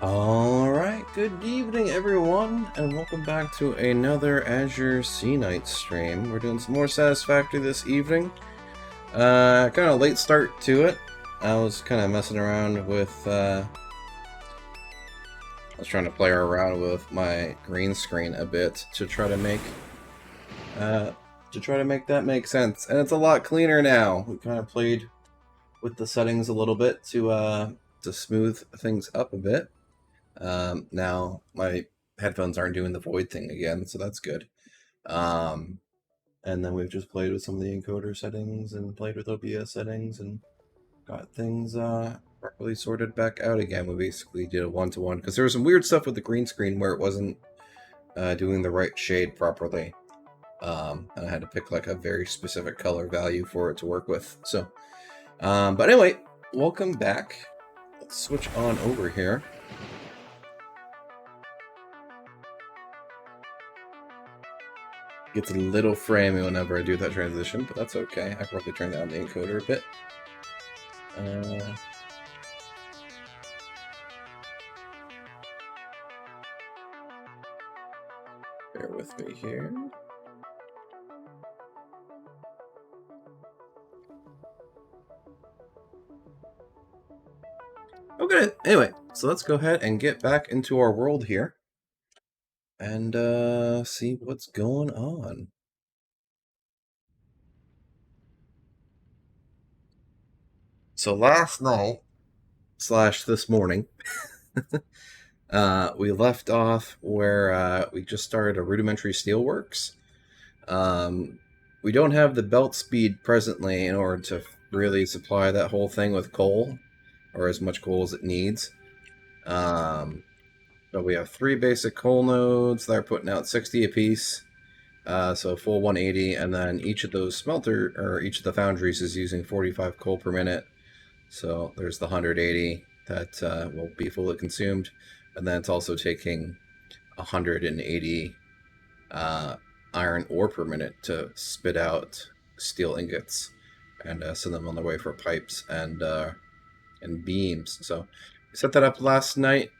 Alright, good evening everyone, and welcome back to another Azure Sea Knight stream. We're doing some more Satisfactory this evening. Kind of late start to it. I was kind of messing around with, I was trying to play around with my green screen a bit to try to make, that make sense. And it's a lot cleaner now. We kind of played with the settings a little bit to smooth things up a bit. Now my headphones aren't doing the void thing again, so that's good. And then we've just played with some of the encoder settings and played with OBS settings and got things properly sorted back out again. We basically did a one-to-one because there was some weird stuff with the green screen where it wasn't doing the right shade properly. And I had to pick like a very specific color value for it to work with. So, but anyway, welcome back. Let's switch on over here. Gets a little framey whenever I do that transition, but that's okay. I probably turned down the encoder a bit. Bear with me here. Okay, anyway, so let's go ahead and get back into our world here and see what's going on. So last night / this morning, we left off where we just started a rudimentary Steelworks. We don't have the belt speed presently in order to really supply that whole thing with coal, or as much coal as it needs. But we have 3 basic coal nodes that are putting out 60 apiece, so full 180, and then each of those each of the foundries is using 45 coal per minute. So there's the 180 that will be fully consumed, and then it's also taking 180 iron ore per minute to spit out steel ingots and send them on their way for pipes and beams. So we set that up last night.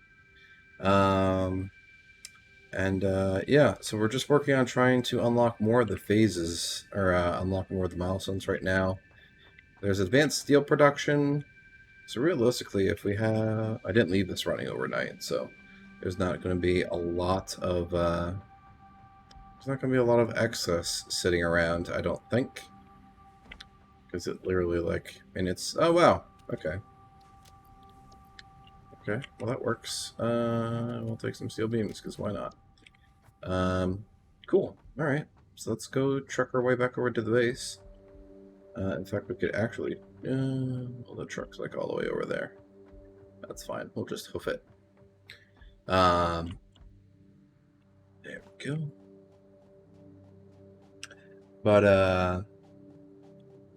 Yeah, so we're just working on trying to unlock more of the phases, or unlock more of the milestones right now. There's advanced steel production. So realistically, if we have... I didn't leave this running overnight, so there's not going to be a lot of... there's not going to be a lot of excess sitting around, I don't think. Because it literally, like... And it's... Oh, wow. Okay. Okay, well that works. We'll take some steel beams, because why not? Cool. Alright, so let's go truck our way back over to the base. In fact, we could actually... well, the truck's like all the way over there. That's fine. We'll just hoof it. There we go. But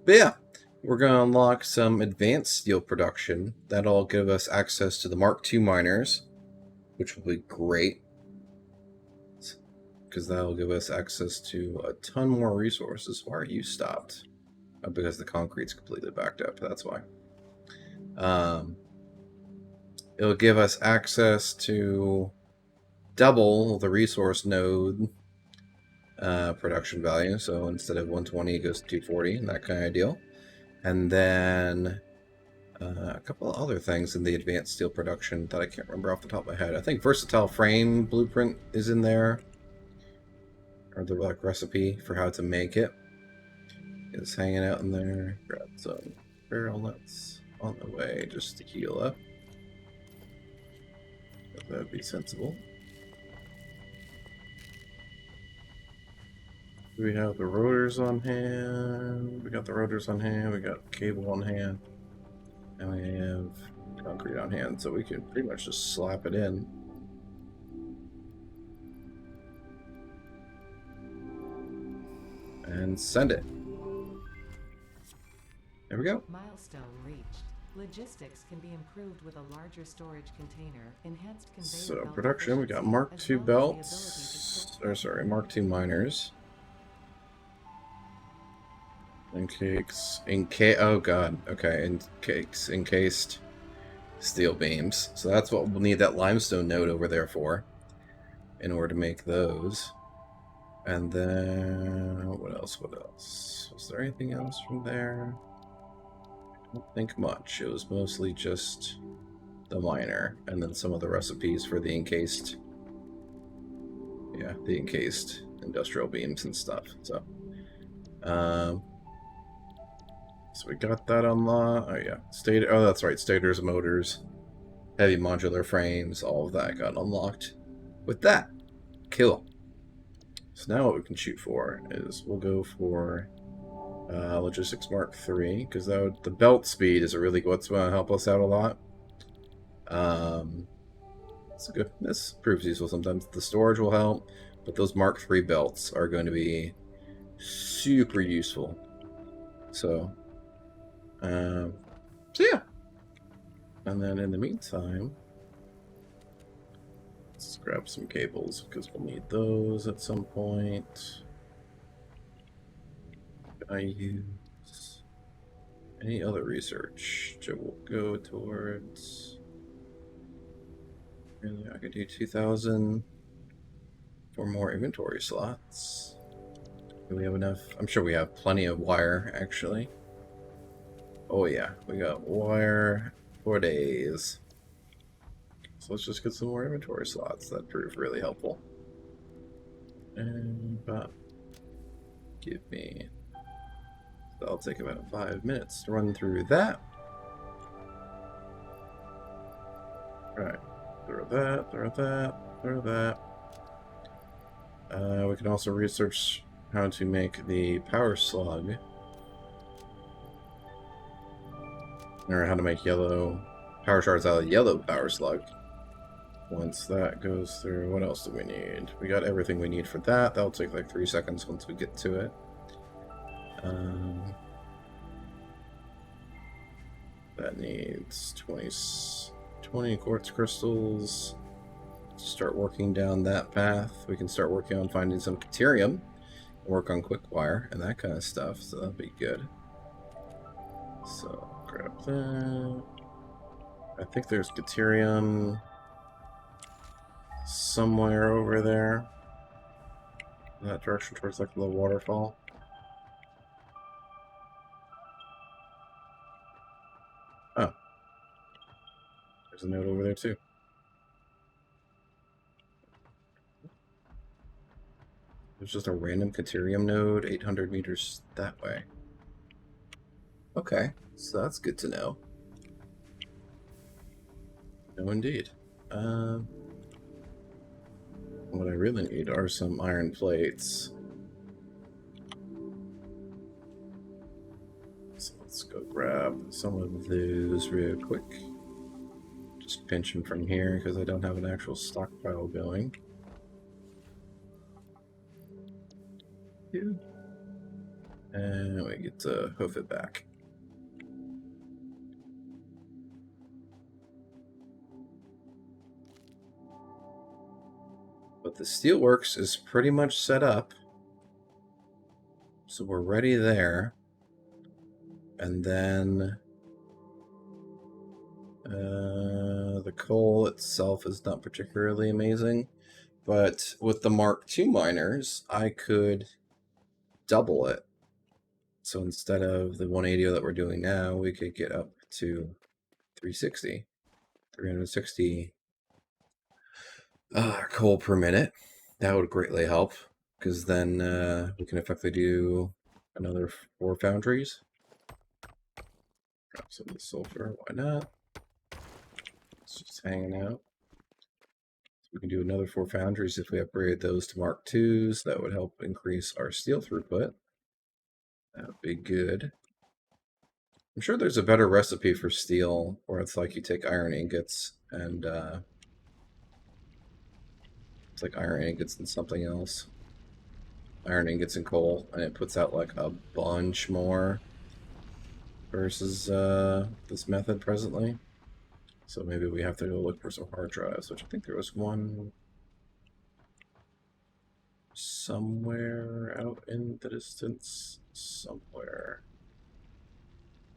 yeah, we're going to unlock some advanced steel production. That'll give us access to the Mark II miners, which will be great, because that'll give us access to a ton more resources. Why are you stopped? Oh, because the concrete's completely backed up, that's why. It'll give us access to double the resource node production value. So instead of 120, it goes to 240, and that kind of deal. And then a couple of other things in the advanced steel production that I can't remember off the top of my head. I think versatile frame blueprint is in there, or the like recipe for how to make it is hanging out in there. Grab some barrel nuts on the way just to heal up. That'd be sensible. We have the rotors on hand. We got the rotors on hand. We got cable on hand. And we have concrete on hand. So we can pretty much just slap it in. And send it. There we go. Milestone reached. Logistics can be improved with a larger storage container, enhanced conveyor So belt production, we got Mark II belts, or sorry, Mark II miners. Oh god, okay, encased steel beams. So that's what we'll need that limestone node over there for, in order to make those. And then, what else? Was there anything else from there? I don't think much. It was mostly just the miner, and then some of the recipes for the encased, the encased industrial beams and stuff. So, so we got that unlocked. Oh yeah, oh that's right, stators, motors, heavy modular frames, all of that got unlocked with that. Cool. So now what we can shoot for is we'll go for Logistics Mark III, because the belt speed is really what's going to help us out a lot. It's good. This proves useful sometimes. The storage will help. But those Mark III belts are going to be super useful. So, so yeah. And then in the meantime, let's grab some cables because we'll need those at some point. Can I use any other research that will go towards? Really, I could do 2,000 for more inventory slots. Do we have enough? I'm sure we have plenty of wire, actually. Oh yeah, we got wire for days. So let's just get some more inventory slots. That proved really helpful. And give me. So I'll take about 5 minutes to run through that. Alright, throw that, throw that, throw that. We can also research how to make the power slug. Or how to make yellow power shards out of yellow power slug. Once that goes through, what else do we need? We got everything we need for that. That'll take like 3 seconds once we get to it. That needs 20 quartz crystals. Start working down that path. We can start working on finding some Caterium, work on quick wire and that kind of stuff, so that'll be good. So grab that. I think there's Caterium somewhere over there. In that direction towards like the waterfall. Oh. There's a node over there too. There's just a random Caterium node 800 meters that way. Okay, so that's good to know. No, indeed. What I really need are some iron plates. So let's go grab some of those real quick. Just pinch them from here because I don't have an actual stockpile going. And we get to hoof it back. But the Steelworks is pretty much set up. So we're ready there. And then the coal itself is not particularly amazing. But with the Mark II miners, I could double it. So instead of the 180 that we're doing now, we could get up to 360 coal per minute. That would greatly help, because then we can effectively do another 4 foundries. Grab some of the sulfur, why not? It's just hanging out. So we can do another 4 foundries if we upgrade those to Mark IIs. That would help increase our steel throughput. That would be good. I'm sure there's a better recipe for steel, where it's like you take iron ingots and it's like iron ingots and something else. Iron ingots and coal, and it puts out like a bunch more versus this method presently. So maybe we have to go look for some hard drives, which I think there was one somewhere out in the distance. Somewhere.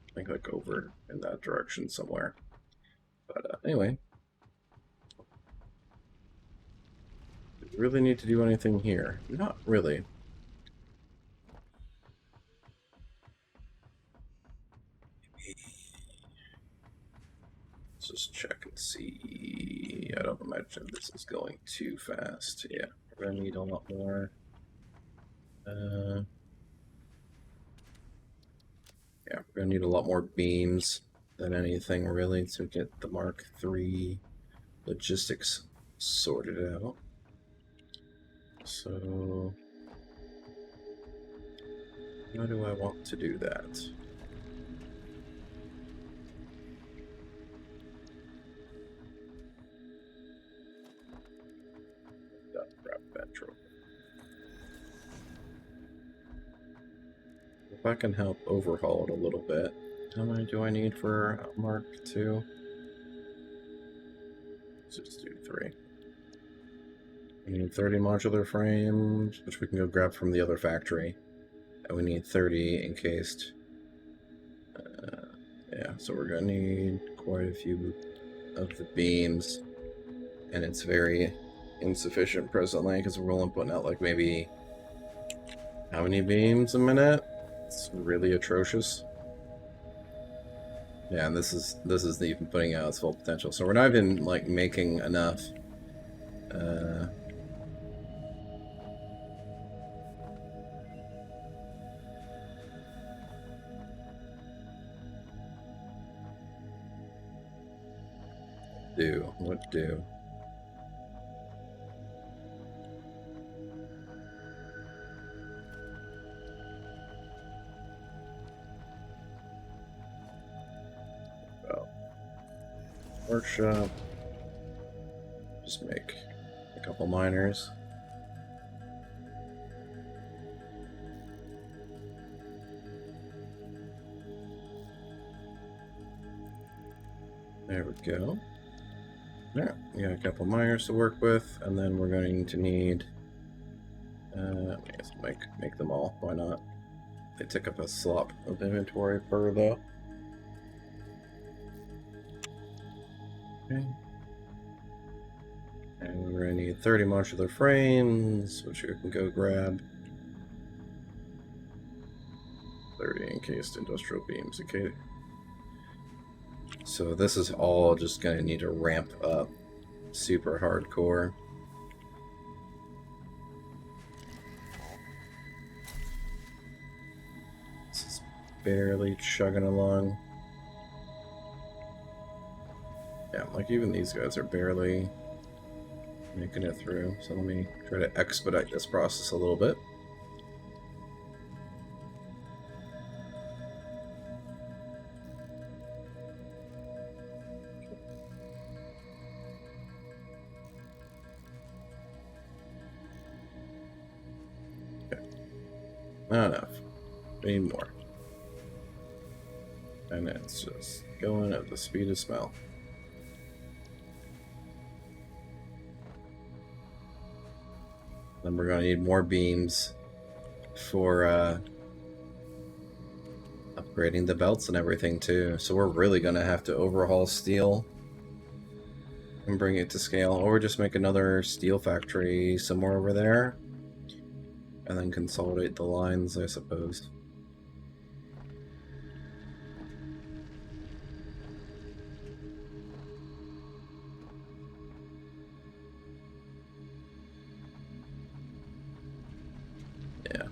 I think like over in that direction somewhere. But anyway. Do we really need to do anything here? Not really. Let's just check and see. I don't imagine this is going too fast. Yeah, we're gonna need a lot more. Yeah, we're gonna need a lot more beams than anything really to get the Mark III logistics sorted out. So, how do I want to do that? Grab that trophy. if I can help overhaul it a little bit. How many do I need for Mark II? Let's just do 3. We need 30 modular frames, which we can go grab from the other factory. And we need 30 encased. Yeah, so we're gonna need quite a few of the beams. And it's very insufficient presently because we're only putting out like maybe how many beams a minute? It's really atrocious. Yeah, and this is even putting out its full potential. So we're not even like making enough. What do? Well, workshop. Just make a couple miners. There we go. Yeah, we got a couple miners to work with, and then we're going to need. I guess make them all. Why not? They take up a slot of inventory per though. Okay. And we're going to need 30 modular frames, which we can go grab. 30 encased industrial beams. Okay. So this is all just going to need to ramp up super hardcore. This is barely chugging along. Yeah, like even these guys are barely making it through. So let me try to expedite this process a little bit. Okay. Not enough. We need more. And it's just going at the speed of smell. Then we're going to need more beams for upgrading the belts and everything too. So we're really going to have to overhaul steel and bring it to scale, or just make another steel factory somewhere over there and then consolidate the lines, I suppose. Yeah.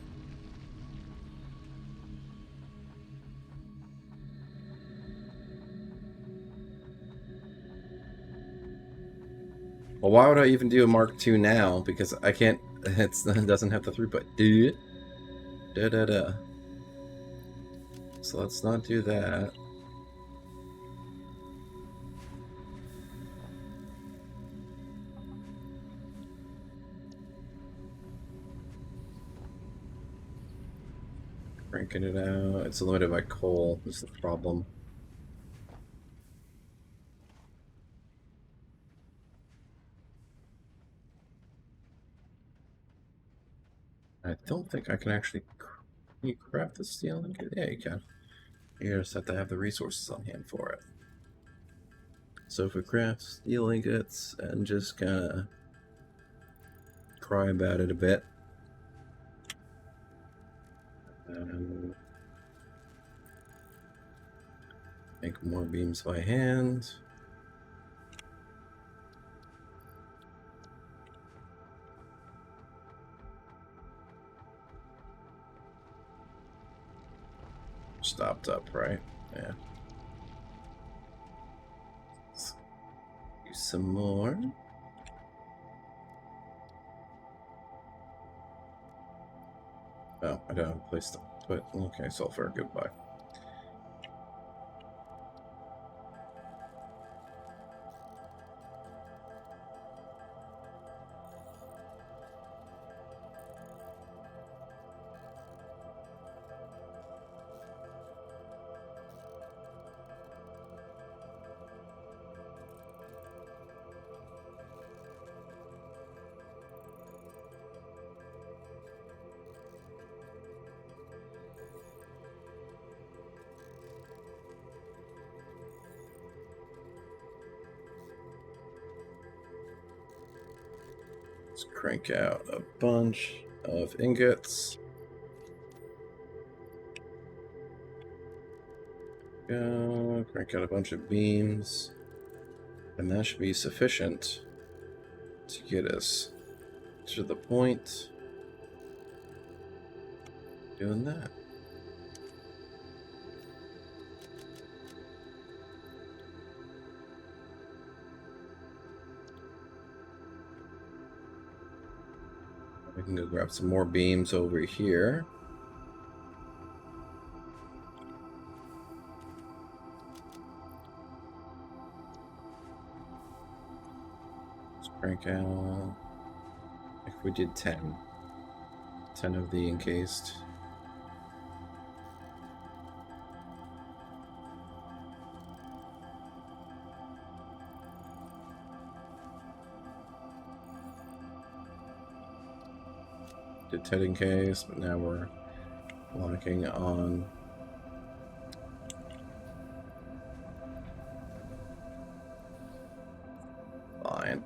Well, why would I even do a Mark II now? Because I can't. It doesn't have the throughput. Da. So let's not do that. Cranking it out. It's limited by coal is the problem. I don't think I can actually. Can you craft the steel ingot? Yeah, you can. You just have to have the resources on hand for it. So if we craft steel ingots and just kind of cry about it a bit. Make more beams by hand. Stopped up, right? Yeah. Let's use some more. Oh, I don't have a place to put. Okay, sulfur, goodbye. Let's crank out a bunch of ingots. Go, crank out a bunch of beams. And that should be sufficient to get us to the point. Doing that. We can go grab some more beams over here. Let's crank out. If we did 10. 10 of the encased. Did 10 encased, but now we're locking on fine.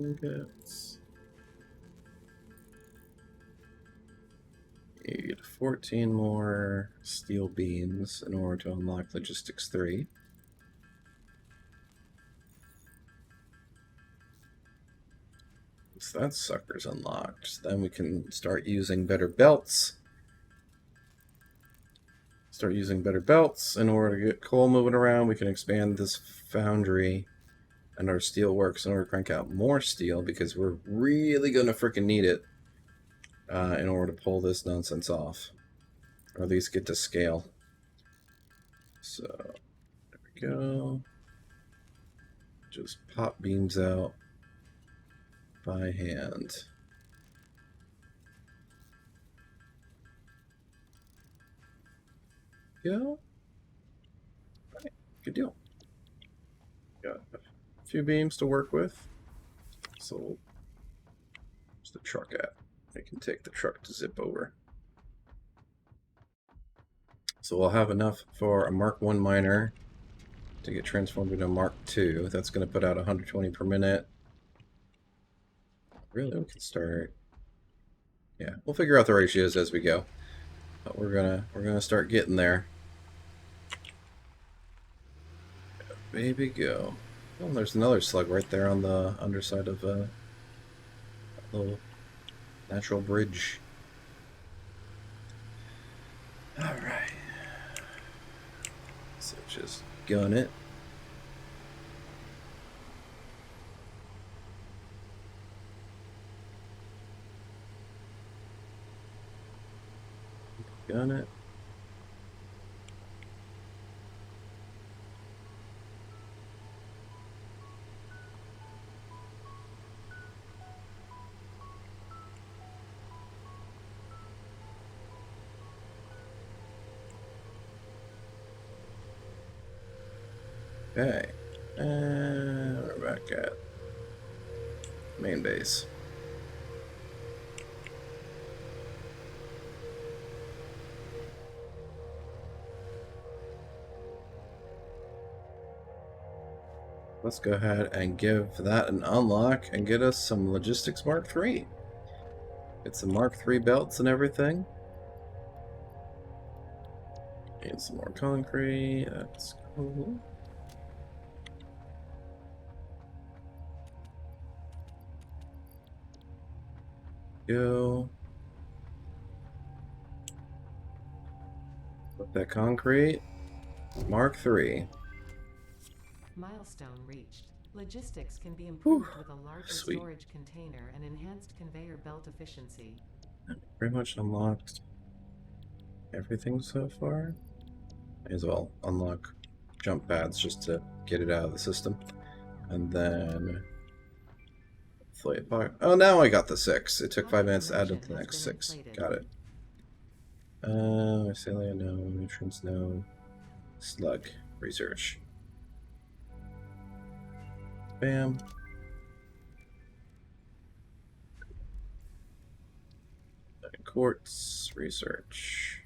Ingots. Need 14 more steel beams in order to unlock Logistics 3. So that sucker's unlocked. Then we can start using better belts. Start using better belts in order to get coal moving around. We can expand this foundry and our steelworks in order to crank out more steel because we're really going to freaking need it in order to pull this nonsense off. Or at least get to scale. So, there we go. Just pop beams out by hand. Go. Right, good deal. Got a few beams to work with. So, where's the truck at? I can take the truck to zip over. So we'll have enough for a Mark 1 miner to get transformed into a Mark 2. That's going to put out 120 per minute. Really, we can start. Yeah, we'll figure out the ratios as we go. But we're gonna start getting there. Baby, go. Oh, there's another slug right there on the underside of a little natural bridge. Alright. So just gun it. Gun it. Okay. And we're back at main base. Let's go ahead and give that an unlock and get us some Logistics Mark 3. Get some Mark 3 belts and everything. Need some more concrete. That's cool. Go. Put that concrete. Mark 3. Milestone reached. Logistics can be improved with a larger sweet. storage container and enhanced conveyor belt efficiency. Pretty much unlocked everything so far. May as well unlock jump pads just to get it out of the system. And then inflate pocket. Oh, now I got the 6. It took 5 minutes to add it to the next 6. Got it. Mycelia, no. Nutrients, no. Slug. Research. Bam. Quartz research.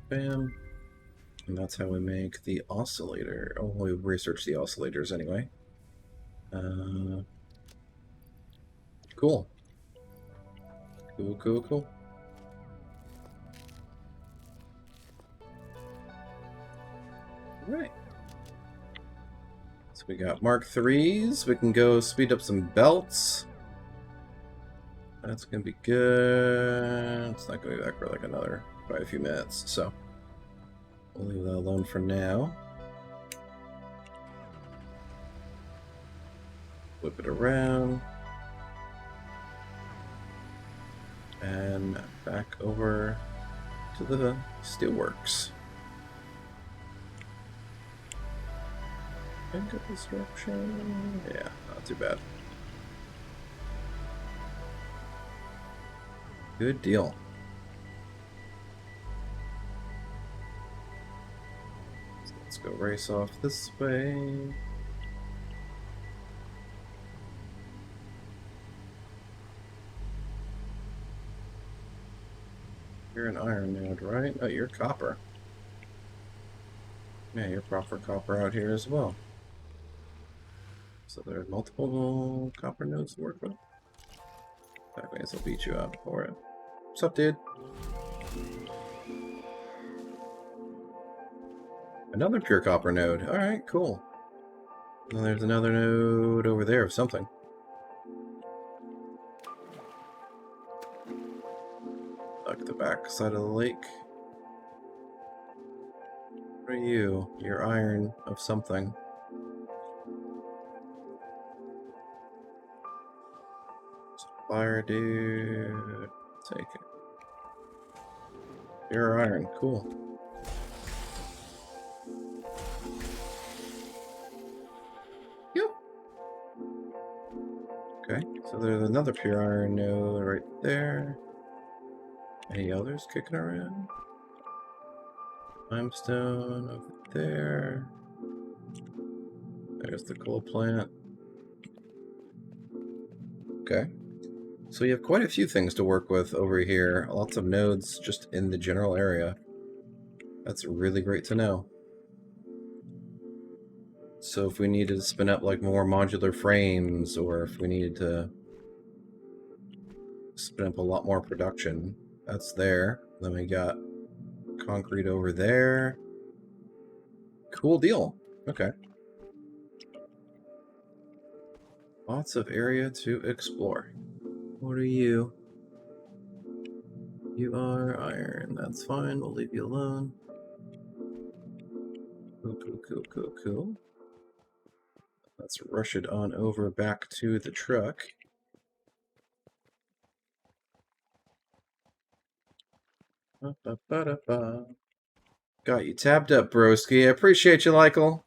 Bam. And that's how we make the oscillator. Oh, we researched the oscillators anyway. Cool. Cool, cool, cool. Alright. So we got Mark 3s. We can go speed up some belts. That's gonna be good. It's not gonna be back for like quite a few minutes, so we'll leave that alone for now. Whip it around. And back over to the Steelworks. Finger disruption. Yeah, not too bad. Good deal. So let's go race off this way. You're an iron node, right? Oh, you're copper. Yeah, you're proper copper out here as well. So there are multiple copper nodes to work with. That means I'll beat you up for it. What's up, dude? Another pure copper node. Alright, cool. And there's another node over there of something. Like the back side of the lake. What are you? You're iron of something. Fire, dude. Take it. You're iron. Cool. Yep. Okay, so there's another pure iron node right there. Any others kicking around? Limestone over there. There's the coal plant. Okay. So you have quite a few things to work with over here. Lots of nodes just in the general area. That's really great to know. So if we needed to spin up like more modular frames, or if we needed to spin up a lot more production, that's there. Then we got concrete over there. Cool deal. Okay. Lots of area to explore. What are you? You are iron. That's fine. We'll leave you alone. Cool, cool, cool, cool, cool. Let's rush it on over back to the truck. Ba-ba-ba-da-ba. Got you tabbed up, broski. I appreciate you, Lykel.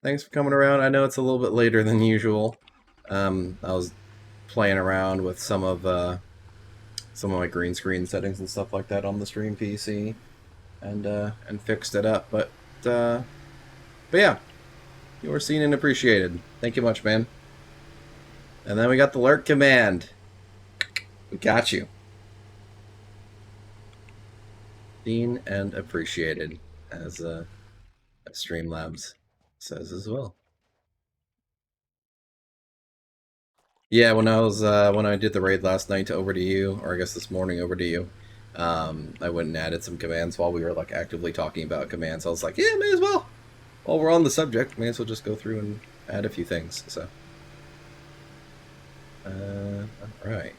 Thanks for coming around. I know it's a little bit later than usual. I was playing around with some of my green screen settings and stuff like that on the stream PC, and fixed it up. But yeah, you were seen and appreciated. Thank you much, man. And then we got the lurk command. We got you. Seen and appreciated, as Streamlabs says as well. Yeah, when I did the raid last night to over to you, or I guess this morning over to you, I went and added some commands while we were like actively talking about commands. I was like, yeah, may as well. While we're on the subject, may as well just go through and add a few things. So, all right.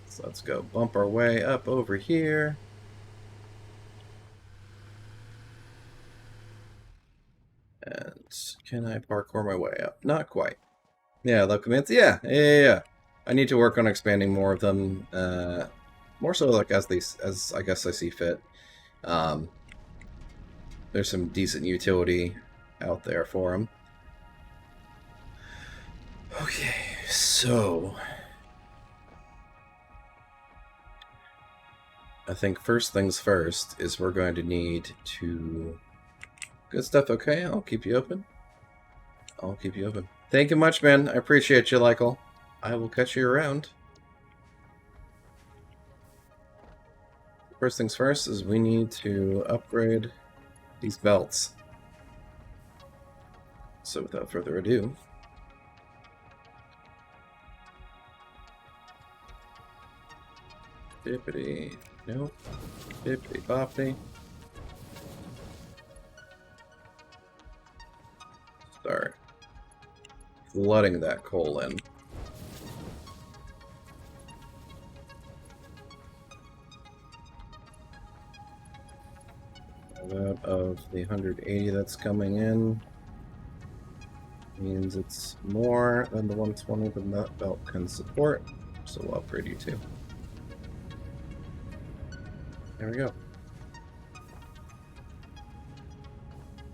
So let's go bump our way up over here. And can I parkour my way up? Not quite. Yeah, love commands. Yeah. I need to work on expanding more of them. More so like as I guess I see fit. There's some decent utility out there for them. Okay, so I think first things first is we're going to need to Good stuff. Okay, I'll keep you open. I'll keep you open. Thank you much, man. I appreciate you, Lykel. I will catch you around. First things first is we need to upgrade these belts. So without further ado, bippity, nope, bippity boppity. Start flooding that coal in. Out of the 180 that's coming in means it's more than the 120 that belt can support, so we'll upgrade you too. There we go.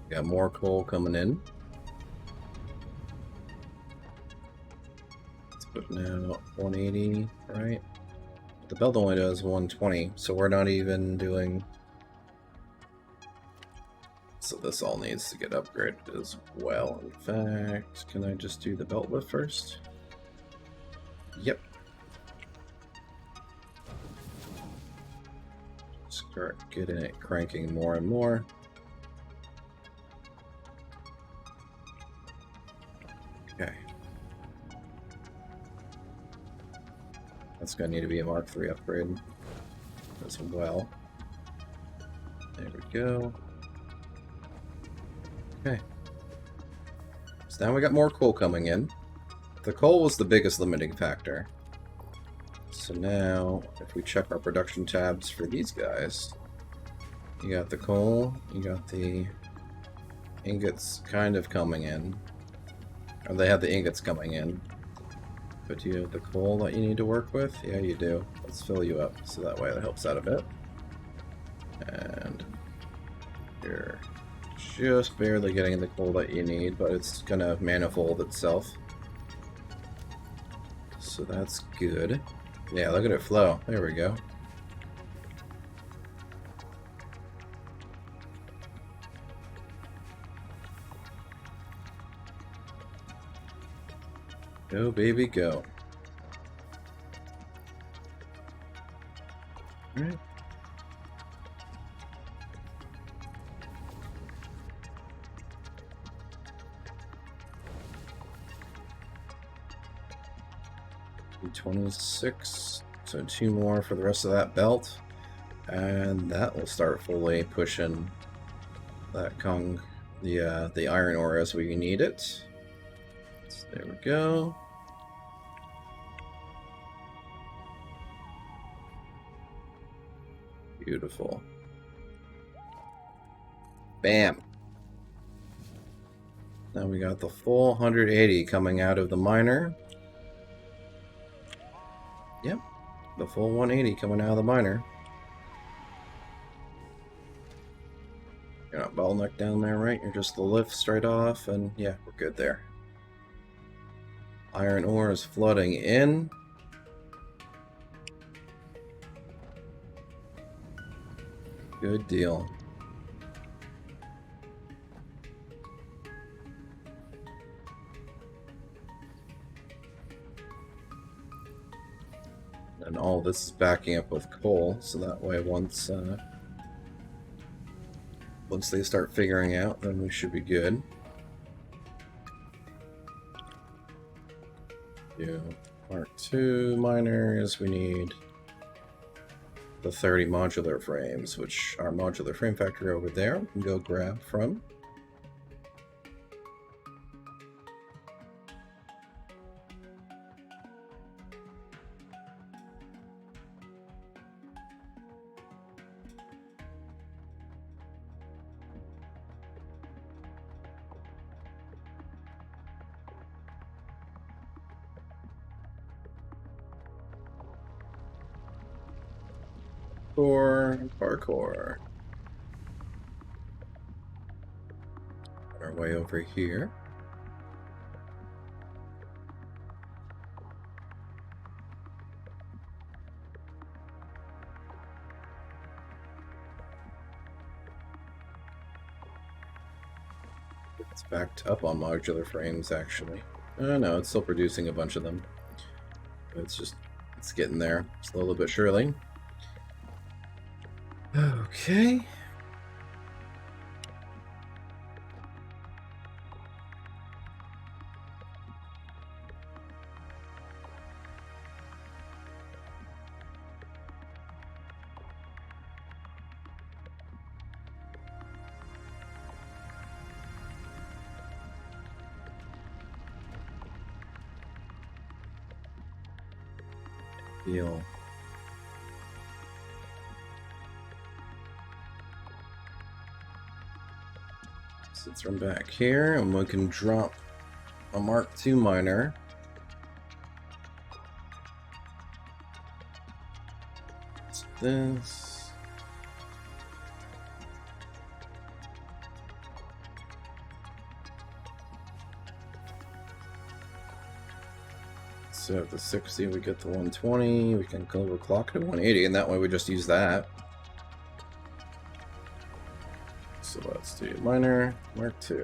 Got more coal coming in. Let's put now 180, right? The belt only does 120, so we're not even doing... So this all needs to get upgraded as well. In fact, can I just do the belt lift first? Yep. Start getting it cranking more and more. Okay. That's going to need to be a Mark III upgrade as well. There we go. Okay. So now we got more coal coming in. The coal was the biggest limiting factor. So now, if we check our production tabs for these guys, you got the coal, you got the ingots kind of coming in. Or they have the ingots coming in. But do you have the coal that you need to work with? Yeah, you do. Let's fill you up, so that way that helps out a bit. And you're just barely getting the coal that you need, but it's gonna manifold itself. So that's good. Yeah, look at it flow. There we go. Go, baby, go. Alright. $26. So 2 more for the rest of that belt. And that will start fully pushing that the iron ore as we need it. So there we go. Beautiful. Bam. Now we got the full 180 coming out of the miner. Yep, the full 180 coming out of the miner. You're not bottleneck down there, right? You're just the lift straight off, and yeah, we're good there. Iron ore is flooding in. Good deal. And all this is backing up with coal, so that way once they start figuring out, then we should be good. Mark II miners, we need the 30 modular frames, which our modular frame factory over there we can go grab from. Parkour. Our way over here. It's backed up on modular frames, actually. No, it's still producing a bunch of them. It's getting there, slowly but surely. Okay. Deal. So let's run back here, and we can drop a Mark II miner. It's this. So at the 60, we get the 120. We can go overclock to 180, and that way we just use that. So let's do miner Mark II.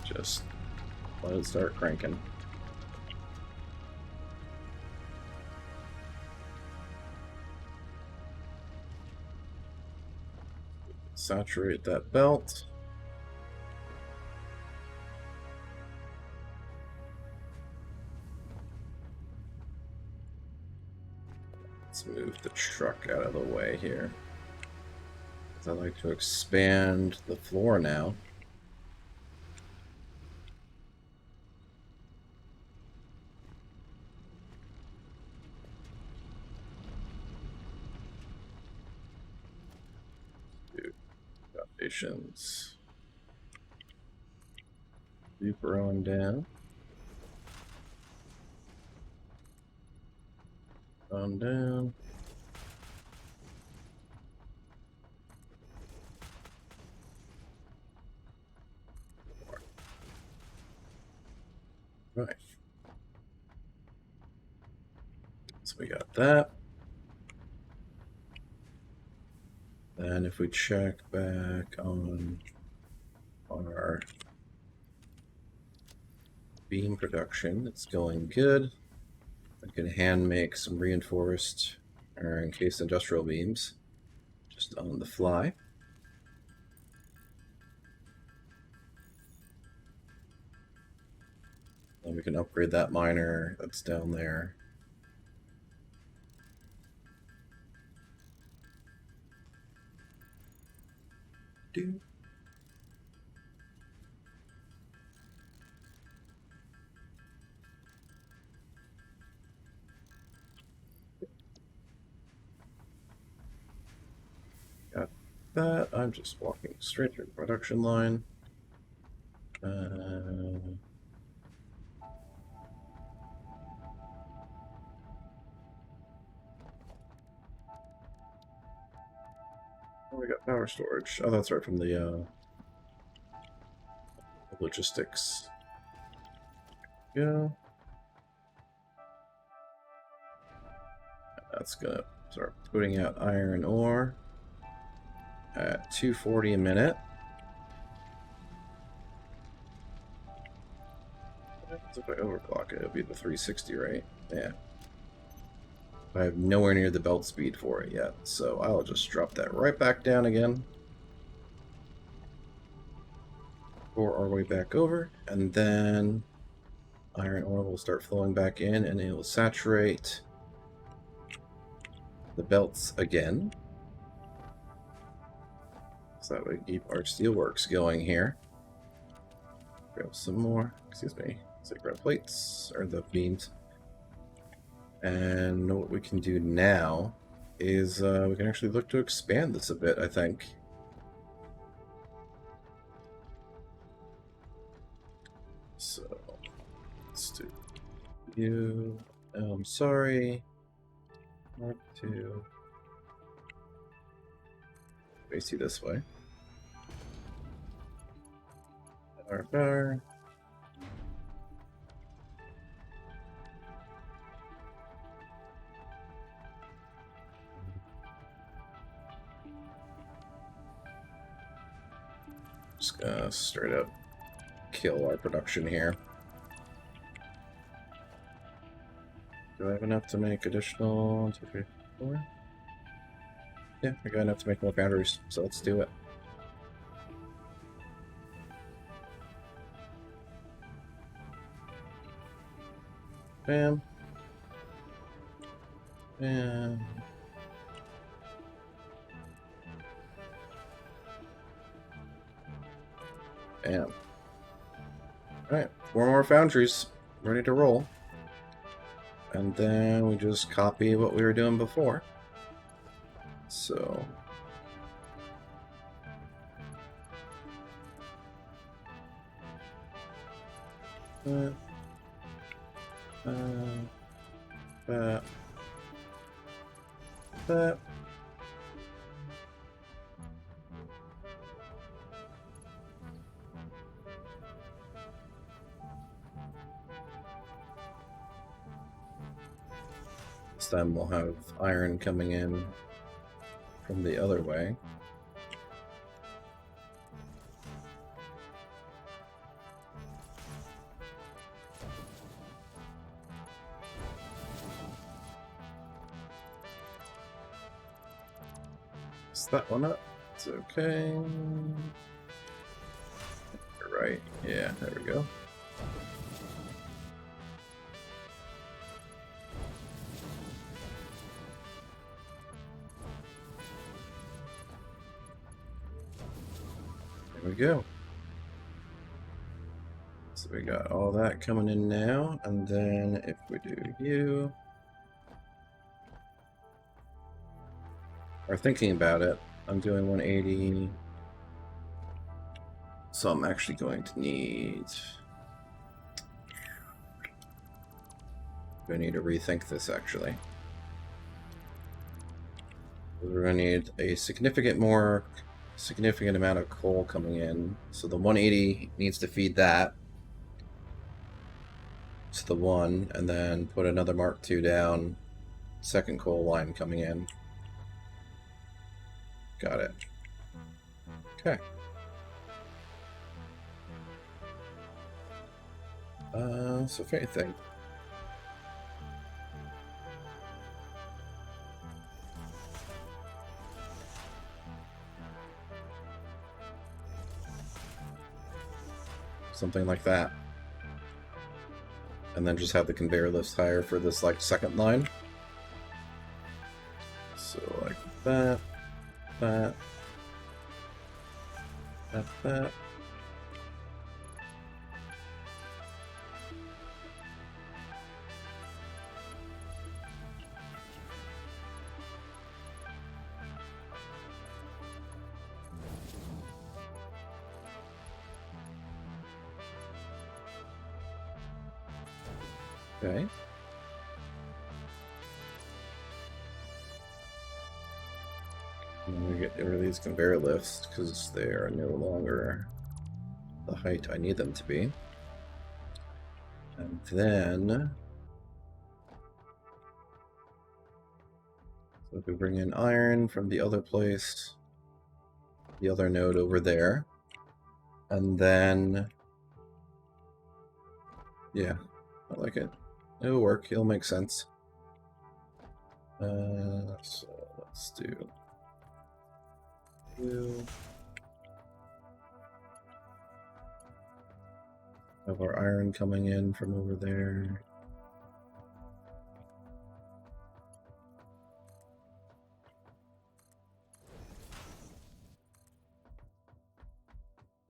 Just let it start cranking. Saturate that belt. Let's move the truck out of the way here. I'd like to expand the floor now. Foundations. Super on down. On down. Right. So we got that. And if we check back on our beam production, it's going good. I can hand make some reinforced or encased industrial beams just on the fly. And we can upgrade that miner that's down there. Do. Got that. I'm just walking straight through the production line. Oh, we got power storage. Oh, that's right, from the logistics. Yeah. That's gonna start putting out iron ore at 240 a minute. If I overclock it, it'll be the 360, right? Yeah. I have nowhere near the belt speed for it yet, so I'll just drop that right back down again. For our way back over, and then iron ore will start flowing back in, and it will saturate the belts again. So that would keep our steelworks going here. Grab some more, excuse me, so grab plates, or the beams. And what we can do now is we can actually look to expand this a bit, I think. So, let's do you. I'm sorry. Mark II. Face you this way. Power. Just gonna straight up kill our production here. Do I have enough to make additional 1, 2, 3, 4? Yeah, I got enough to make more foundries, so let's do it. Bam. Bam. Bam. Alright, 4 more foundries. Ready to roll. And then we just copy what we were doing before. So... that. This time we'll have iron coming in from the other way. That one up. It's okay. Right. Yeah, there we go. There we go. So we got all that coming in now, and then if we do you... Or thinking about it, I'm doing 180. So I'm actually going to need... I need to rethink this, actually. We're going to need a significant amount of coal coming in. So the 180 needs to feed that. To the 1, and then put another Mark II down. Second coal line coming in. Got it. Okay. So if anything, something like that, and then just have the conveyor lifts higher for this like second line. So like that, that. Okay. And we get rid of these conveyor lifts because they are no longer the height I need them to be. And then, so if we bring in iron from the other place, the other node over there, and then, yeah, I like it. It'll work. It'll make sense. So let's do 2. Have our iron coming in from over there.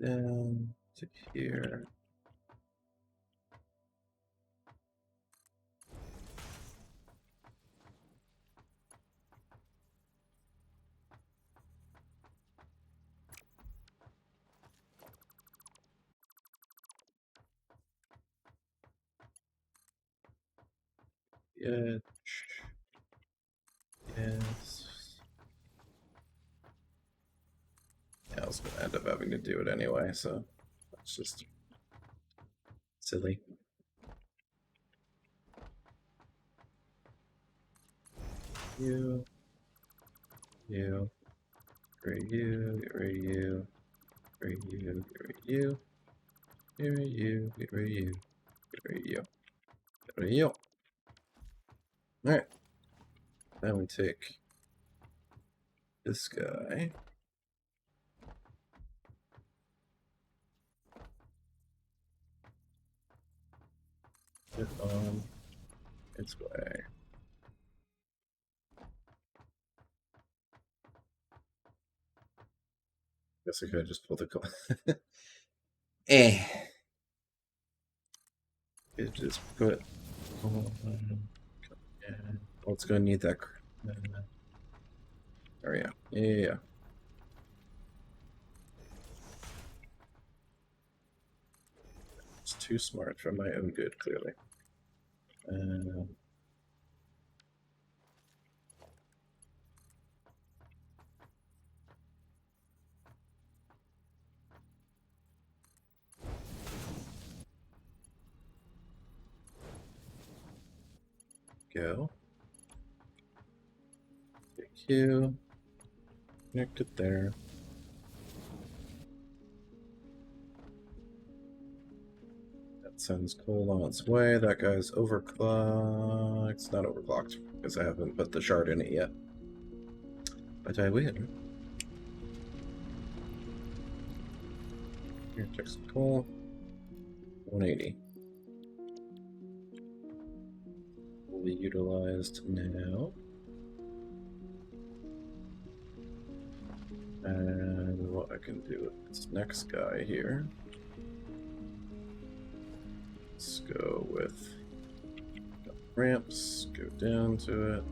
Down to here. Yes. Yes. Yeah, I was gonna end up having to do it anyway, so It's just silly. You. You. Get rid of you. Get rid of you. Get rid of you. Get rid of you. Get rid of you. Get rid of you. Get rid of you. Get rid of you. Alright. Then we take this guy. Get on its way. Guess I could have just pulled the call. It just put. Oh, it's gonna need that. Oh yeah, yeah. It's too smart for my own good, clearly. Go. Take you. Connect it there. That sends coal on its way. That guy's overclocked. It's not overclocked because I haven't put the shard in it yet. But I will. Here, take some coal. 180. Fully utilized now. And what I can do with this next guy here. Let's go with ramps, go down to it.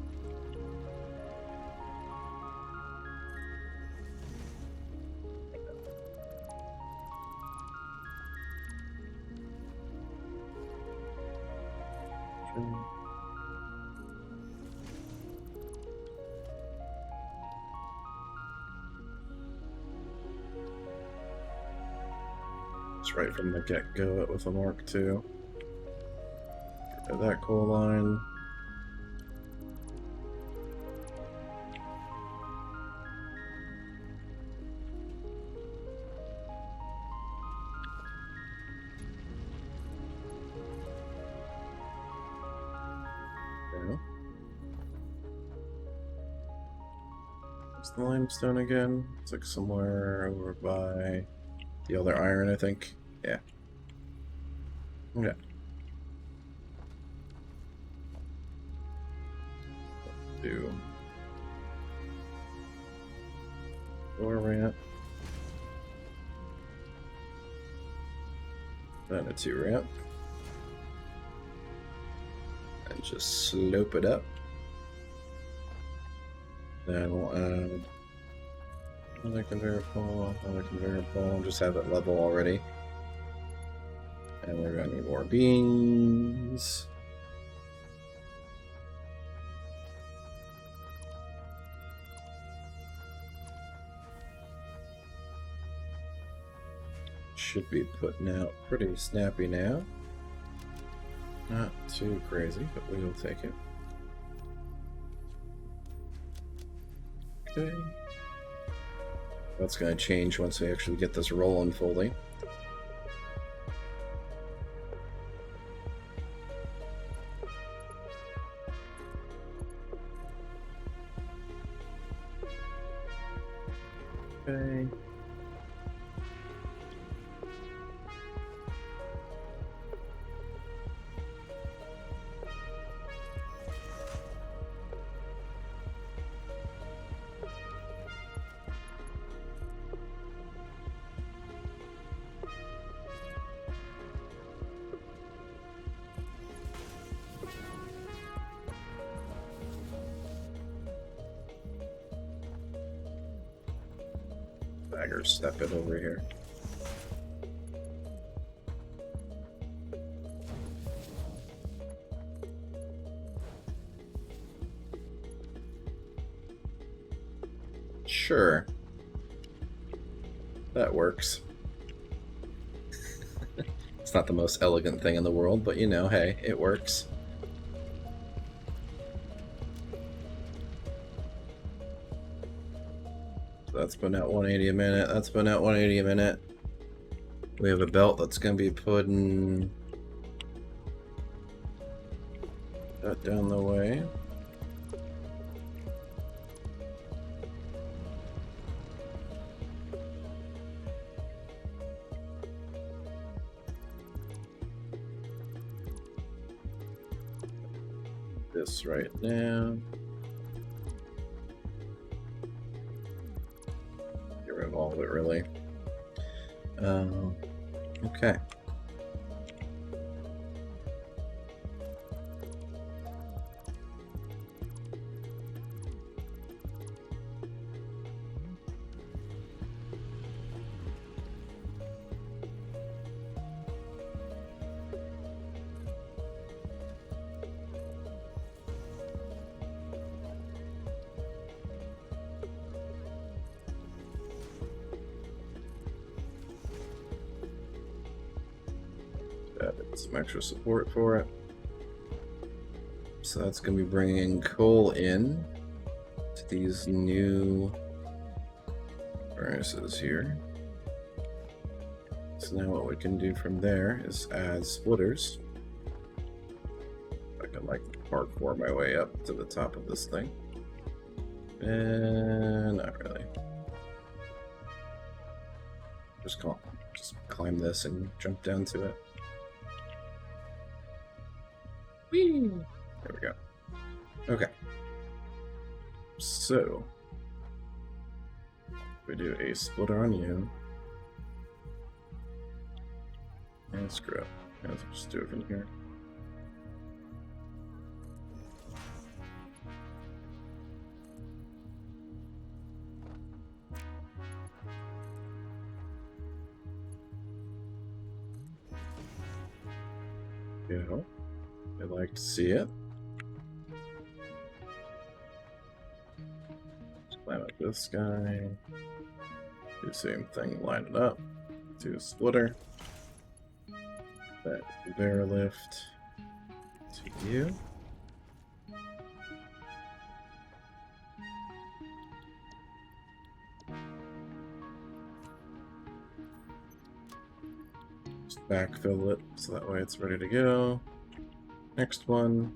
It's right from the get-go it with a Mark II. Get rid of that coal line. Go. What's the limestone again? It's like somewhere over by the other iron, I think. Yeah. Okay. Do door ramp. Then a 2 ramp. And just slope it up. Then we'll add another conveyor pole, and just have it level already. And we're gonna need more beans. Should be putting out pretty snappy now. Not too crazy, but we will take it. Okay. That's going to change once we actually get this rolling fully. Okay. Bagger step it over here. Sure. That works. It's not the most elegant thing in the world, but you know, hey, it works. So that's been at 180 a minute. That's been at 180 a minute. We have a belt that's going to be putting that down the way. This right now. Get rid of all of it, really. Okay. Added some extra support for it. So that's going to be bringing coal in to these new furnaces here. So now what we can do from there is add splitters. I can like parkour my way up to the top of this thing. And not really. Just climb this and jump down to it. Whee! There we go. Okay. So we do a splitter on you. And screw up. Let's just do it from here. Yeah, I'd like to see it. Just climb up this guy. Do the same thing, line it up. Do a splitter. That bear lift to you. Just backfill it so that way it's ready to go. Next one.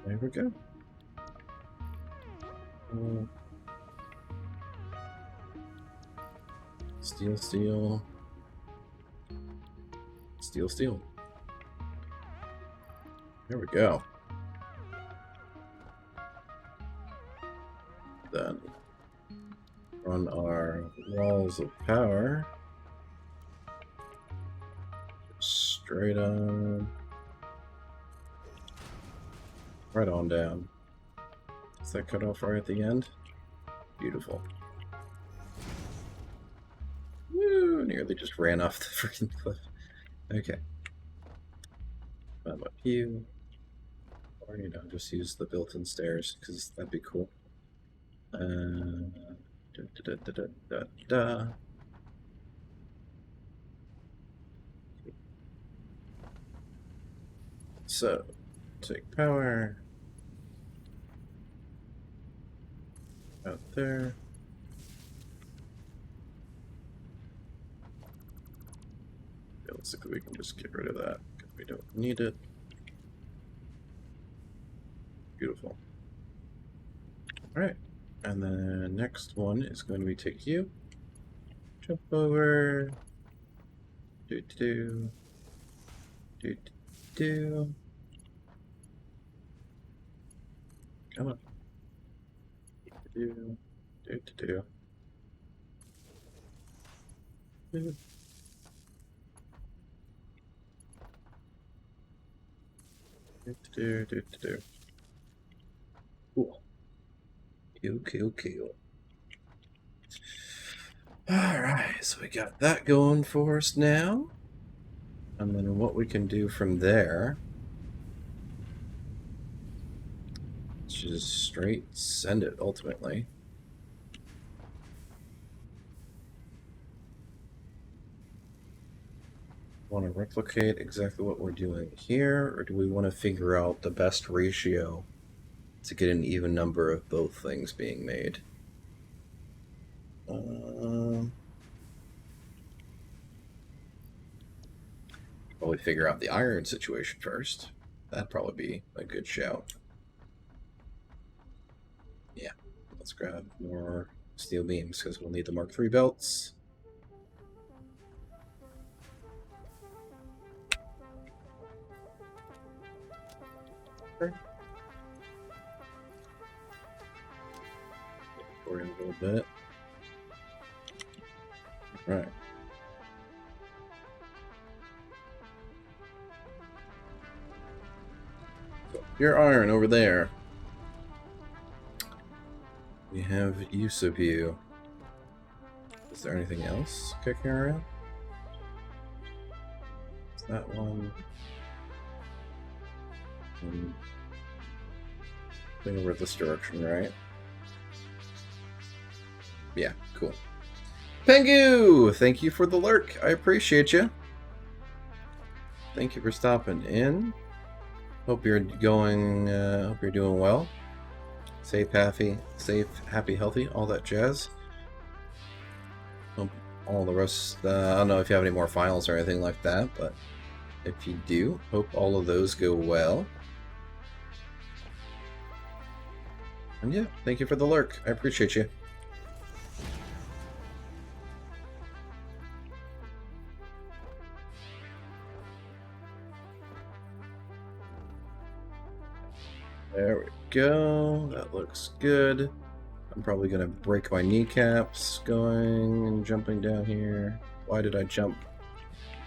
There we go. Steel, steel. Steel, steel. There we go. Then run our walls of power straight on. Right on down. Is that cut off right at the end? Beautiful. Woo! Nearly just ran off the freaking cliff. Okay. Up you. Or, you know, just use the built-in stairs, because that'd be cool. Da, da, da, da, da, da. So, take power. Out there. Realistically, we can just get rid of that because we don't need it. Beautiful. Alright, and the next one is going to be take you. Jump over. Do do do do. Come on. Do do do do. Cool. Cool. Alright, so we got that going for us now. And then what we can do from there, just straight send it ultimately. Want to replicate exactly what we're doing here, or do we want to figure out the best ratio to get an even number of both things being made? Probably figure out the iron situation first. That'd probably be a good shout. Yeah, let's grab more steel beams because we'll need the Mark III belts. For a little bit. Right. So, your iron over there. We have use of you. Is there anything else kicking around? Is that one? Thing over this direction, right? Yeah, cool. Pengu! Thank you for the lurk. I appreciate you. Thank you for stopping in. Hope you're doing well. Safe, happy, healthy, all that jazz. Hope all the rest, I don't know if you have any more finals or anything like that, but if you do, hope all of those go well. And yeah, thank you for the lurk. I appreciate you. There we go. That looks good. I'm probably going to break my kneecaps going and jumping down here. Why did I jump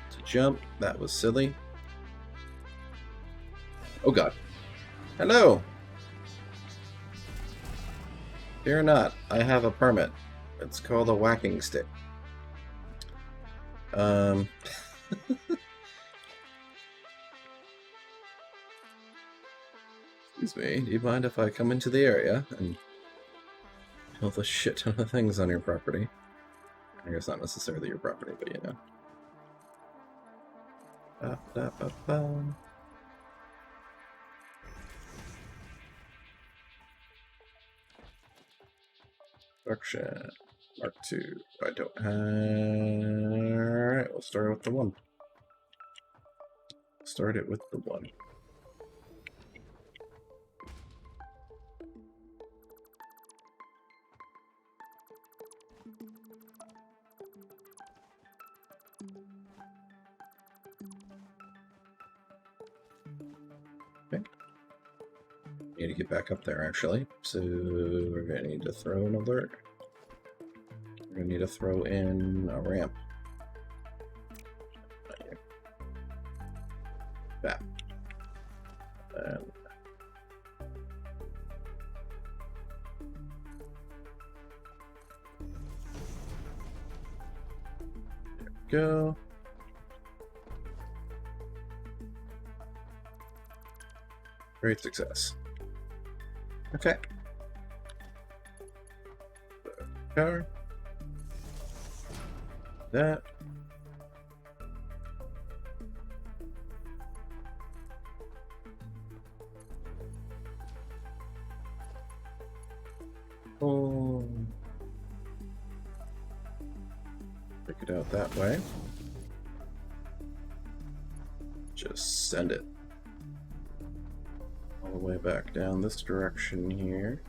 to jump? That was silly. Oh god. Hello! Fear not. I have a permit. It's called a whacking stick. Excuse me, do you mind if I come into the area and kill the shit ton of things on your property? I guess not necessarily your property, but you know. Construction. Mark II. I don't have... Alright, we'll start with the one. Start it with the one. Okay. Need to get back up there, actually. So we're going to need to throw an alert. We're going to need to throw in a ramp. Back. And there we go. Great success. Okay. Power. That. Oh. Pick it out that way. Just send it all the way back down this direction here.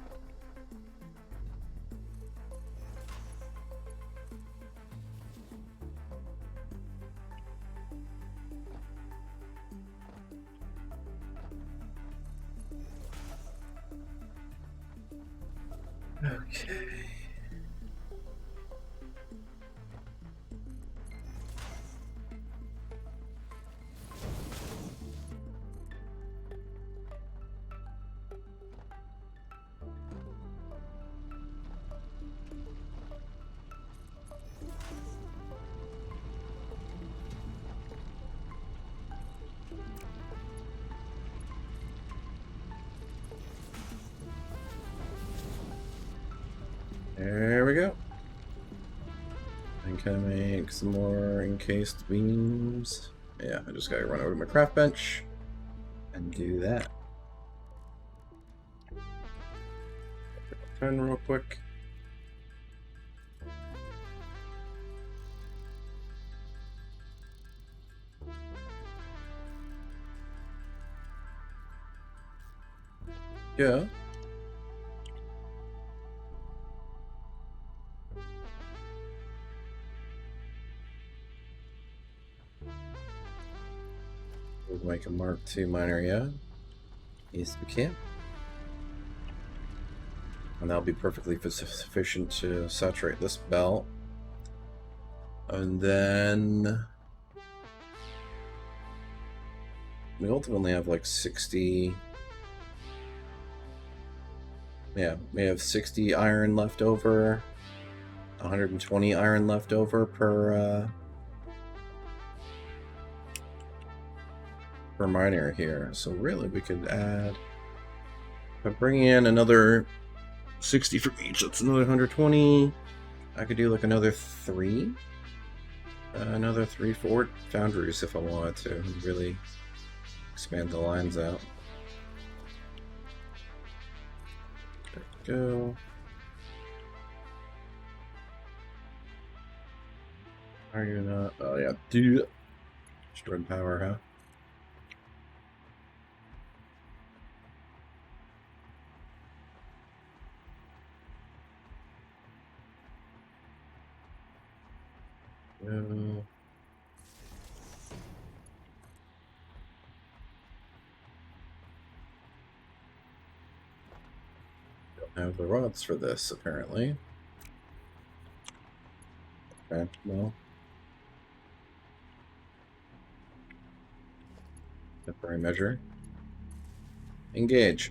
Okay. And can I make some more encased beams? Yeah, I just gotta run over to my craft bench and do that. Turn real quick. Yeah. We'll make a Mark II miner, yeah. Yes, we can. And that'll be perfectly sufficient to saturate this belt. And then we ultimately have like 60. Yeah, we have 60 iron left over, 120 iron left over per miner here. So really, we could add. If I bring in another 60 from each, that's another 120. I could do like another 3, 4 foundries if I wanted to really expand the lines out. There we go. Are you not? Oh yeah, dude. Destroyed power, huh? No. Don't have the rods for this, apparently. Okay, well. Temporary measure. Engage.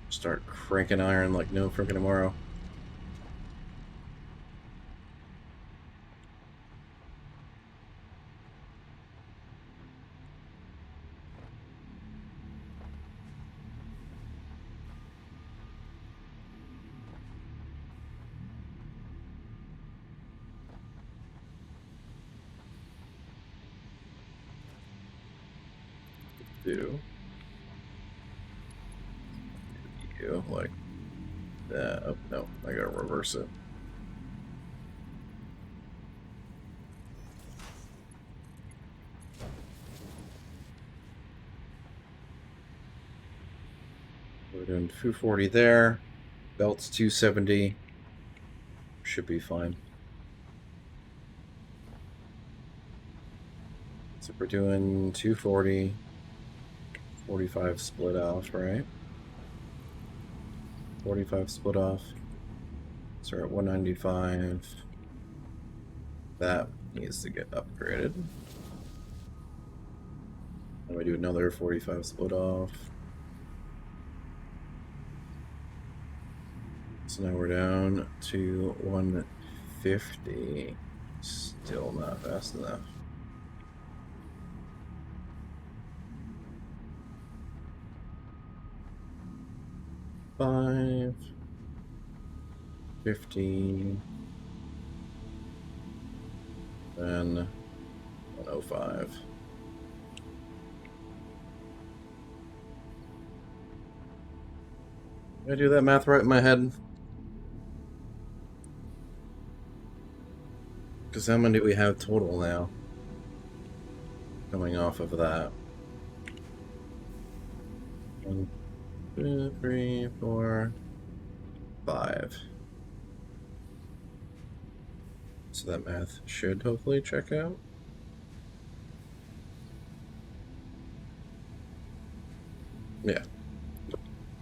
Start cranking iron like no freaking tomorrow. Do you like that? Oh no, I gotta reverse it. We're doing 240 there. Belt's 270. Should be fine. So we're doing 240, 45 split off, right? 45 split off. So we're at 195. That needs to get upgraded. And we do another 45 split off. So now we're down to 150. Still not fast enough. Five, 15, then 105. Did I do that math right in my head? Because how many do we have total now? Coming off of that. 1, 2, 3, 4, 5. So that math should hopefully check out. Yeah.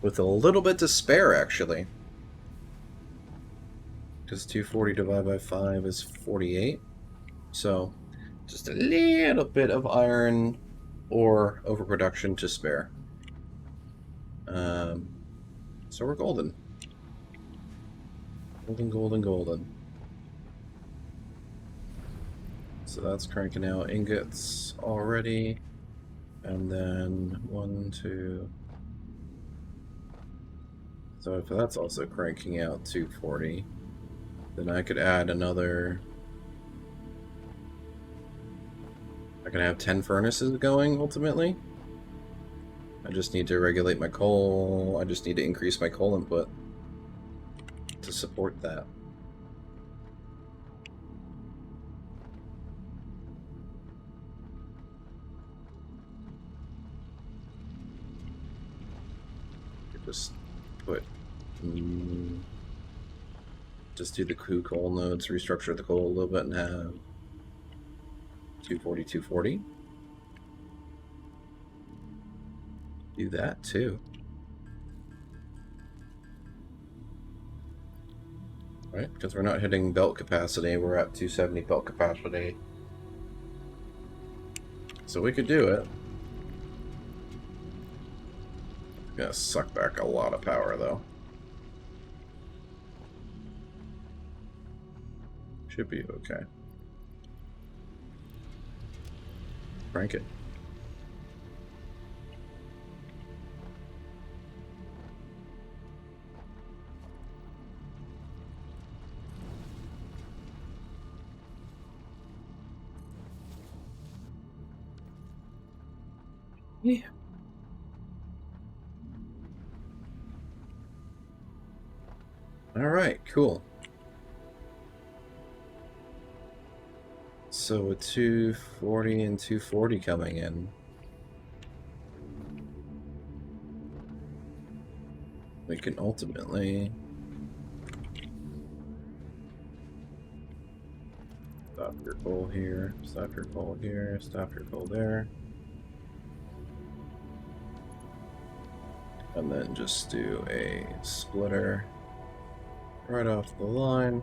With a little bit to spare, actually. Because 240 divided by 5 is 48. So, just a little bit of iron or overproduction to spare. So we're golden. Golden, golden, golden. So that's cranking out ingots already. And then 1, 2, So if that's also cranking out 240, then I could add another... I can have 10 furnaces going, ultimately. I just need to regulate my coal. I just need to increase my coal input to support that. Just put... just do the coal nodes, restructure the coal a little bit, and have 240, 240. Do that, too. Right, because we're not hitting belt capacity, we're at 270 belt capacity. So we could do it. It's gonna suck back a lot of power, though. Should be okay. Crank it. Yeah. Alright, cool. So with 240 and 240 coming in, we can ultimately stop your coal here, stop your coal here, stop your coal there. And then just do a splitter right off the line.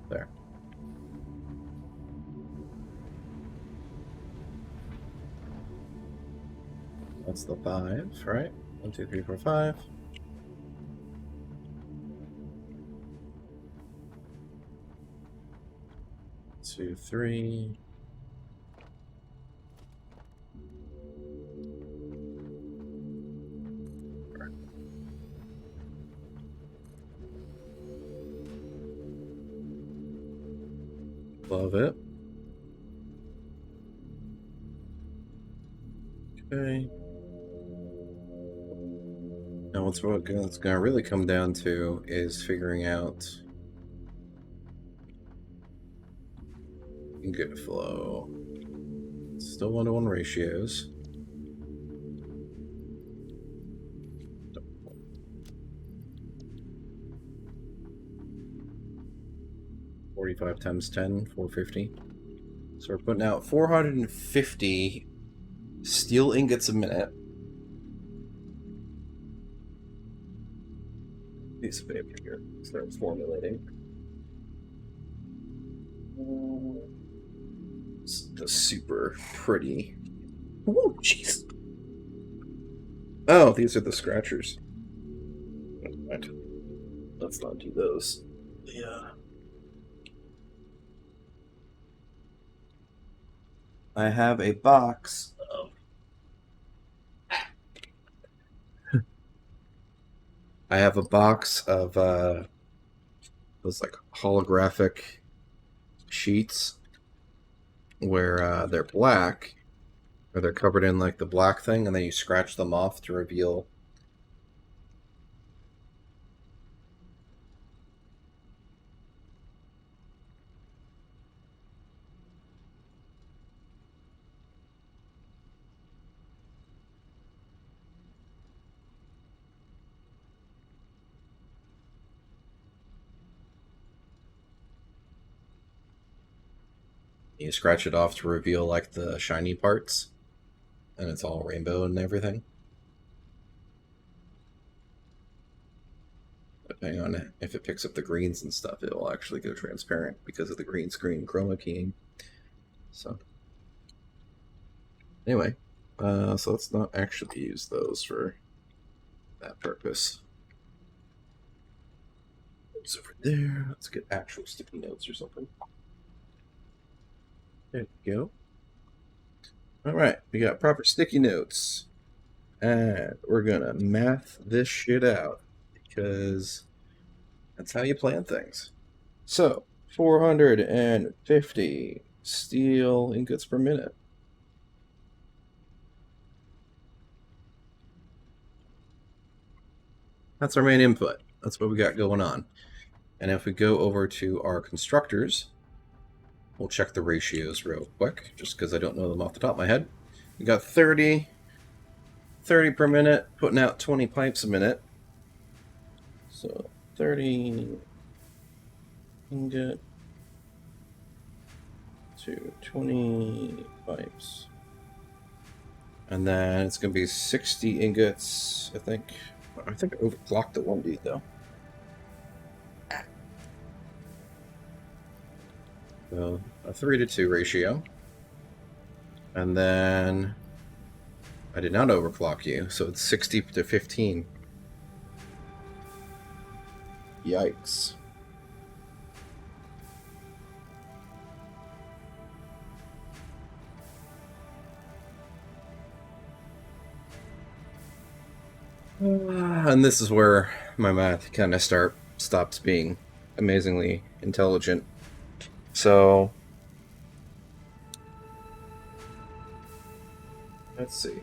There. That's the 5, right? 1, 2, 3, 4, 5. Two, 3. Love it. Okay. Now what's gonna really come down to is figuring out ingot flow. Still 1-to-1 ratios. $45 times 10, 450. So we're putting out 450 steel ingots a minute. Piece of paper here. Start formulating. The super pretty. Oh, jeez. Oh, these are the scratchers. Right. Let's not do those. Yeah. I have a box of... I have a box of those like holographic sheets where they're black, or they're covered in like the black thing, and then you scratch them off to reveal. You scratch it off to reveal like the shiny parts, and it's all rainbow and everything. Depending on if it picks up the greens and stuff, it will actually go transparent because of the green screen chroma keying. So anyway, so let's not actually use those for that purpose. It's over there. Let's get actual sticky notes or something. There we go. All right, we got proper sticky notes. And we're gonna math this shit out because that's how you plan things. So, 450 steel ingots per minute. That's our main input. That's what we got going on. And if we go over to our constructors, we'll check the ratios real quick, just because I don't know them off the top of my head. We got 30 per minute, putting out 20 pipes a minute. So 30 ingot to 20 pipes. And then it's going to be 60 ingots, I think. I think I overclocked the 1D, though. So a 3-to-2 ratio. And then I did not overclock you, so it's 60 to 15. Yikes. And this is where my math kind of stops being amazingly intelligent. So let's see.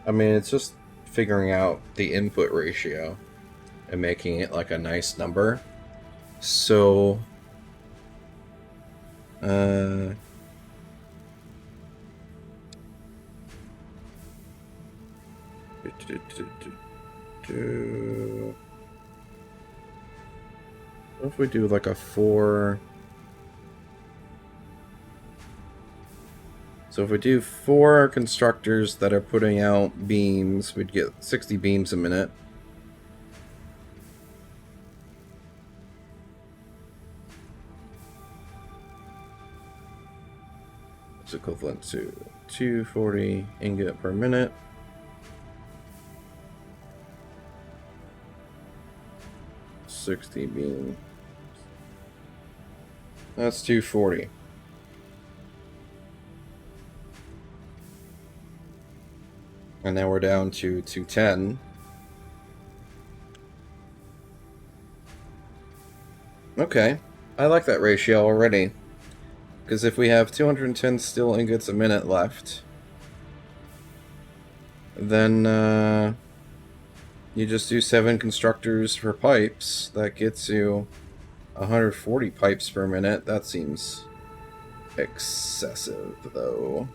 I mean, it's just figuring out the input ratio and making it like a nice number. So what if we do like a 4? So if we do 4 constructors that are putting out beams, we'd get 60 beams a minute. It's equivalent to 240 ingot per minute. $60 beam. That's 240. And now we're down to 210. Okay, I like that ratio already. Because if we have 210 steel ingots a minute left, then you just do 7 constructors for pipes. That gets you 140 pipes per minute. That seems excessive, though.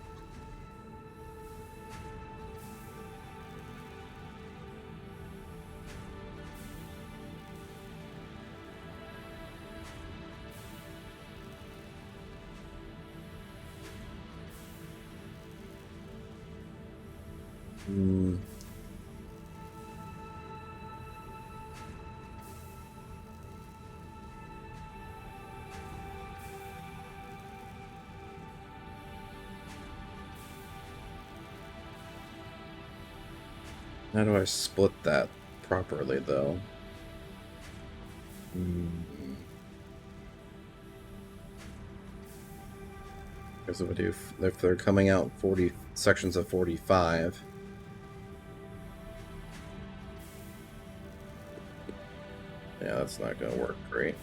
How do I split that properly, though? Because if they're coming out 40 sections of 45, yeah, that's not going to work great.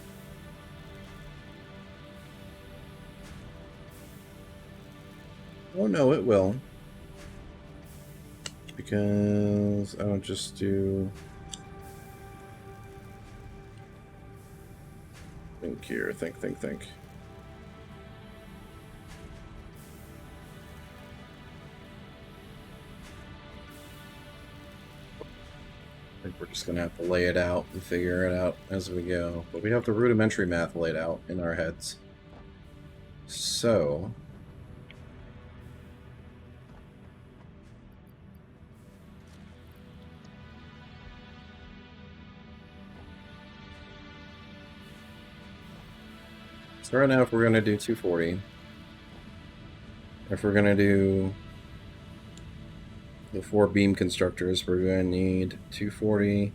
Oh no, it will. Because I don't just do... Think here, think. I think we're just going to have to lay it out and figure it out as we go. But we have the rudimentary math laid out in our heads. So... So right now, if we're going to do 240, if we're going to do the 4 beam constructors, we're going to need 240,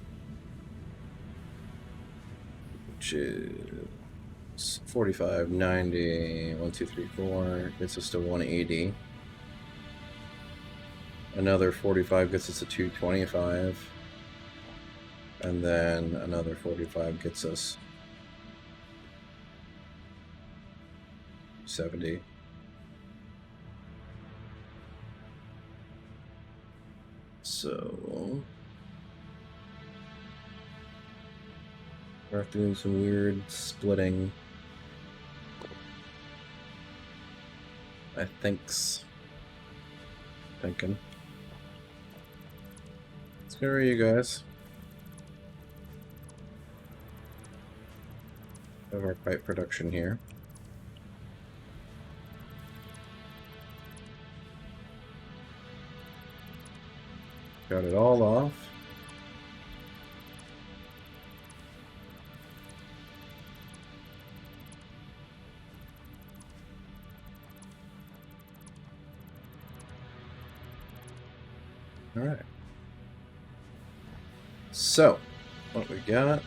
which is 45, 90, 1, 2, 3, 4 gets us to 180. Another 45 gets us to 225. And then another 45 gets us 70. So we're doing some weird splitting. I thinking. Let's go, you guys. Have our pipe production here. Got it all off. All right. So, what we got?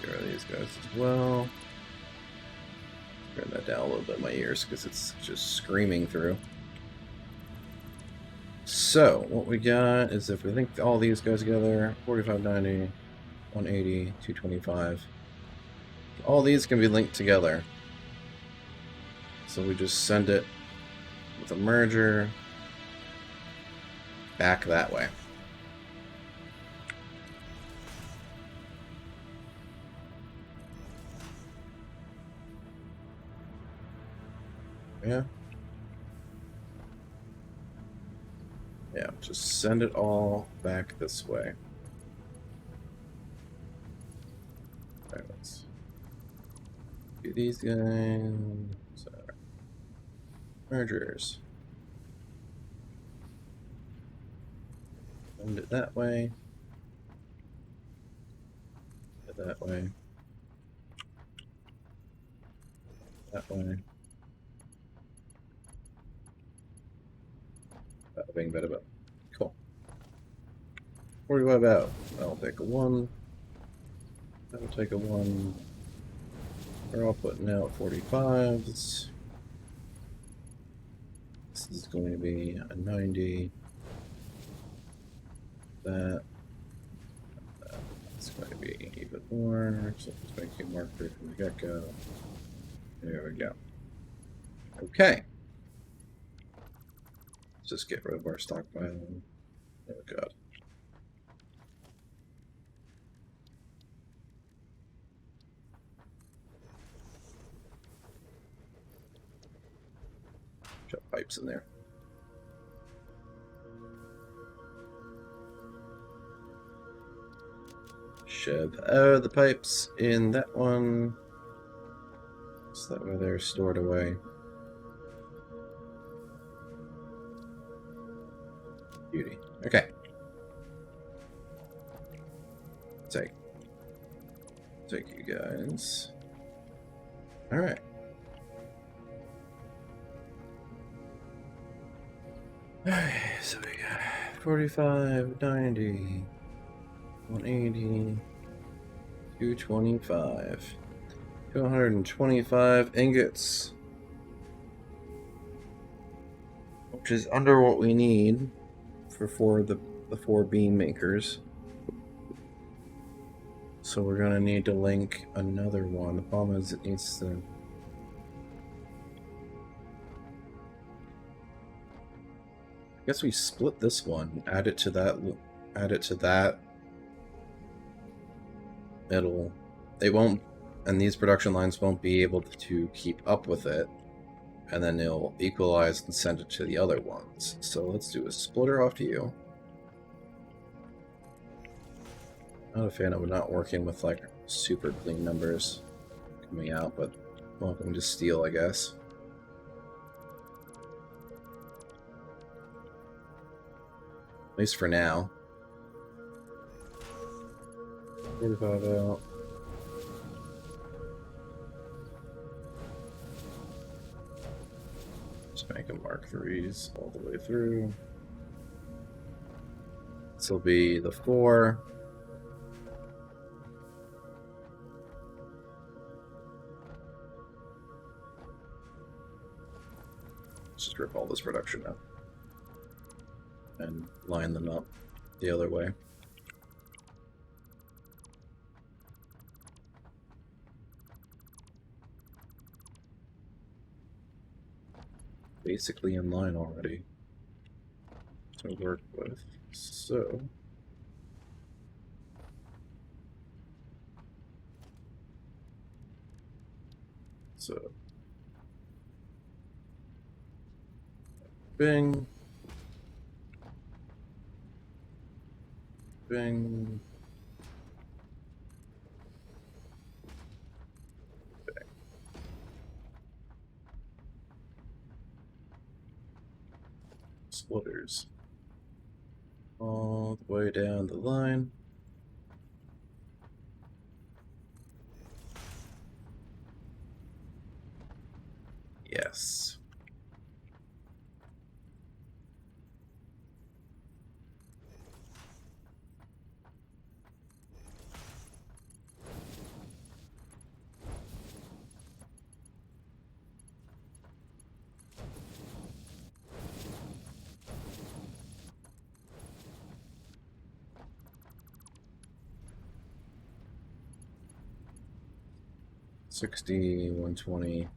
Here are these guys as well. Turn that down a little bit in my ears because it's just screaming through. So, what we got is if we link all these guys together, 45, 90, 180, 225. All these can be linked together. So we just send it with a merger back that way. Yeah. Yeah, just send it all back this way. Alright, let's do these guys. Mergers. Send it that way. That way. That way. Bada bing, bada bing. Cool. 45 out. I'll take a 1. That'll take a 1. We're all putting out 45s. This is going to be a 90. That's going to be even more. So let's make a marker from the get-go. There we go. Okay. Let's just get rid of our stockpile. Oh god. Shove pipes in there. Shove the pipes in that one. So that way they're stored away. Beauty. Okay. Take you guys. Alright. So we got 45, 90, 180, 225. 225 ingots. Which is under what we need for the 4 beam makers. So we're gonna need to link another one. The problem is it needs to... I guess we split this one, add it to that, it won't, and these production lines won't be able to keep up with it, and then it'll equalize and send it to the other ones. So let's do a splitter off to you. Not a fan of not working with like super clean numbers coming out, but welcome to Steel, I guess. At least for now. 45 out. Just make them Mark 3s all the way through. This will be the 4. Let's just rip all this production up and line them up the other way. Basically in line already to work with. So bing, bing, bing. Splitters all the way down the line. Yes. $60, $120.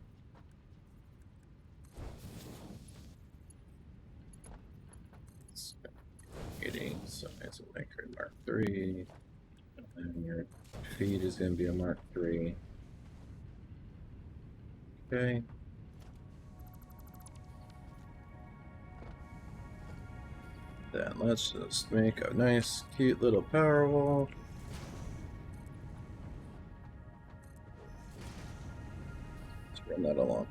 80, so it's a maker Mark III. And your feed is going to be a Mark III. Okay. Then let's just make a nice, cute little power wall. Let's run that along.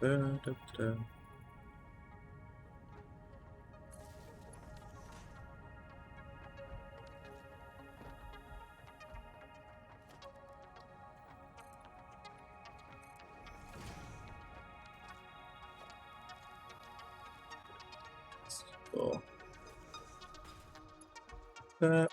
Da, da, da. Cool. That.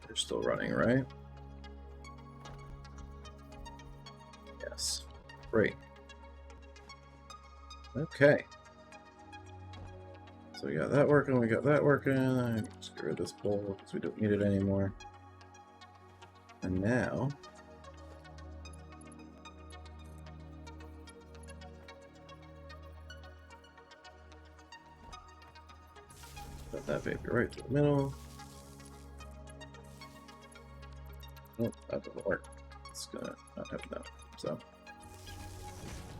You're still running, right? Yes. Great. Okay. So we got that working, we got that working. Just get rid of this pole because we don't need it anymore. And now put that baby right to the middle. Nope, that doesn't work. It's gonna not have enough. So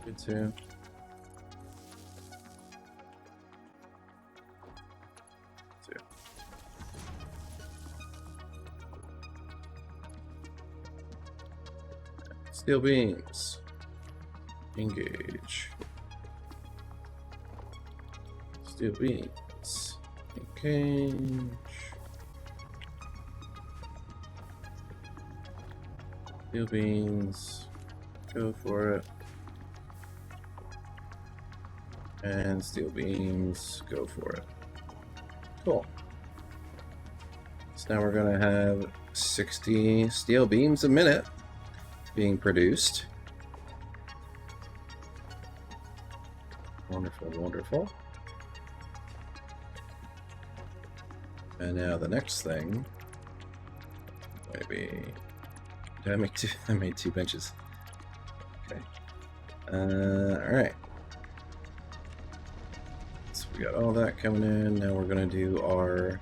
good too. Steel beams. Engage. Steel beams. Engage. Steel beams. Go for it. And steel beams. Go for it. Cool. So now we're going to have 60 steel beams a minute being produced. Wonderful, wonderful. And now the next thing, maybe, did I make two? I made 2 benches. Okay. All right. So we got all that coming in. Now we're gonna do our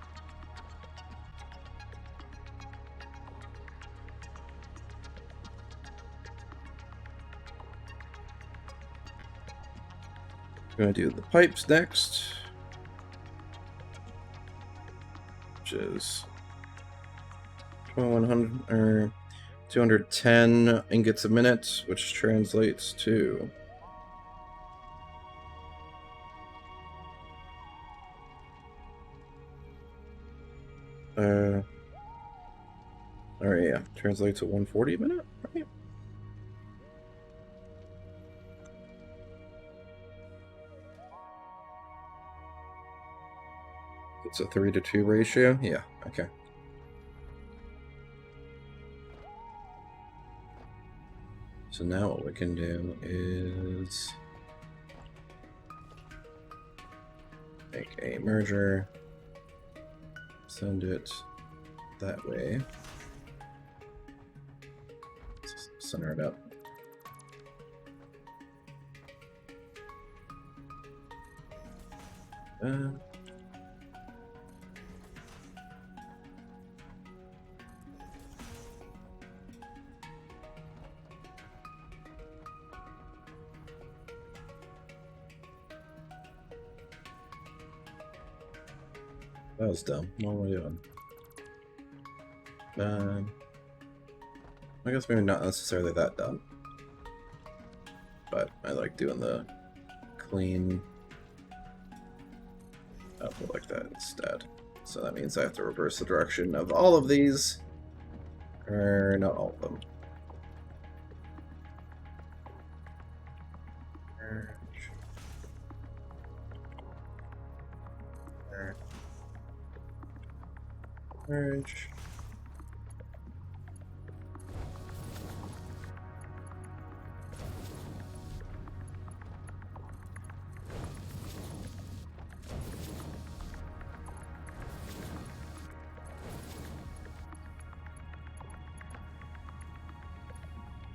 We're going to do the pipes next, which is 2100 or 210 ingots a minute, which translates to or yeah, translates to 140 a minute, right? It's a 3-to-2 ratio. Yeah, okay. So now what we can do is make a merger, send it that way, center it up. That was dumb. What am I doing? I guess maybe not necessarily that dumb. But I like doing the clean output like that instead. So that means I have to reverse the direction of all of these. Or not all of them. Merge.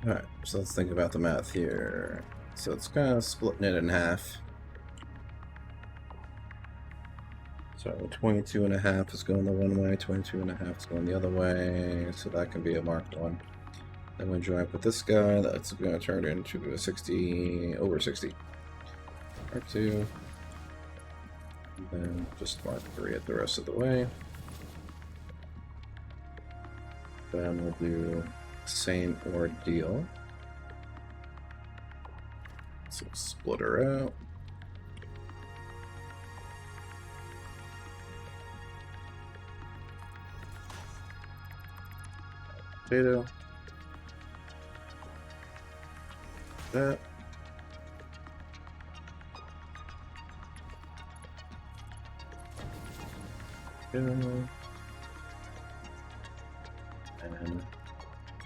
Alright, so let's think about the math here. So it's kind of splitting it in half. So 22 and a half is going the one way, 22 and a half is going the other way, so that can be a marked one. Then we join up with this guy, that's going to turn into a 60, over 60. Mark 2. And then just mark 3 it the rest of the way. Then we'll do same ordeal. So split her out. Potato. That. And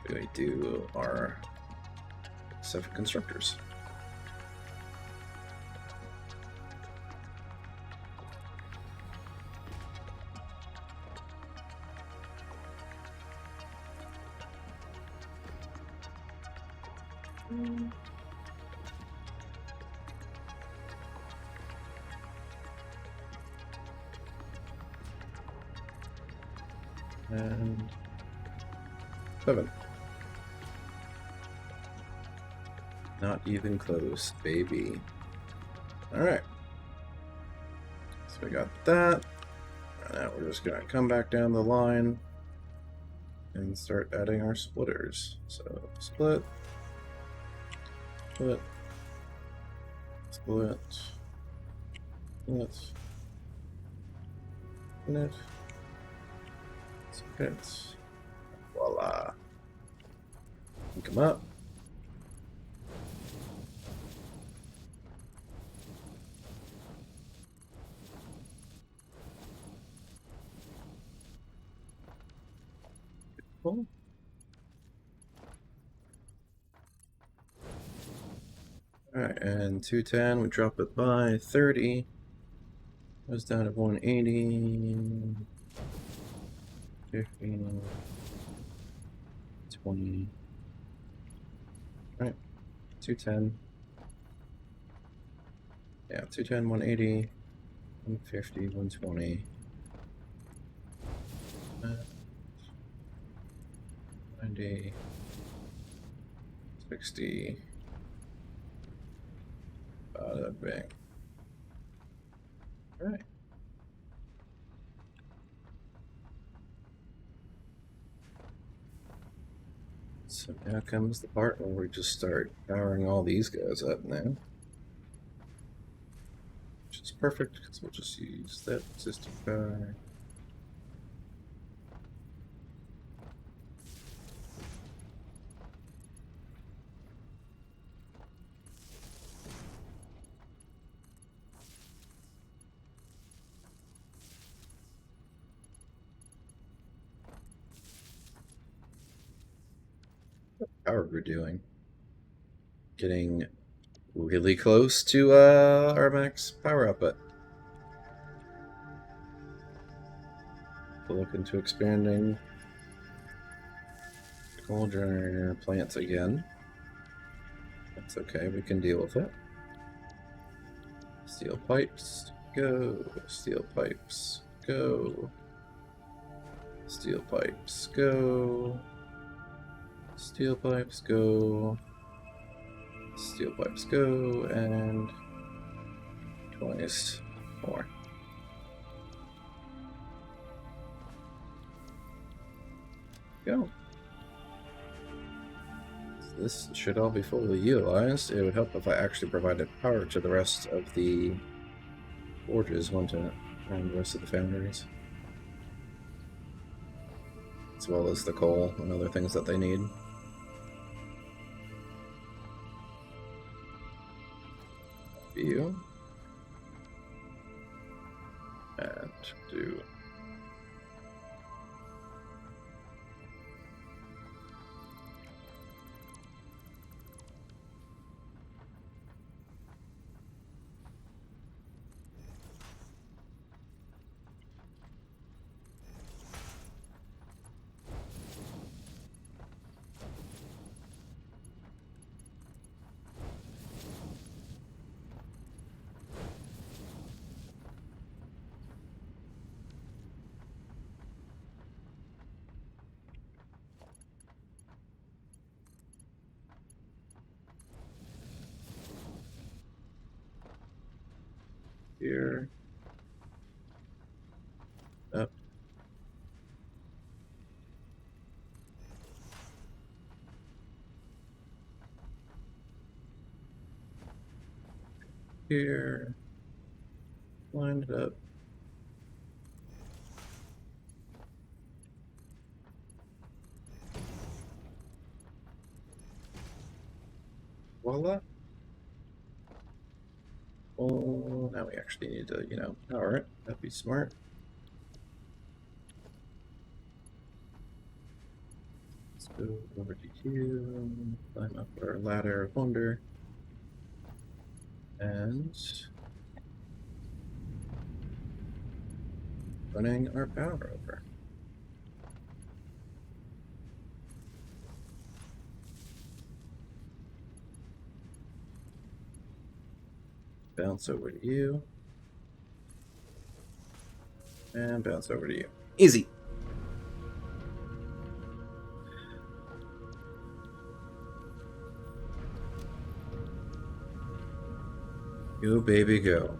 we do our 7 constructors. And 7. Not even close, baby. Alright. So we got that. And now we're just gonna come back down the line and start adding our splitters. So split, split, split, split, split, split. Voila. Pick them up. Cool. Alright, and 210, we drop it by 30. Goes down to 180. 15. 20. Alright, 210. Yeah, 210, 180, 150, 120. 90, 60. Bada bing. Alright. So now comes the part where we just start powering all these guys up now. Which is perfect, because we'll just use that existing power. How are we doing? Getting really close to our max power output. We'll look into expanding coal generator plants again. That's okay, we can deal with it. Steel pipes, go. Steel pipes, go. Steel pipes, go. Steel pipes, go. Steel pipes, go. And twice more. Go. This should all be fully utilized. It would help if I actually provided power to the rest of the forges, wouldn't it? And the rest of the foundries. As well as the coal and other things that they need. You. And do. Here. Up. Here. Line it up. Voila. Oh, now we actually need to, power it. That'd be smart. Let's go over to here, climb up our ladder of wonder, and running our power over. Bounce over to you. And bounce over to you. Easy. Go, baby, go.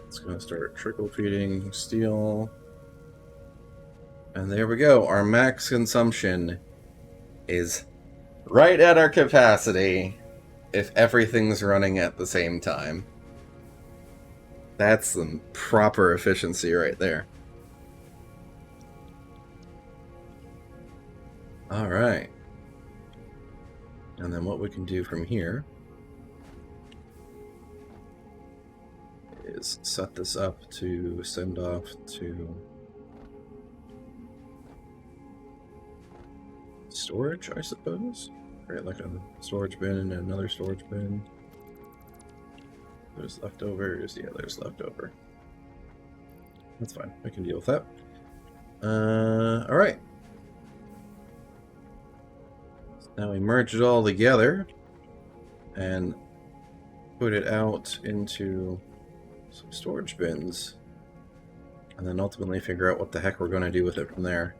It's going to start trickle feeding steel. And there we go. Our max consumption is right at our capacity if everything's running at the same time. That's some proper efficiency right there. Alright. And then what we can do from here is set this up to send off to storage, I suppose? Right, like a storage bin and another storage bin. There's leftovers. Yeah, there's leftover. That's fine. I can deal with that. Alright. So now we merge it all together and put it out into some storage bins. And then ultimately figure out what the heck we're going to do with it from there.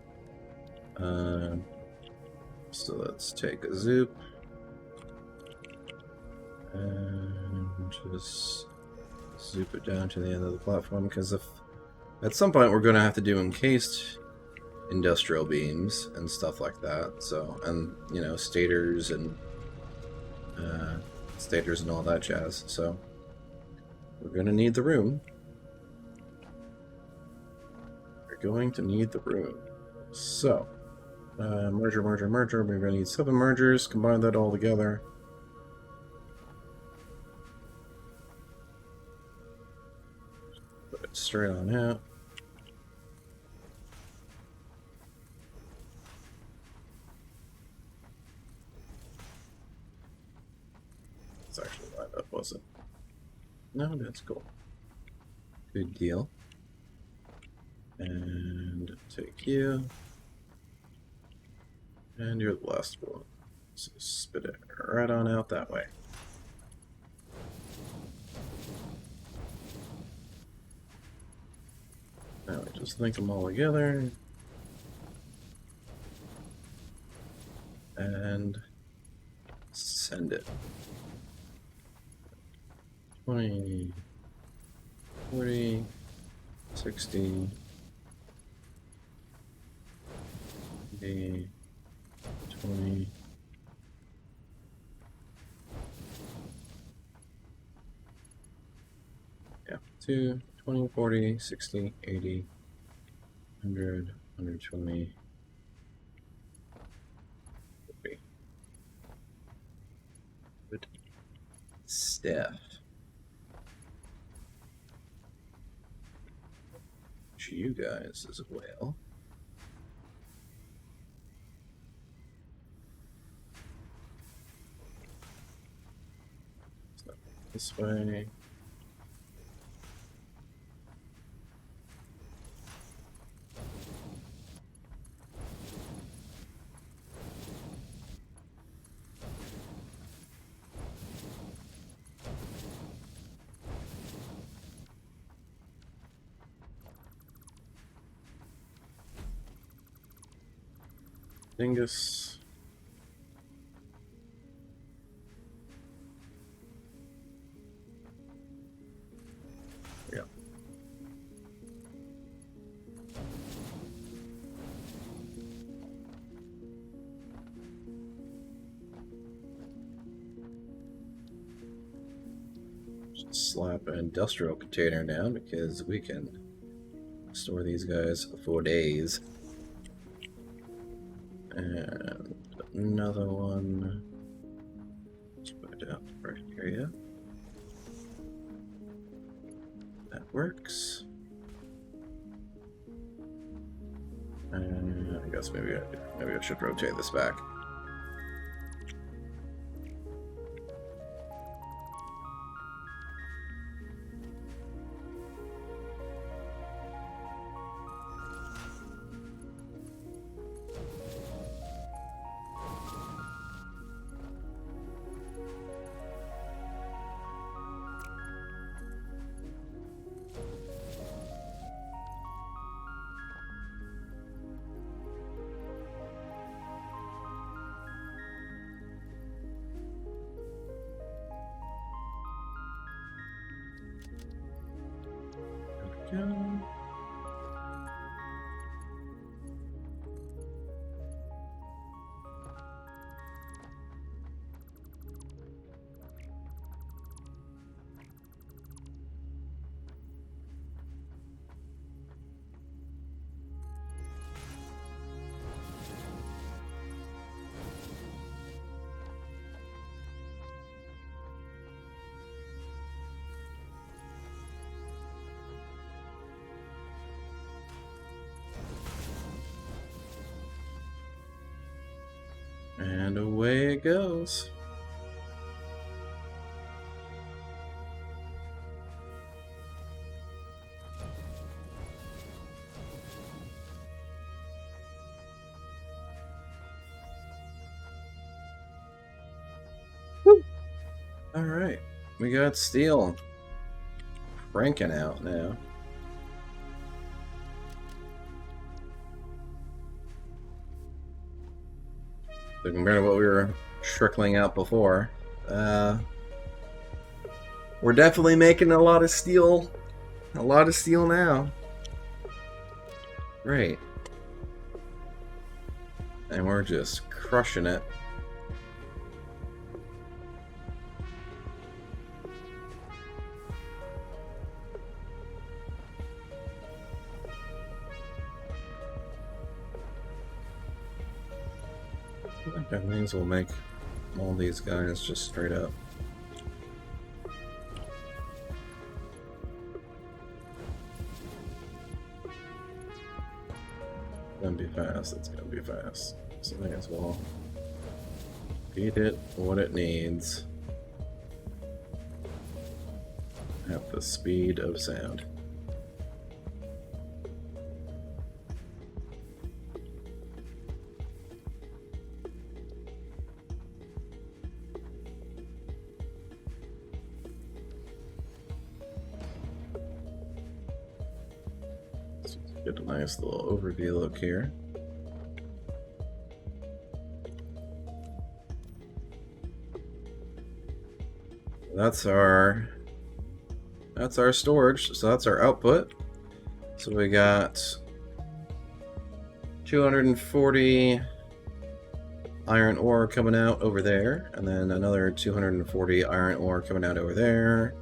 So let's take a zoop. And just zoop it down to the end of the platform, because if at some point we're going to have to do encased industrial beams and stuff like that, so, and, you know, stators and all that jazz, so we're going to need the room. We're going to need the room. So, merger, merger, merger. We're going to need 7 mergers. Combine that all together. Put it straight on out. It's actually lined up, was it? No, that's cool. Good deal. And take you. And you're the last one. So spit it right on out that way. Now we just link them all together. And send it. 20, 40, 60, 80, 20. Yeah, 2, 20, 40, 60, 80, 100, 120. Good stuff. To you guys as well. So this way. Dingus. Yeah. Just slap an industrial container down because we can store these guys for days. And another one. Let's put it out right here, yeah. That works. And I guess maybe I should rotate this back. Go. And away it goes. Alright, we got steel cranking out now. So compared to what we were trickling out before, we're We're definitely making a lot of steel. A lot of steel now. Great. And we're just crushing it. I think that means we'll make all these guys just straight up. It's gonna be fast, it's gonna be fast. So I may as well feed it what it needs at the speed of sound. Get a nice little overview look here. That's our storage, so that's our output. So we got 240 iron ore coming out over there, and then another 240 iron ore coming out over there.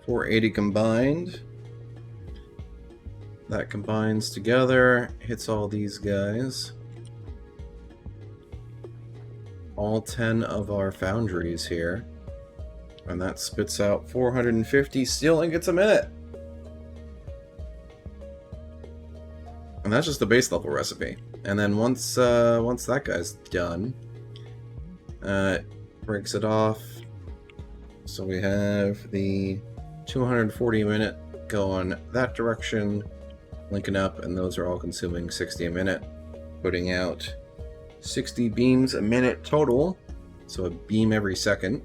480 combined. That combines together, hits all these guys. All 10 of our foundries here. And that spits out 450 steel ingots a minute. And that's just the base level recipe. And then once that guy's done, it breaks it off. So we have the 240 a minute going that direction, linking up, and those are all consuming 60 a minute, putting out 60 beams a minute total, so a beam every second.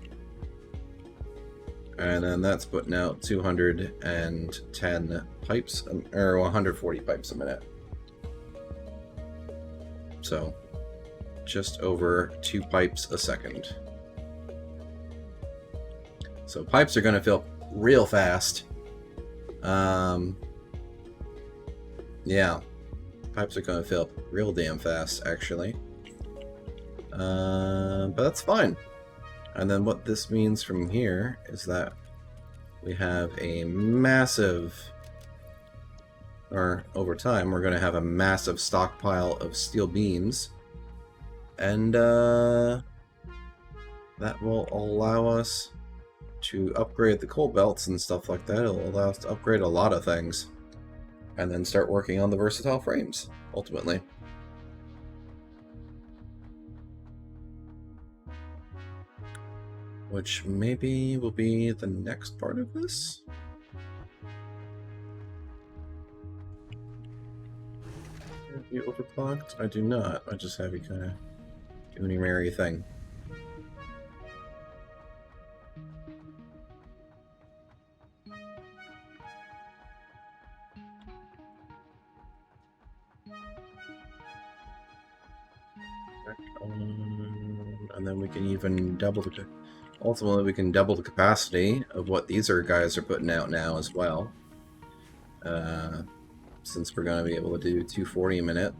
And then that's putting out 210 pipes, or 140 pipes a minute. So just over 2 pipes a second. So pipes are going to fill real fast. Yeah, pipes are going to fill up real damn fast, actually. But that's fine. And then what this means from here is that we have a massive, or over time, we're going to have a massive stockpile of steel beams. And that will allow us to upgrade the coal belts and stuff like that. It'll allow us to upgrade a lot of things. And then start working on the versatile frames, ultimately. Which maybe will be the next part of this? Have you overclocked? I do not. I just have you kind of doing your merry thing. And then we can even double the... Ultimately, we can double the capacity of what these guys are putting out now as well. Since we're going to be able to do 240 a minute.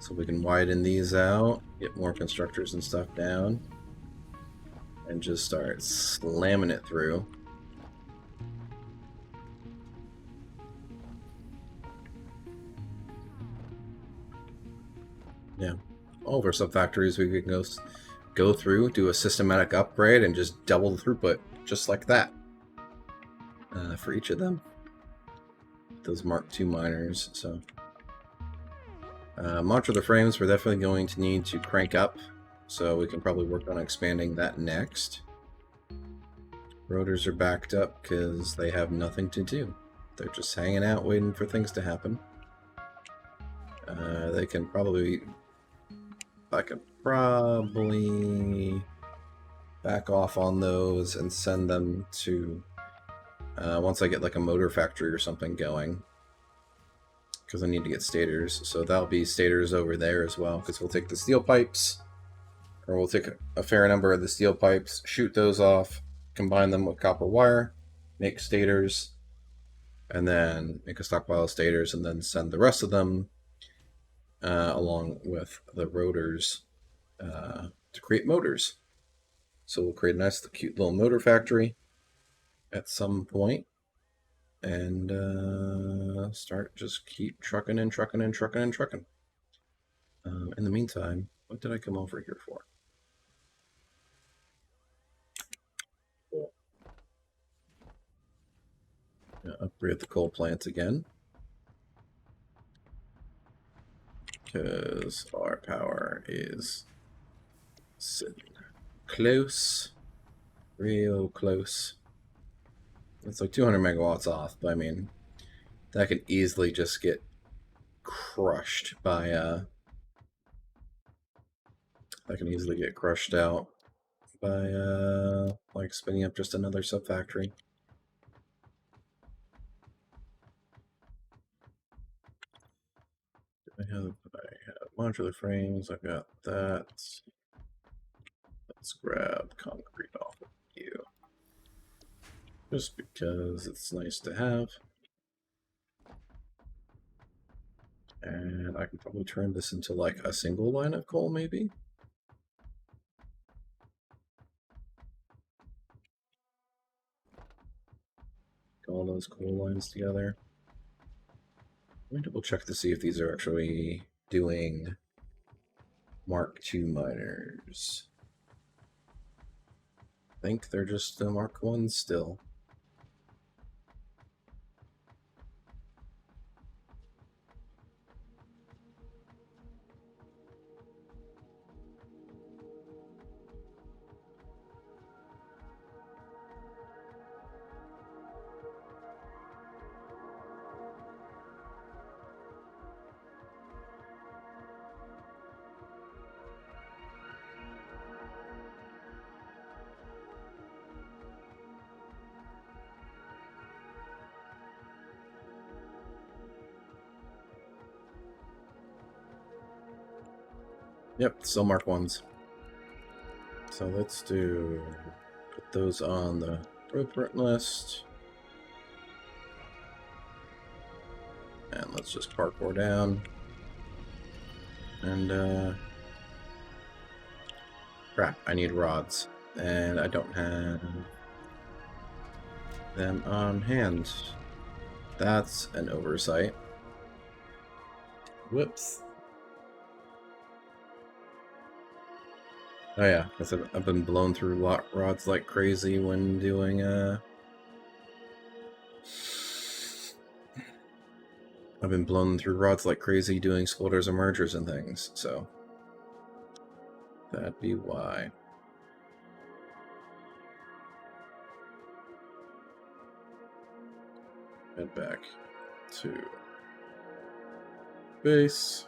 So we can widen these out, get more constructors and stuff down, and just start slamming it through. Yeah. All of our sub-factories we can go through, do a systematic upgrade, and just double the throughput, just like that. For each of them. Those Mark II miners, so... modular frames we're definitely going to need to crank up, so we can probably work on expanding that next. Rotors are backed up because they have nothing to do. They're just hanging out waiting for things to happen. I could probably back off on those and send them to once I get like a motor factory or something going, because I need to get stators. So that'll be stators over there as well, because we'll take the steel pipes, or we'll take a fair number of the steel pipes, shoot those off, combine them with copper wire, make stators, and then make a stockpile of stators, and then send the rest of them along with the rotors to create motors. So we'll create a nice, cute little motor factory at some point, and start just keep trucking and trucking and trucking and trucking. In the meantime, what did I come over here for? Upgrade the coal plant again, because our power is sitting close, real close. It's like 200 megawatts off, but I mean, that could easily just get crushed by that can easily get crushed out by like spinning up just another sub factory. I have modular frames. I've got that. Let's grab concrete off of you, just because it's nice to have. And I can probably turn this into like a single line of coal, maybe. All those coal lines together. Let me double check to see if these are actually doing Mark II miners. I think they're just the Mark I still. Yep, still Mark I's. So let's put those on the blueprint list. And let's just parkour down. And crap, I need rods. And I don't have them on hand. That's an oversight. Whoops. Oh yeah, because I've been blown through rods like crazy when doing I've been blown through rods like crazy doing splitters and mergers and things, so that'd be why. Head back to base.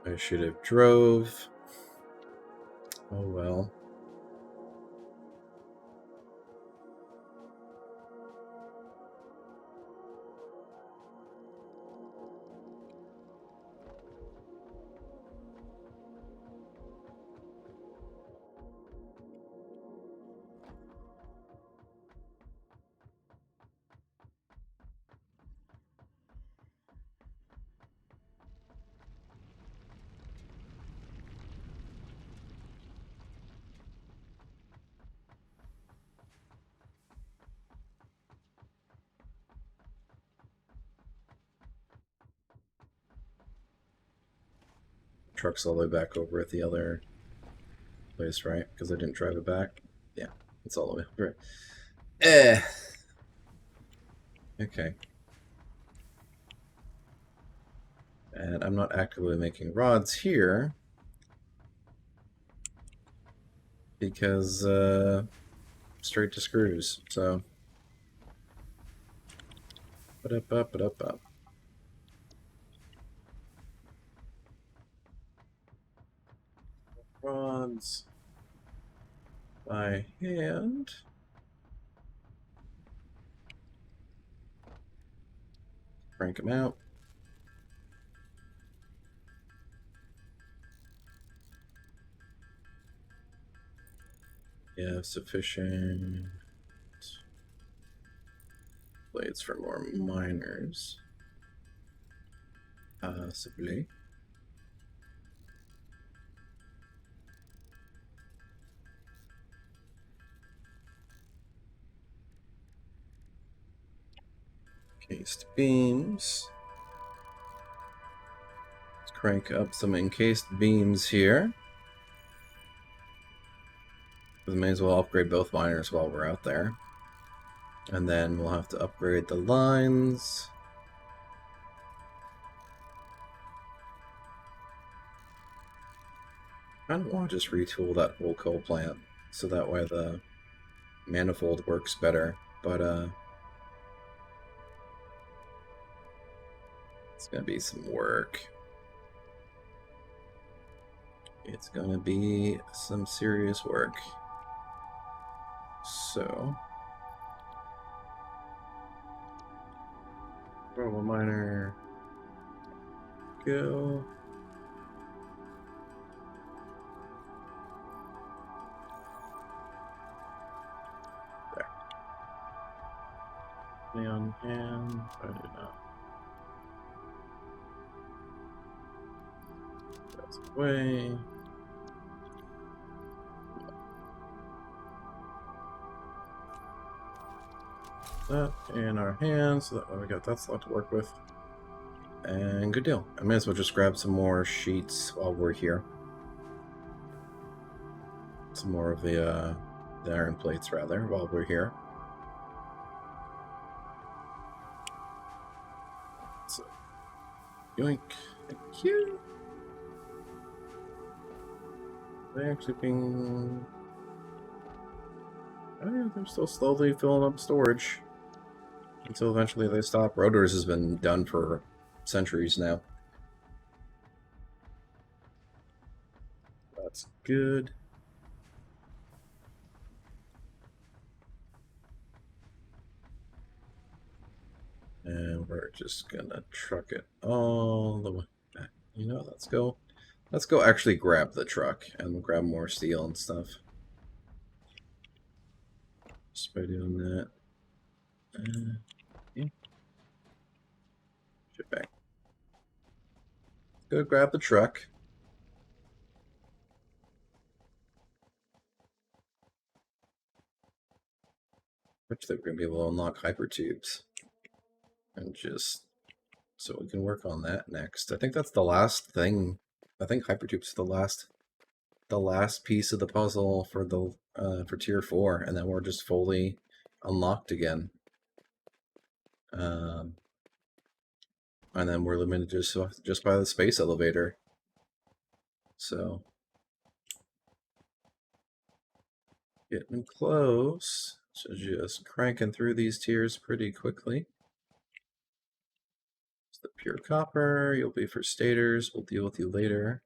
I should have drove. Oh well. Truck's all the way back over at the other place, right? Because I didn't drive it back. Yeah, it's all the way over. Okay. And I'm not actively making rods here because straight to screws. So, up. Rods by hand. Crank them out. Yeah, have sufficient blades for more miners. Possibly. Encased beams. Let's crank up some encased beams here. We may as well upgrade both miners while we're out there. And then we'll have to upgrade the lines. I don't want to just retool that whole coal plant so that way the manifold works better, but it's gonna be some work. It's gonna be some serious work. So, normal miner, go. There. Stay on hand. I do not. That's away. That in our hands, so that way we got that slot to work with. And good deal. I may as well just grab some more sheets while we're here. Some more of the iron plates, rather, while we're here. So, yoink. Thank you. They're actually being... Oh yeah, they're still slowly filling up storage. Until eventually they stop. Rotors has been done for centuries now. That's good. And we're just gonna truck it all the way back. You know, let's go actually grab the truck and grab more steel and stuff. Just by doing that. Yeah. Shit back. Go grab the truck. Which they're gonna be able to unlock hyper tubes. And just so we can work on that next. I think that's the last thing. I think hypertubes is the last piece of the puzzle for the for tier 4, and then we're just fully unlocked again. And then we're limited just by the space elevator. So getting close. So just cranking through these tiers pretty quickly. It's the pure copper. You'll be for stators. We'll deal with you later.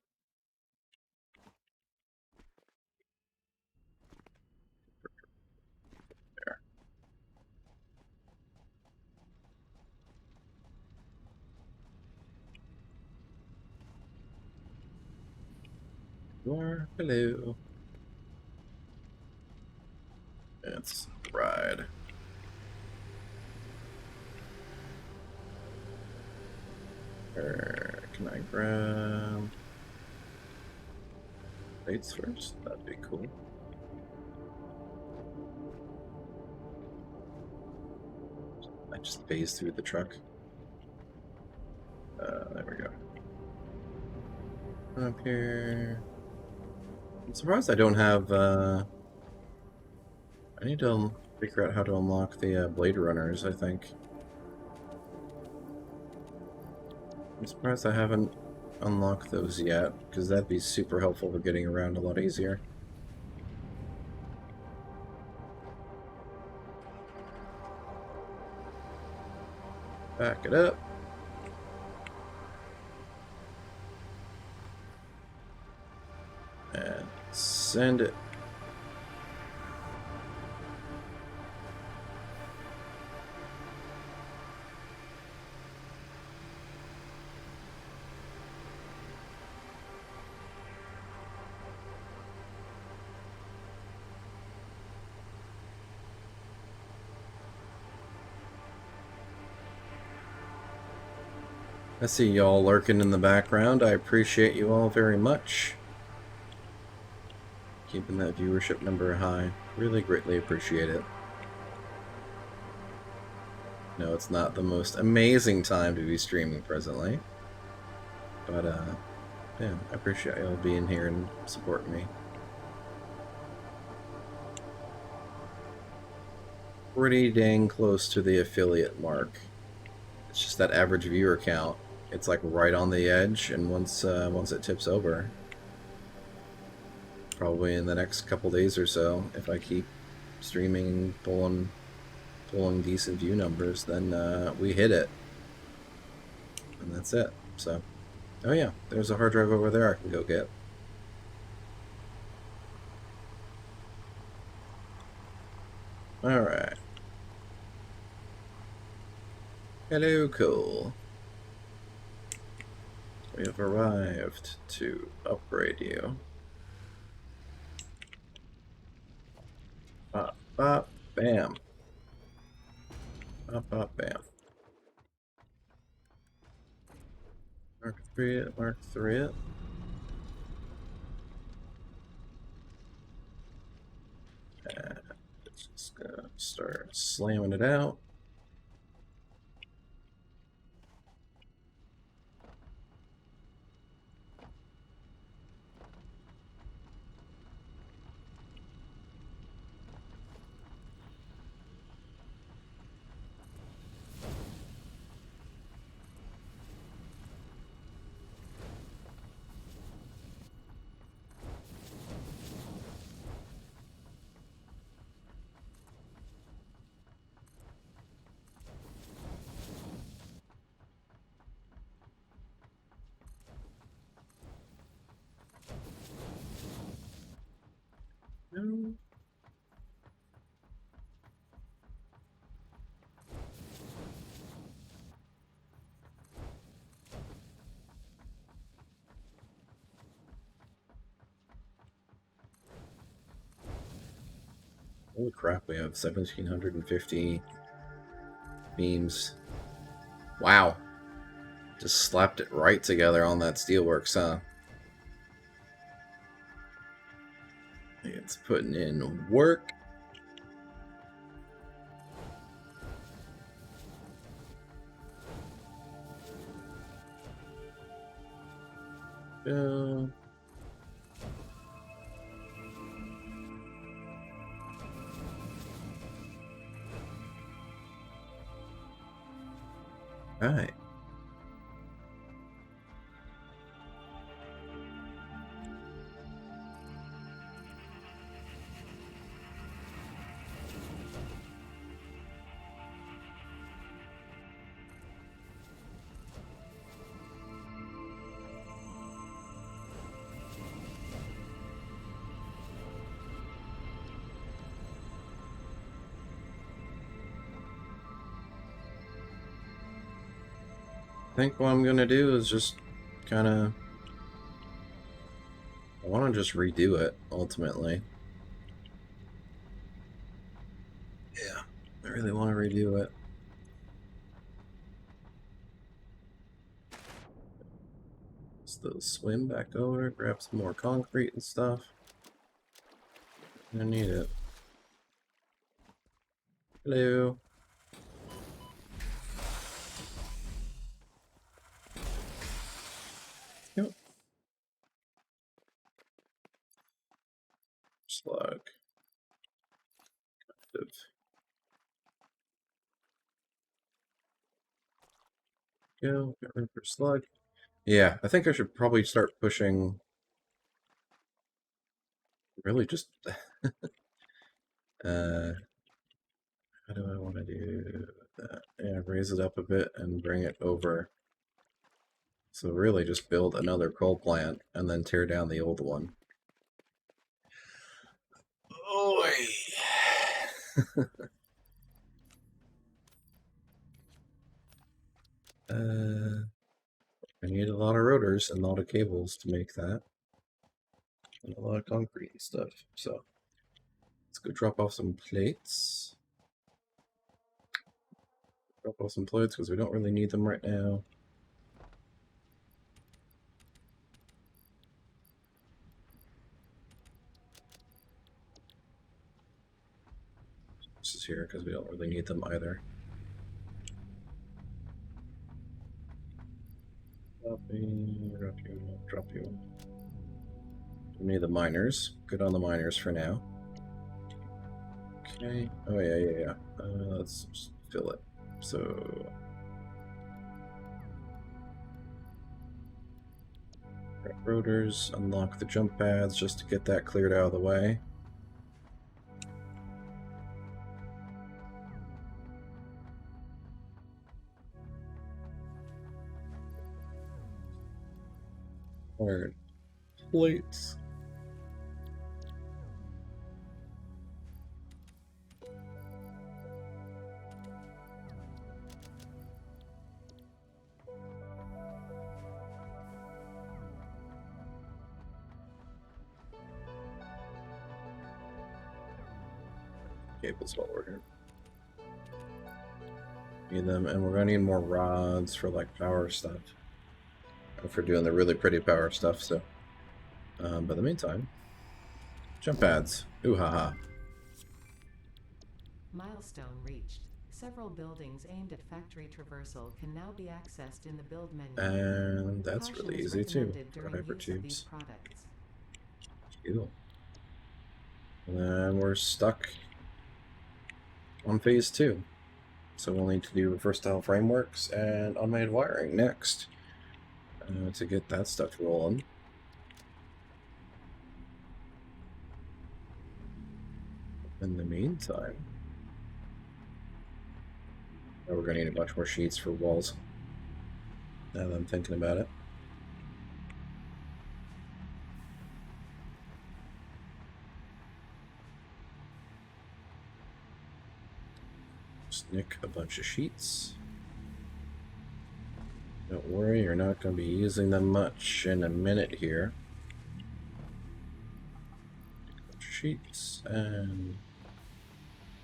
Hello. Let's ride. Can I grab plates first? That'd be cool. I just phased through the truck. There we go. Up here. I'm surprised I don't have, I need to figure out how to unlock the Blade Runners, I think. I'm surprised I haven't unlocked those yet, because that'd be super helpful for getting around a lot easier. Back it up. And send it. I see y'all lurking in the background. I appreciate you all very much. Keeping that viewership number high. Really greatly appreciate it. No, it's not the most amazing time to be streaming presently. But, yeah, I appreciate y'all being here and supporting me. Pretty dang close to the affiliate mark. It's just that average viewer count. It's like right on the edge, and once it tips over, probably in the next couple days or so, if I keep streaming, pulling decent view numbers, then we hit it, and that's it. So, oh yeah, there's a hard drive over there I can go get. All right. Hello, Cole. We have arrived to upgrade you. Bop, bop, bam. Bop, bop, bam. Mark 3 it, Mark 3 it. And it's just gonna start slamming it out. No. Holy crap, we have 1,750 beams. Wow. Just slapped it right together on that Steelworks, huh? It's putting in work. Uh, right. I think what I'm gonna do is just kind of... I want to just redo it, ultimately. Yeah, I really want to redo it. Let's swim back over, grab some more concrete and stuff. I need it. Hello. Yep. Slug. Go, get rid of slug. Yeah, I think I should probably start pushing. Really, just how do I want to do that? Yeah, raise it up a bit and bring it over. So really, just build another coal plant and then tear down the old one. Oh. I need a lot of rotors and a lot of cables to make that, and a lot of concrete and stuff. So let's go drop off some plates. Drop off some plates because we don't really need them right now. those here because we don't really need them either. Drop you. We need the miners. Good on the miners for now. Okay. Oh yeah. Let's just fill it. So rotors, unlock the jump pads just to get that cleared out of the way. Iron plates. Cables while we're here. Need them, and we're gonna need more rods for like power stuff. If we're doing the really pretty power stuff, so. But in the meantime, jump pads. Ooh ha ha. Milestone reached. Several buildings aimed at factory traversal can now be accessed in the build menu. And that's Caution really is easy too. recommended For during use of these hypertubes. products. Cool. And then we're stuck on phase 2. So we'll need to do versatile frameworks and unmade wiring next to get that stuff rolling. In the meantime, we're going to need a bunch more sheets for walls. Now that I'm thinking about it. Just nick a bunch of sheets. Don't worry, you're not going to be using them much in a minute here. A bunch of sheets and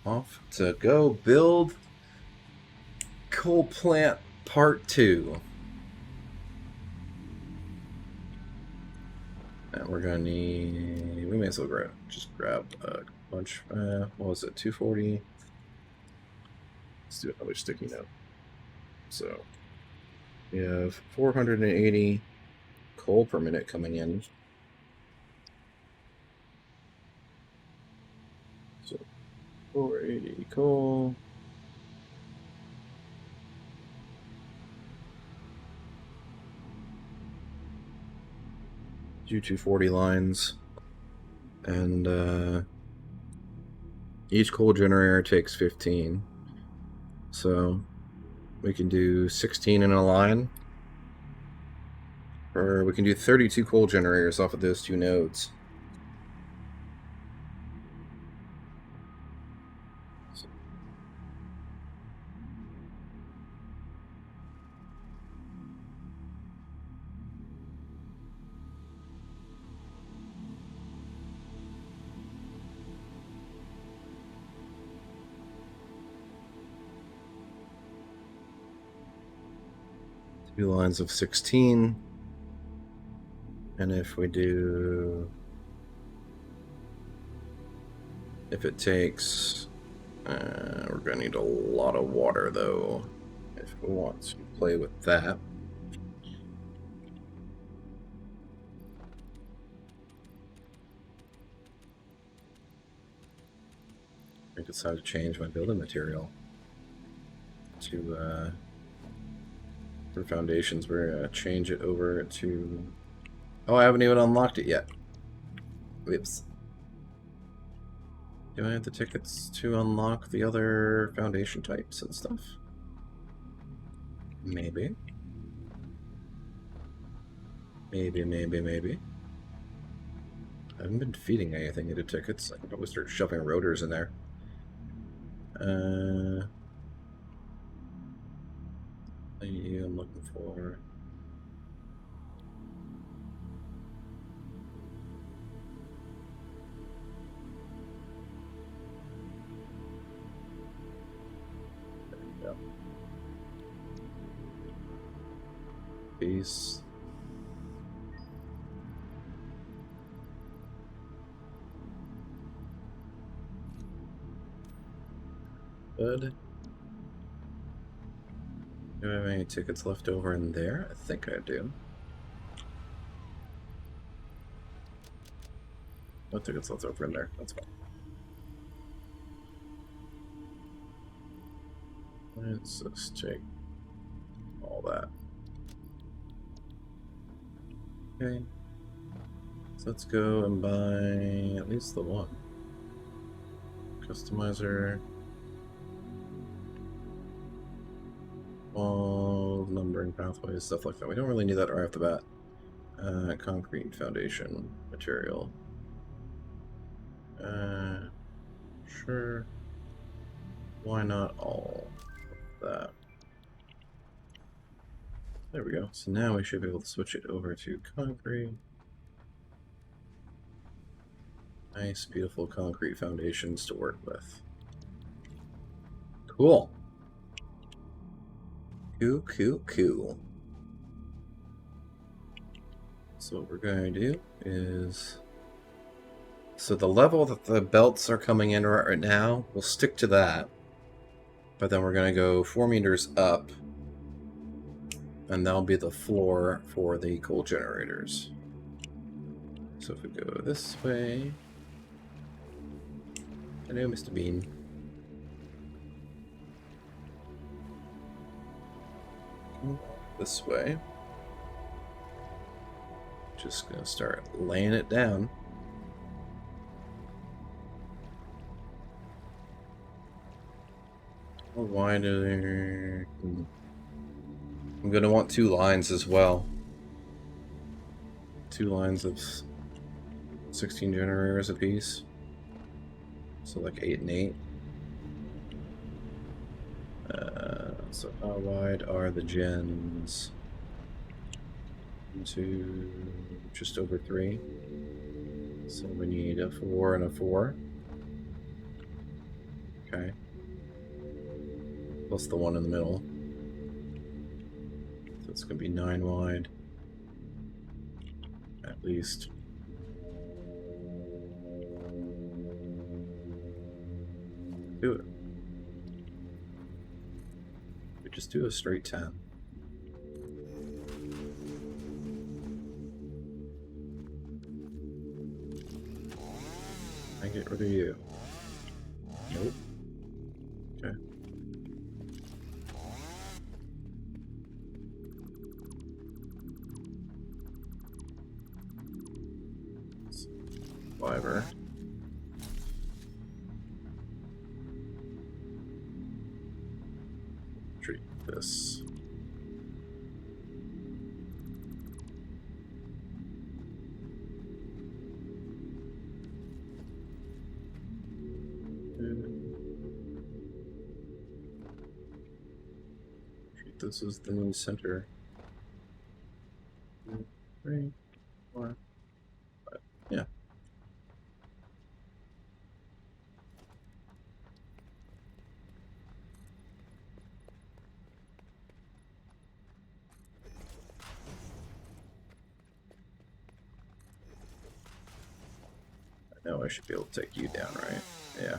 off to go build coal plant part 2. And we're gonna need, we may as well just grab a bunch, what was it, 240? Let's do another sticky note. So we have 480 coal per minute coming in. So 480 coal. Do 240 lines, and each coal generator takes 15, so we can do 16 in a line, or we can do 32 coal generators off of those 2 nodes. Two lines of 16, and if we do, if it takes, we're gonna need a lot of water though, if we want to play with that. I think it's time to change my building material to, for foundations. We're gonna change it over to, oh, I haven't even unlocked it yet. Whoops. Do I have the tickets to unlock the other foundation types and stuff? Maybe. Maybe. I haven't been feeding anything into tickets. I can probably start shoving rotors in there. I'm looking for. There we go. Peace. Good. Do I have any tickets left over in there? I think I do. No tickets left over in there. That's fine. Let's just take all that. Okay. So let's go and buy at least the one. Customizer. All numbering pathways, stuff like that. We don't really need that right off the bat. Concrete foundation material. Sure. Why not all of that? There we go. So now we should be able to switch it over to concrete. Nice, beautiful concrete foundations to work with. Cool. Cool. So what we're going to do is... So the level that the belts are coming in right now, we'll stick to that. But then we're going to go 4 meters up. And that'll be the floor for the coal generators. So if we go this way... Hello, Mr. Bean. This way. Just gonna start laying it down. How wide are there? I'm gonna want 2 lines as well. 2 lines of 16 generators apiece. So like 8 and 8. So how wide are the gens? 1, 2, just over 3. So we need a 4 and a 4. Okay. Plus the one in the middle. So it's going to be 9 wide. At least. Do it. We just do a straight 10. I get rid of you. Nope. Okay. Fiber. Treat this. Treat this as the new center. 2, 3, 4, 5. Yeah. I know I should be able to take you down, right? Yeah.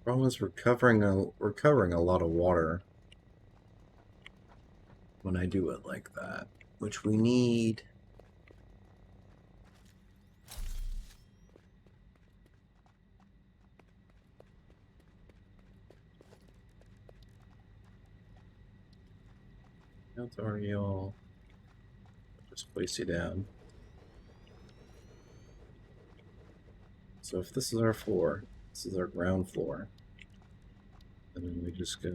Problem is we're covering a lot of water when I do it like that, which we need. That's already all. Just place you down. So if this is our floor, this is our ground floor, and then we just go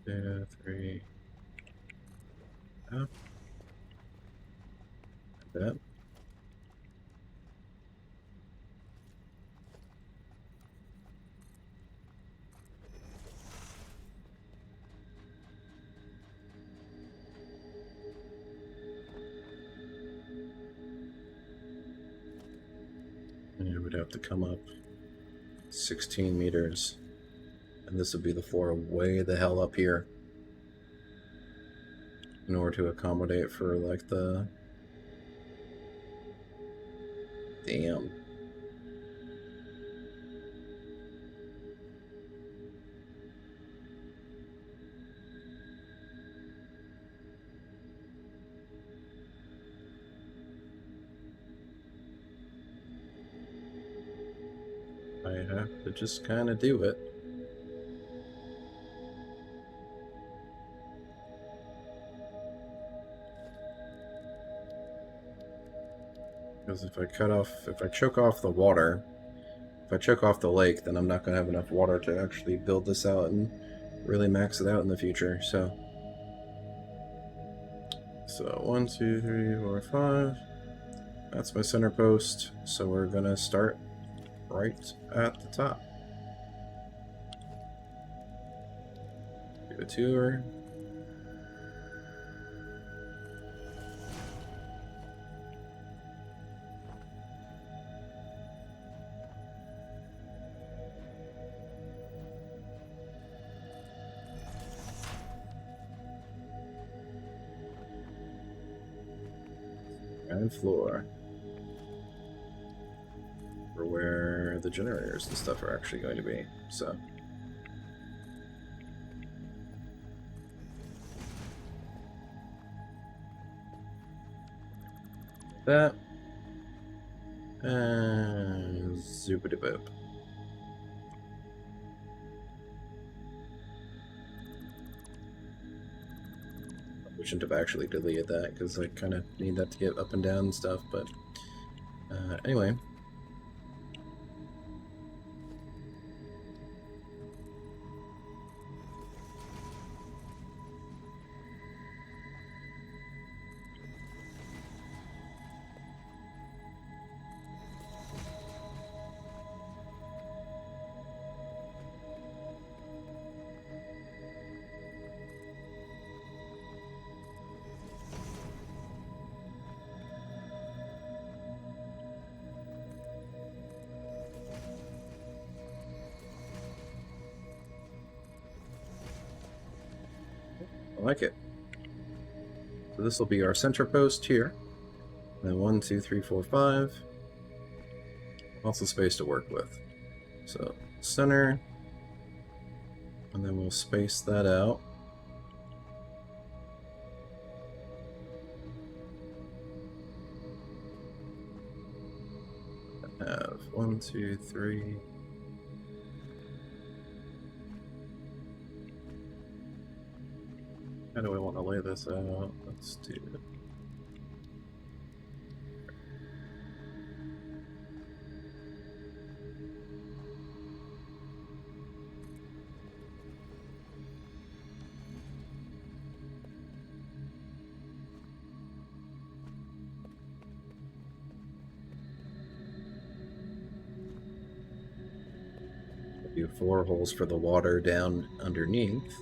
2, 3, up, like that. And it would have to come up 16 meters. And this would be the floor way the hell up here. In order to accommodate for, like, the... Damn. I have to just kind of do it. Because if I choke off the water, if I choke off the lake, then I'm not going to have enough water to actually build this out and really max it out in the future, so 1, 2, 3, 4, 5. That's my center post, so we're going to start right at the top. Do a tour. Ground floor. For where the generators and stuff are actually going to be, so. That. And zoopity boop. We shouldn't have actually deleted that because I kind of need that to get up and down and stuff, but anyway. I like it. So this will be our center post here. And then 1, 2, 3, 4, 5. Lots of space to work with. So center, and then we'll space that out. I have 1, 2, 3. How do I want to lay this out? Let's do it. Do 4 holes for the water down underneath.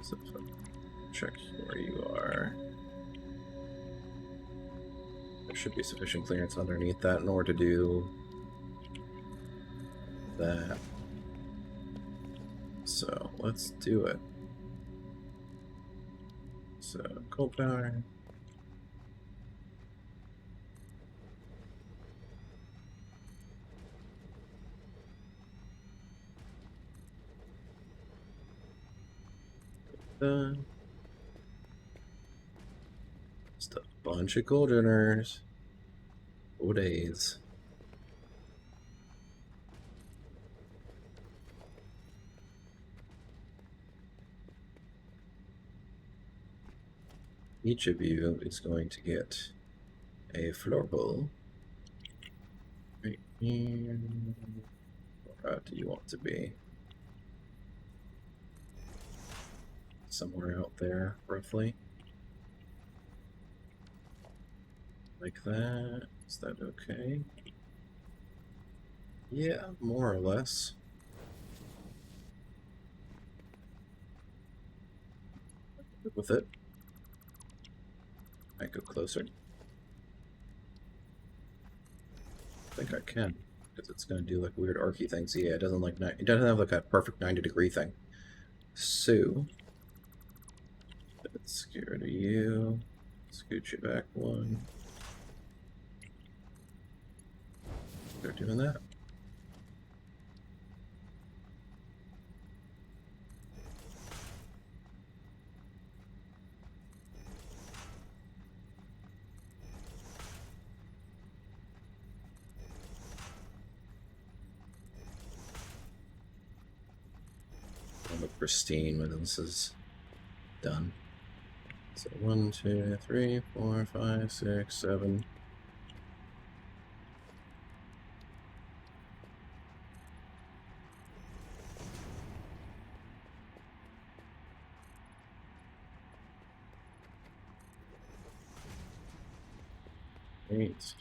So if I check where you are, there should be sufficient clearance underneath that in order to do that. So let's do it. So coal power. Done. Just a bunch of coal generators. 4 days. Each of you is going to get a floor bowl. Right here. Where do you want to be? Somewhere out there, roughly. Like that. Is that okay? Yeah, more or less. Good with it. Might go closer. think I can, because it's going to do like weird archy things. Yeah, it doesn't like it doesn't have like a perfect 90-degree thing. So let's get rid of you. Scoot you back one. They're doing that. I'll look pristine when this is done. So 1, 2, 3, 4, 5, 6, 7. Eight.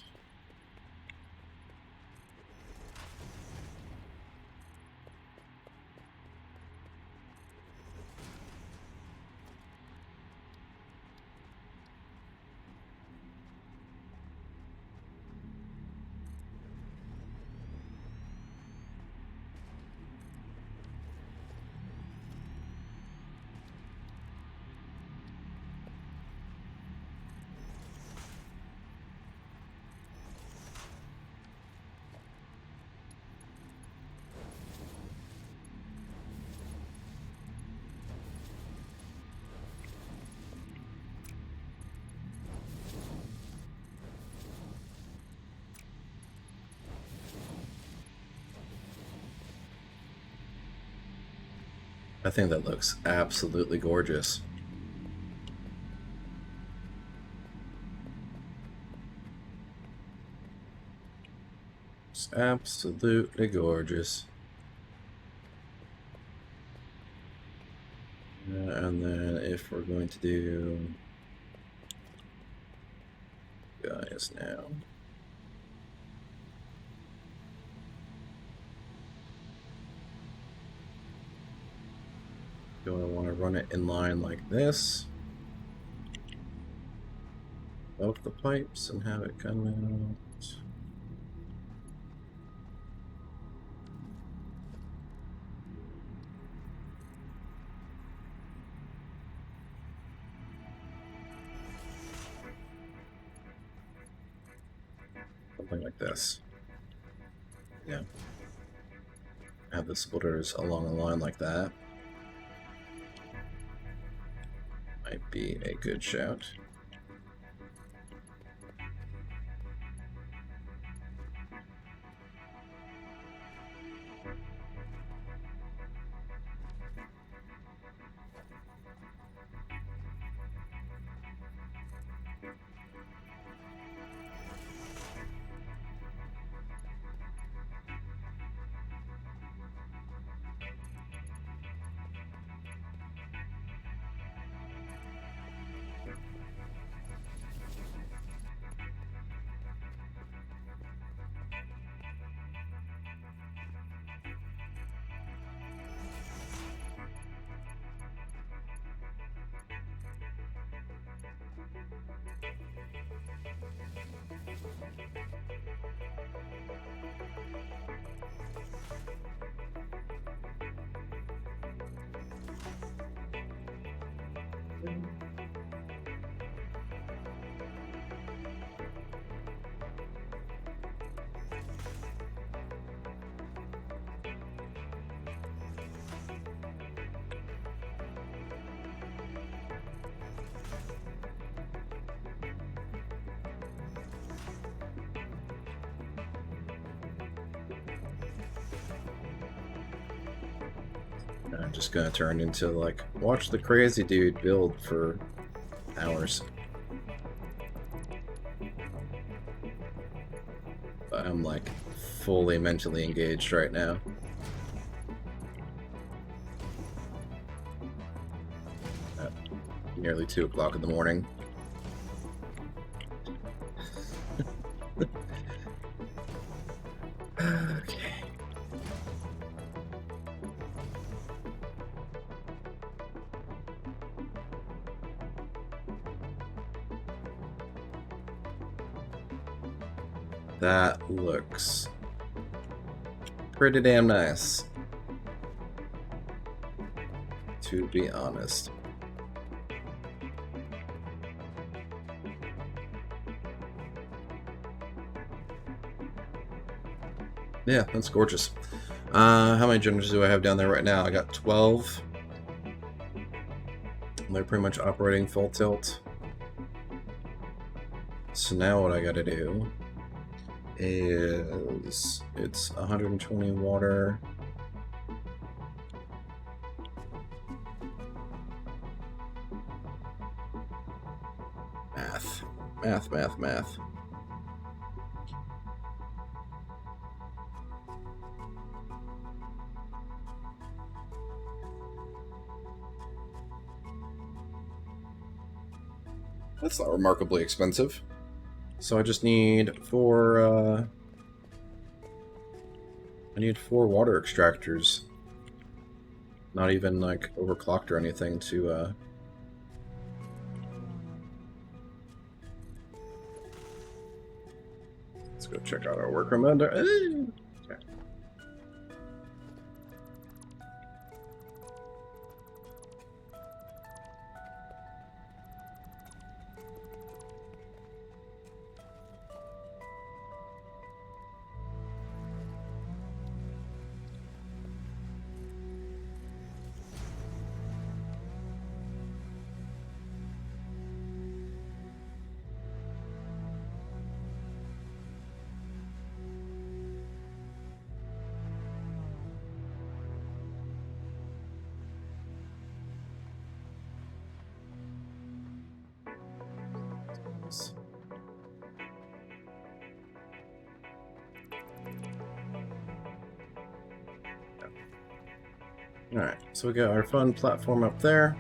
I think that looks absolutely gorgeous. It's absolutely gorgeous. And then if we're going to do guys now. Do I want to run it in line like this? Both the pipes and have it come out. Something like this. Yeah. Have the splitters along a line like that. Might be a good shout. I'm just gonna turn into like watch the crazy dude build for hours. But I'm like fully mentally engaged right now. At nearly 2 o'clock in the morning. Okay. That looks pretty damn nice, to be honest. Yeah, that's gorgeous. How many generators do I have down there right now? I got 12. They're pretty much operating full tilt. So now what I gotta do is it's 120 water. Math. That's not remarkably expensive. So I just need four, I need 4 water extractors. Not even, like, overclocked or anything to, Let's go check out our workroom under. Okay. Alright, so we got our fun platform up there.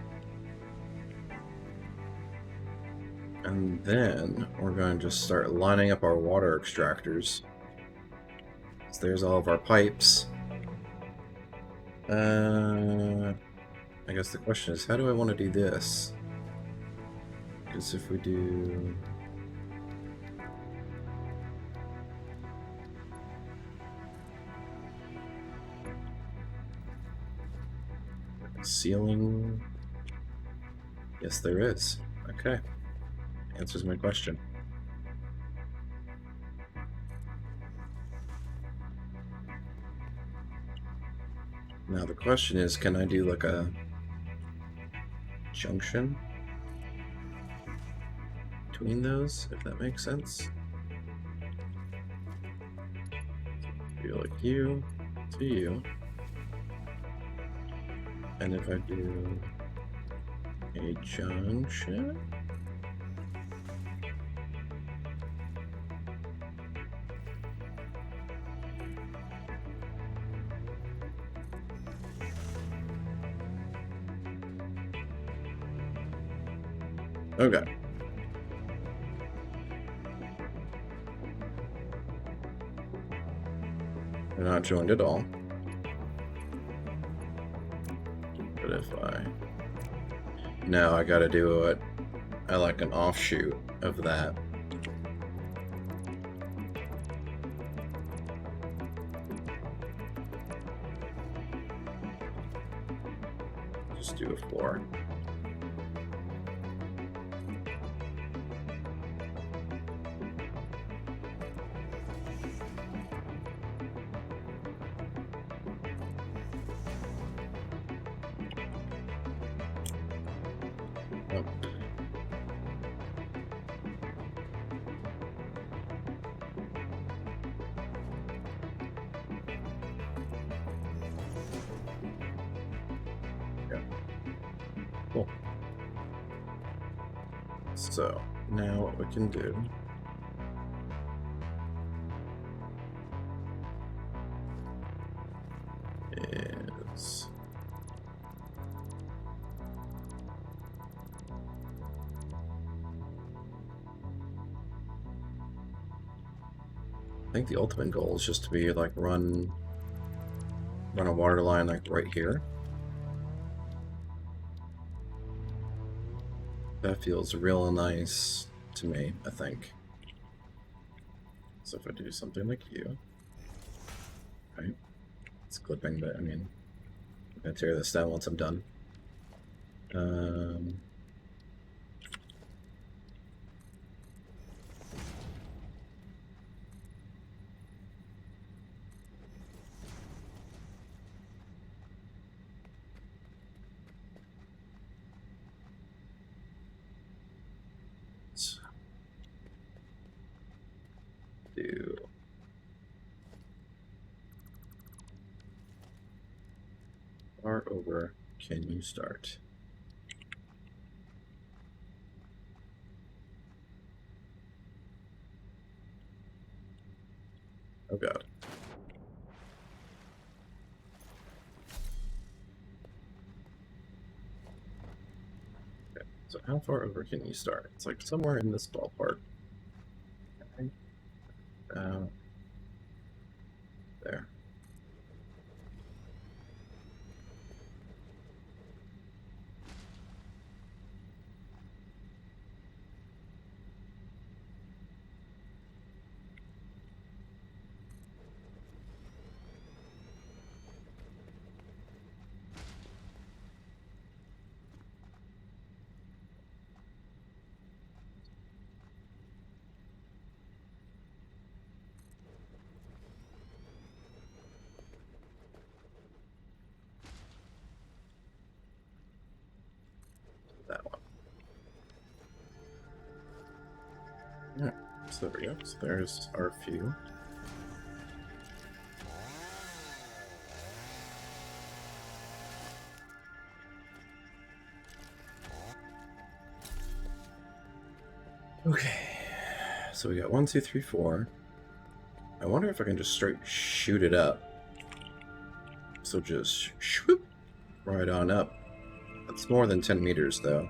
And then we're going to just start lining up our water extractors. So there's all of our pipes. I guess the question is, how do I want to do this? Because if we do... ceiling? Yes, there is. Okay. Answers my question. Now the question is, can I do like a junction between those, if that makes sense? Do like you to you. And if I do a junction... Okay. They're not joined at all. But if I... Now I gotta do it. I like an offshoot of that. Just do a floor. Oh. Yeah. Cool. So, now what we can do is... I think the ultimate goal is just to be like run a water line like right here. That feels real nice to me, I think. So if I do something like you, right? It's clipping, but I mean, I'm gonna tear this down once I'm done. Let's do far over. Can you start? Oh god. Okay, so how far over can you start? It's like somewhere in this ballpark. Okay. There. That one. Alright, so there we go. So there's our few. Okay, so we got 1, 2, 3, 4. I wonder if I can just straight shoot it up. So just shoop right on up. That's more than 10 meters, though.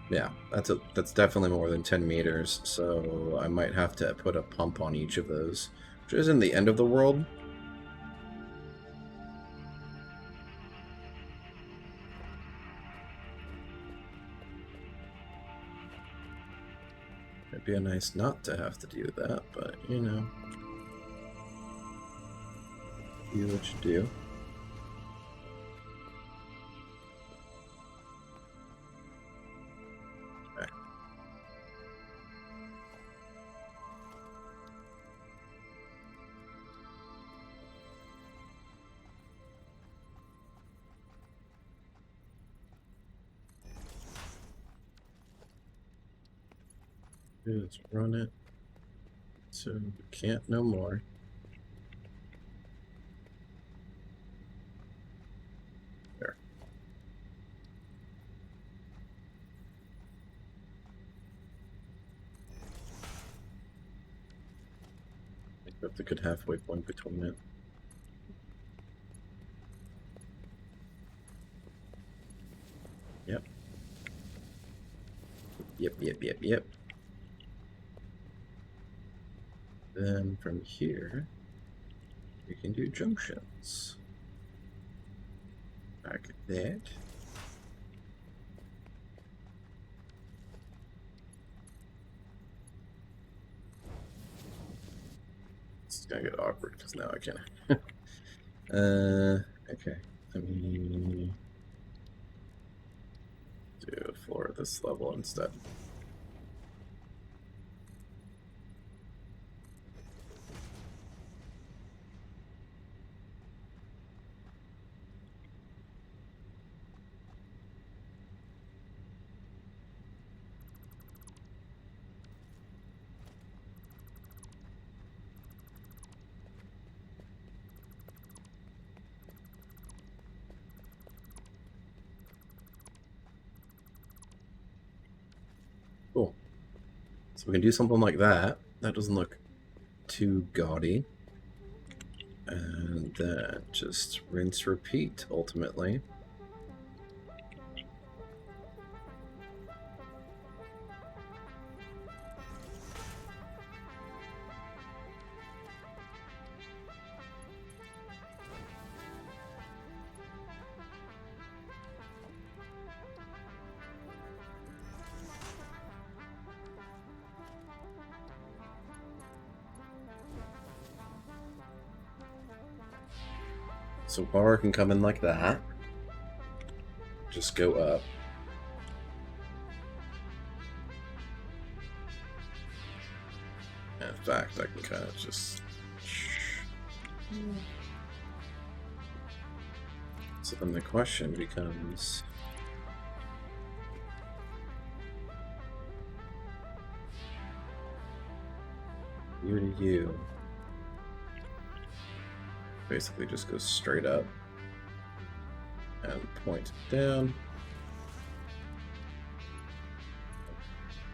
Yeah, that's definitely more than 10 meters, so I might have to put a pump on each of those, which isn't the end of the world. It'd be nice not to have to do that, but, you know, do what you do. Okay. Let's run it. So we can't no more. There. I think that's a good halfway point between it. Yep. Yep. Then from here, we can do junctions. Like that. It's gonna get awkward because now I can't. Okay. Let me do a floor at this level instead. Cool. So we can do something like that. That doesn't look too gaudy. And then just rinse, repeat, ultimately. So power can come in like that. Just go up. In fact, I can kind of just... So then the question becomes... You to you. Basically just go straight up. And point down.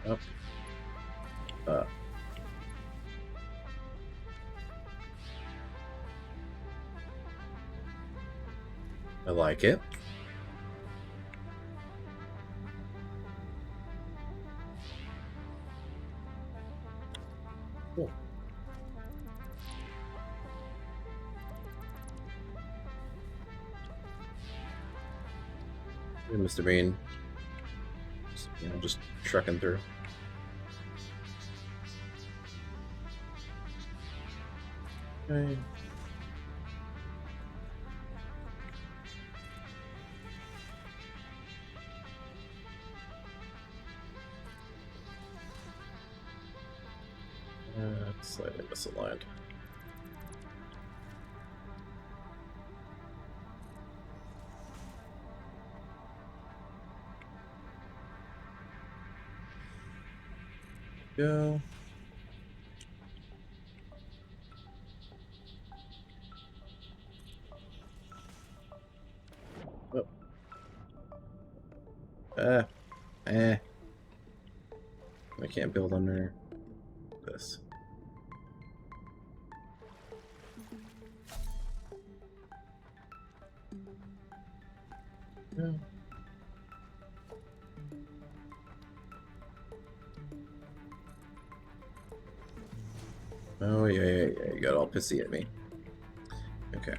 Up. Up. I like it. Cool. Hey, Mr. Bean. Just trucking through. Okay. Slightly misaligned. Go. Oh. I can't build under this. Yeah. Oh, yeah, you got all pissy at me. Okay.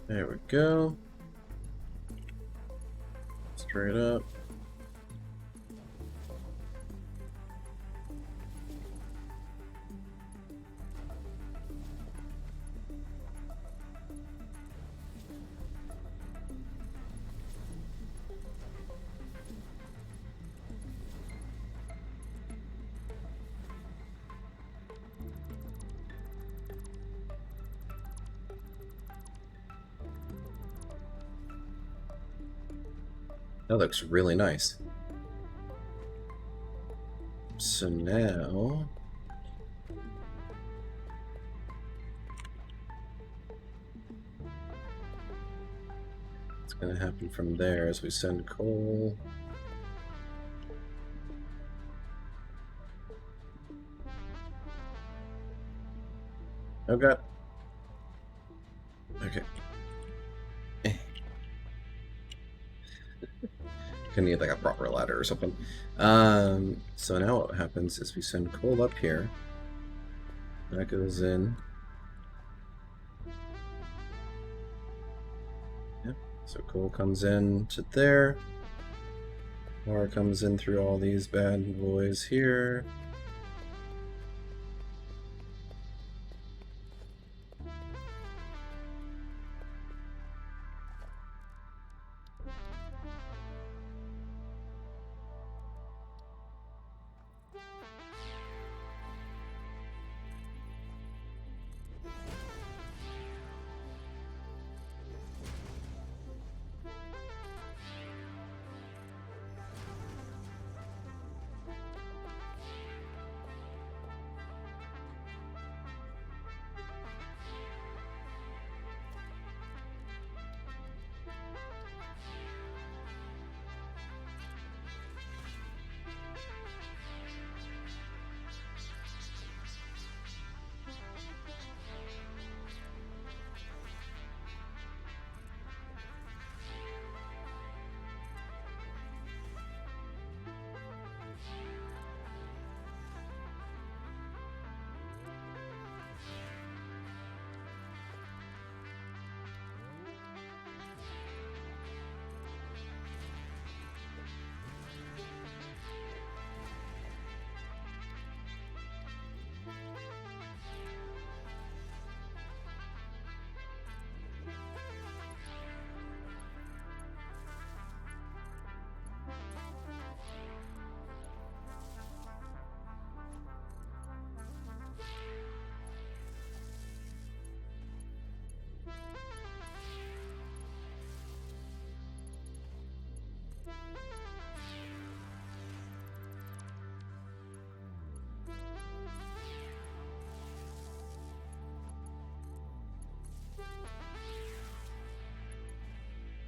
There we go. Straight up. That looks really nice. So now... what's going to happen from there as we send coal? Oh god. Okay. Gonna need like a proper ladder or something. So now what happens is we send coal up here. That goes in. Yep. So coal comes in to there. Power comes in through all these bad boys here.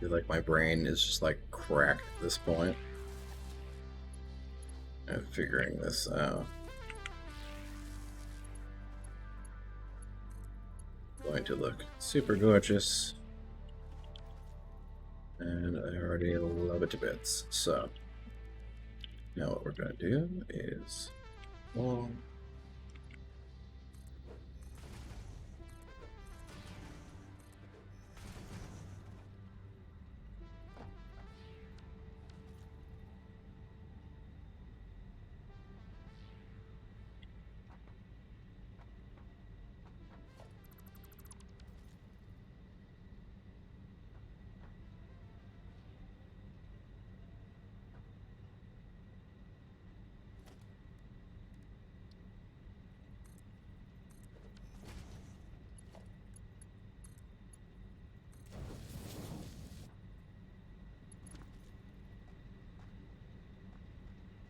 feel like my brain is just like cracked at this point. I'm figuring this out. Going to look super gorgeous. And I already love it to bits. So now what we're going to do is, well,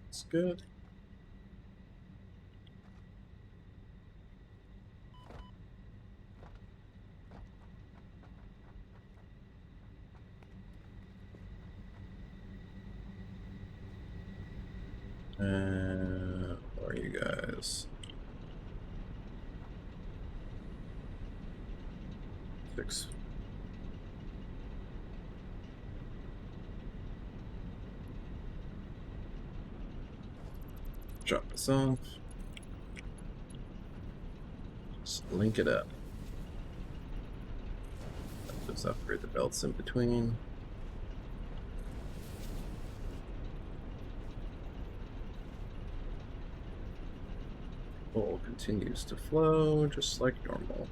it's good. Where are you guys? Fix. Drop this off. Just link it up. Just upgrade the belts in between. Coal continues to flow just like normal.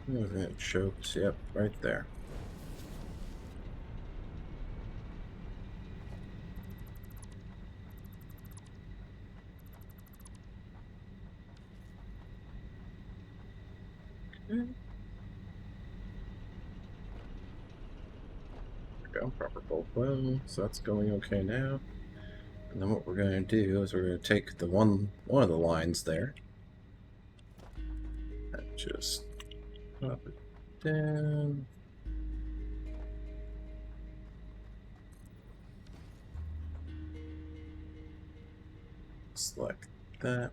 It chokes, yep, right there. Okay. There we go, proper bolt well, so that's going okay now. And then what we're going to do is we're going to take the one of the lines there and just pop it down. Just like that.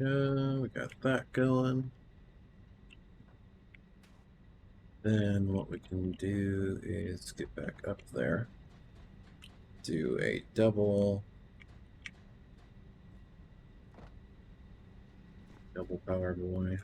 Yeah, we got that going. Then what we can do is get back up there. Do a double power boy.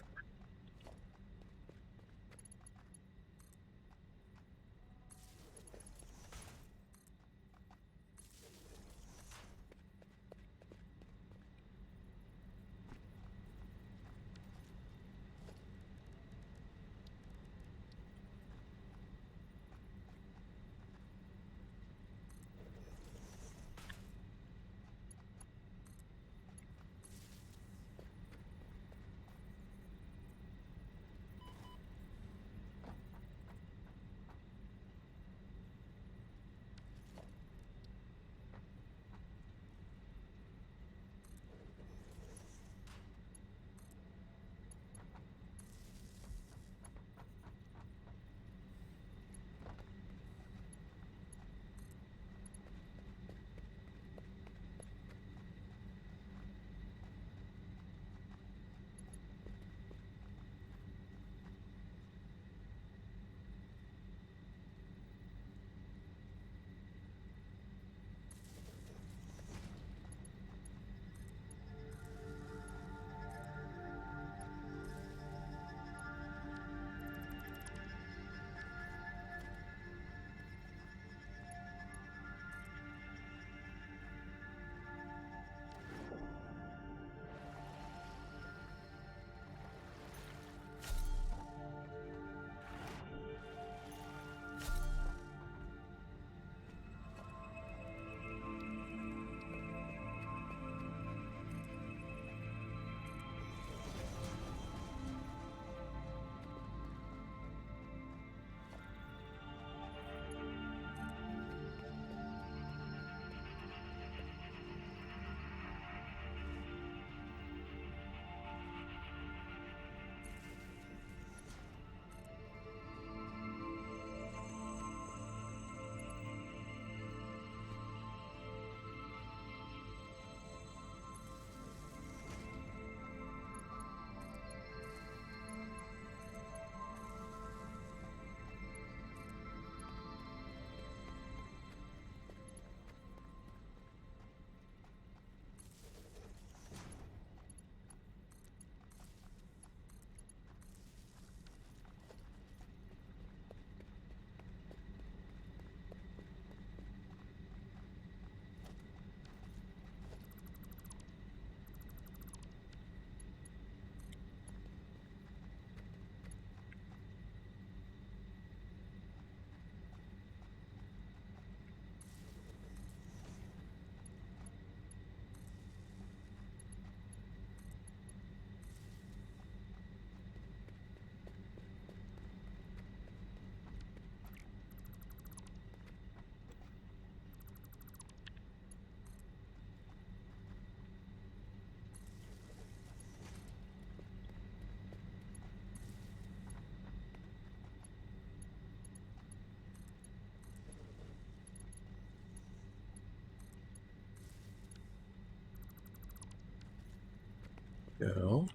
Go.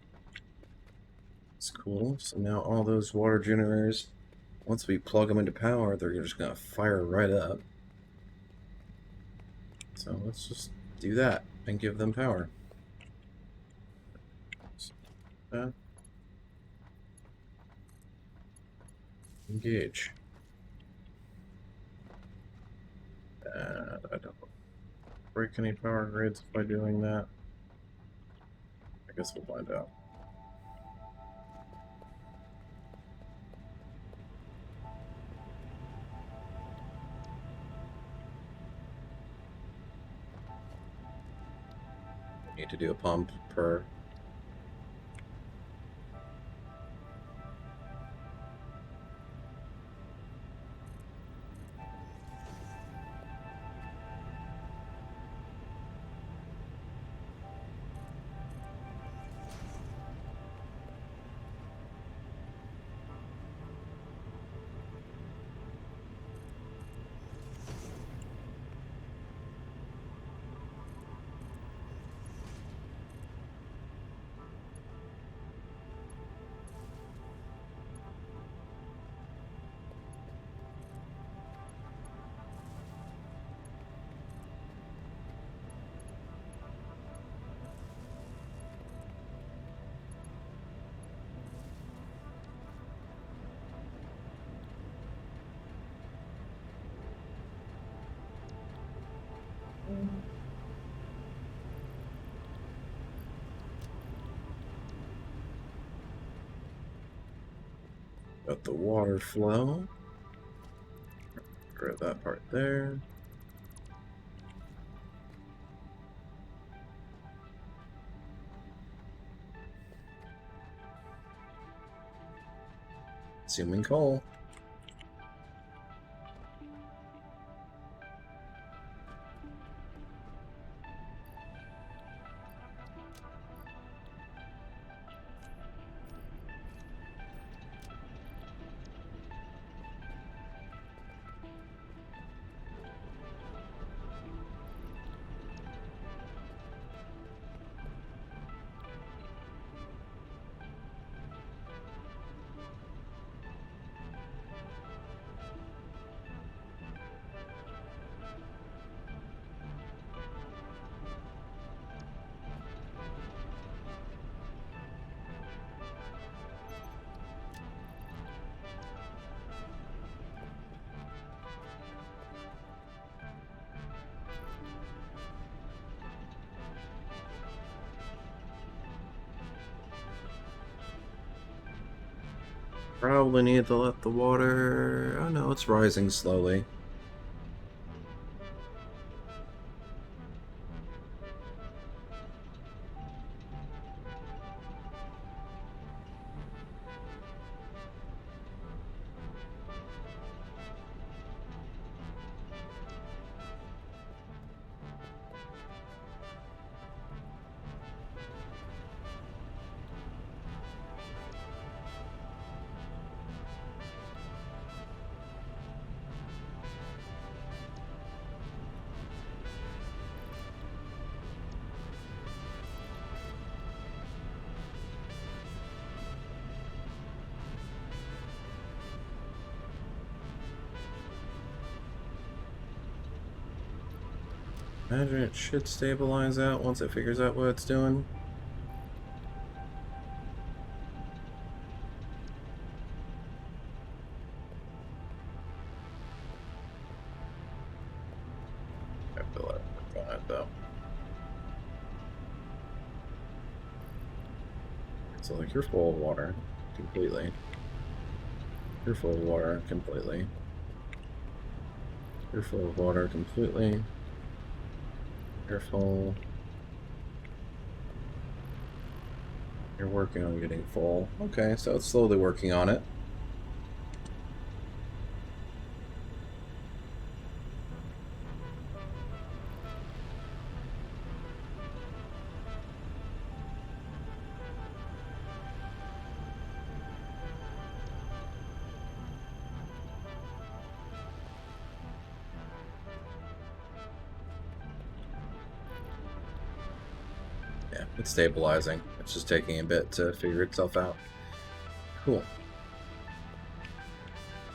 That's cool. So now all those water generators, once we plug them into power, they're just gonna fire right up. So let's just do that and give them power. Engage. I don't break any power grids by doing that. I guess we'll find out. Need to do a pump per. Got the water flow. Grab that part there. Consuming coal. Probably need to let the water... Oh no, it's rising slowly. Imagine it should stabilize out once it figures out what it's doing. I have to let it work on it though. So like you're full of water completely. You're full of water completely. You're full of water completely. You're full. You're working on getting full. Okay, so it's slowly working on it. Yeah, it's stabilizing. It's just taking a bit to figure itself out. Cool.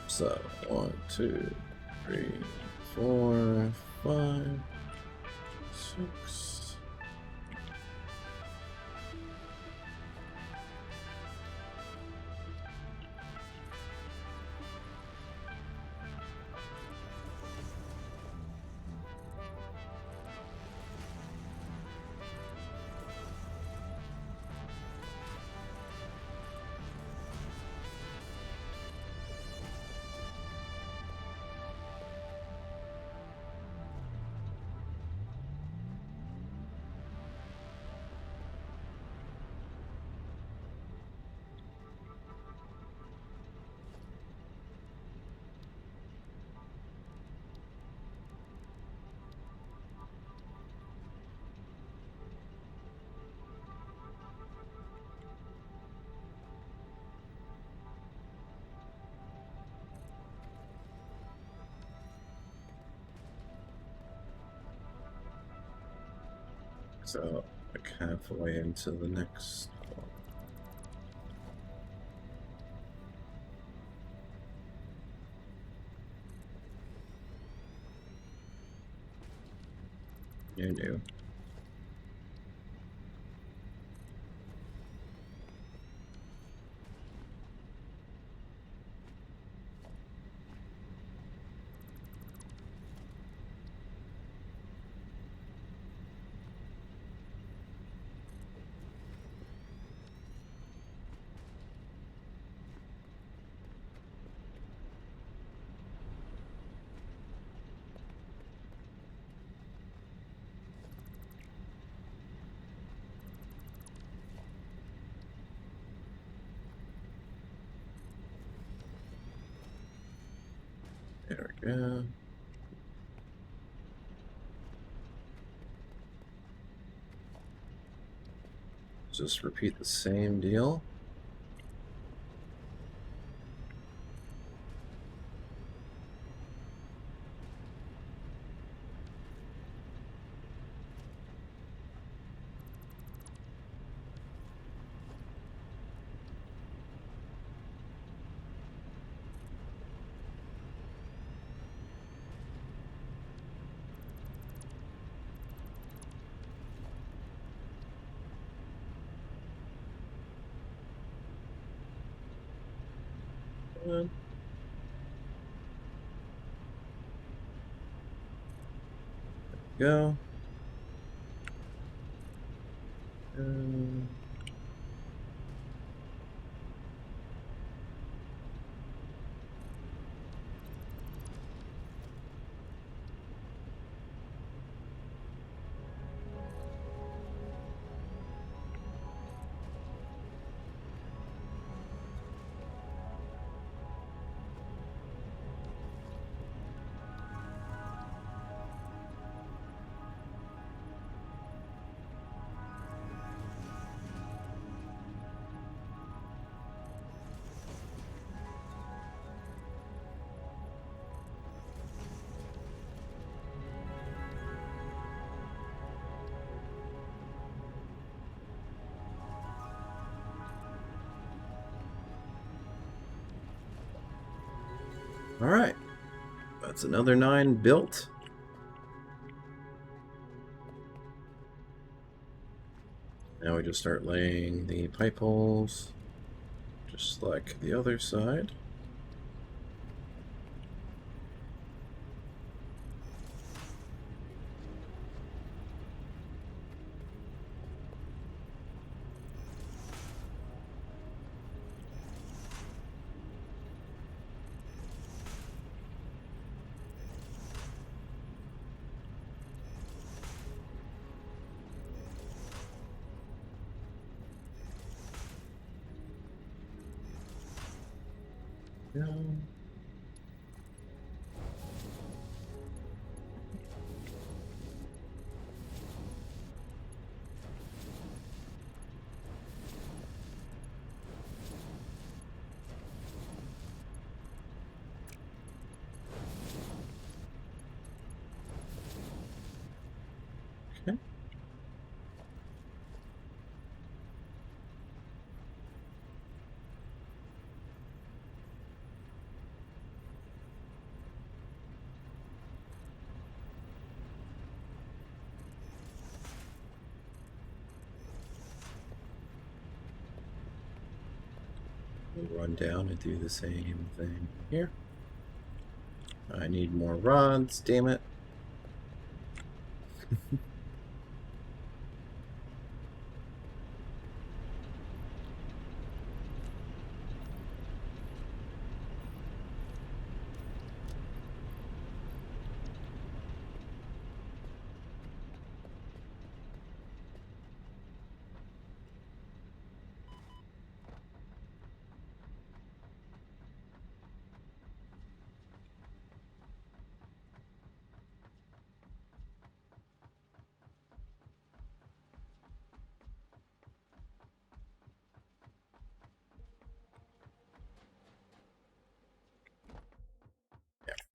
So, 1, 2, 3, 4, 5, 6. So, like halfway into the next one. You knew. There we go. Just repeat the same deal. Good. Go. Um, all right. That's another 9 built. Now we just start laying the pipe holes, just like the other side. Yeah. Okay. We'll run down and do the same thing here. I need more rods, damn it.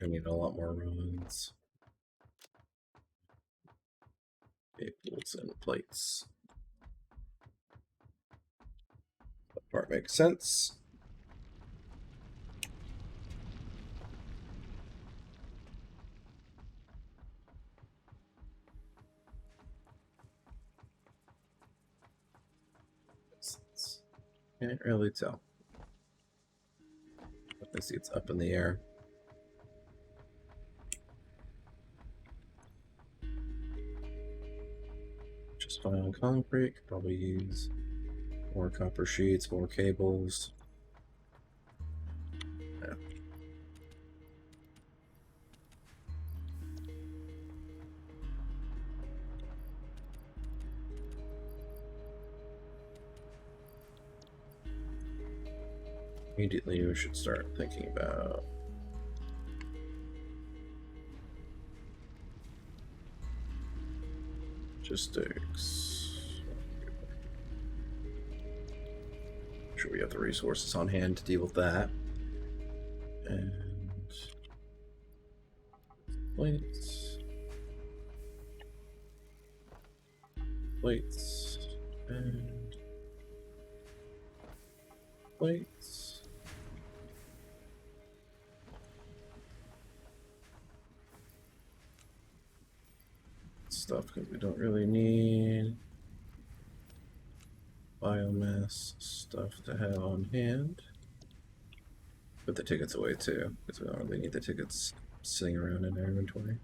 I need a lot more rods. Cables and plates. That part makes sense. Can't really tell. I see it's up in the air. Just fine on concrete. Could probably use more copper sheets, more cables. Yeah. Immediately we should start thinking about logistics. Make sure we have the resources on hand to deal with that. And plates. Plates. And plates. Stuff because we don't really need biomass stuff to have on hand. Put the tickets away too, because we don't really need the tickets sitting around in our inventory.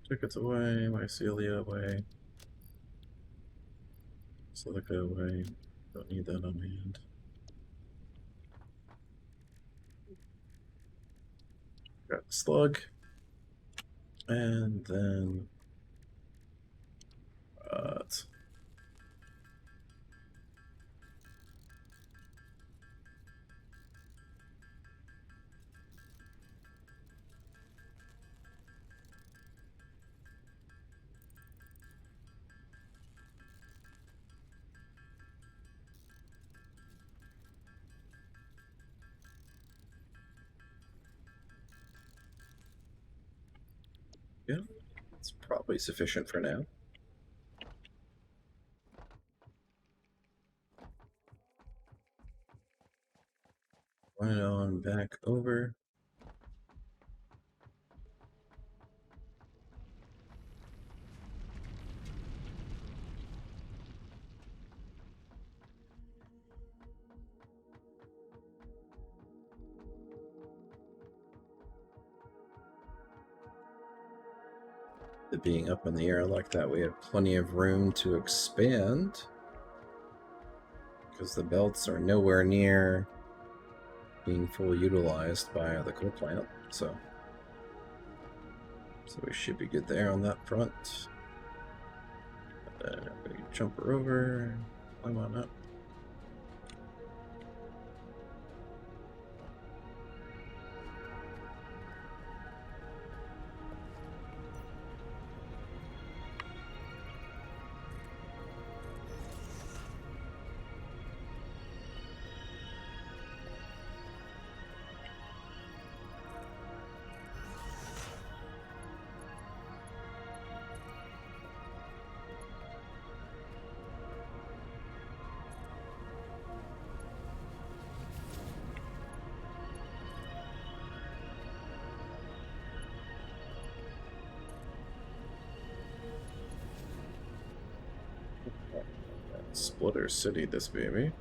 Tickets away, mycelia away, silica away. Don't need that on hand. Got slug, and then yeah, it's probably sufficient for now. Run it on back over. It being up in the air like that, we have plenty of room to expand because the belts are nowhere near being fully utilized by the coal plant, so we should be good there on that front. We jump her over, climb on up. Splitter City, this baby.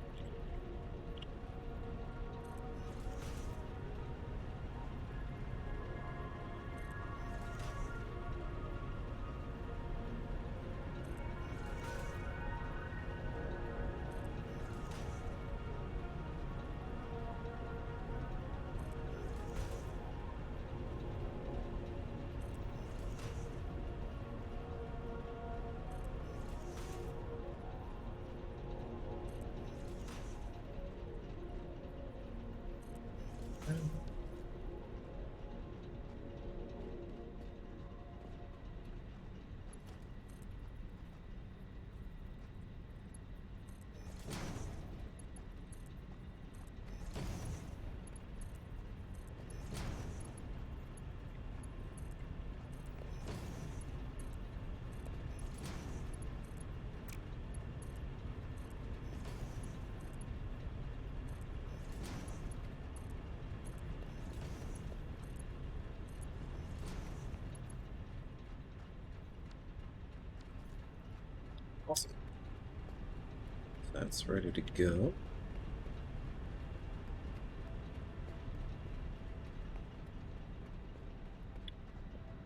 Awesome. That's ready to go.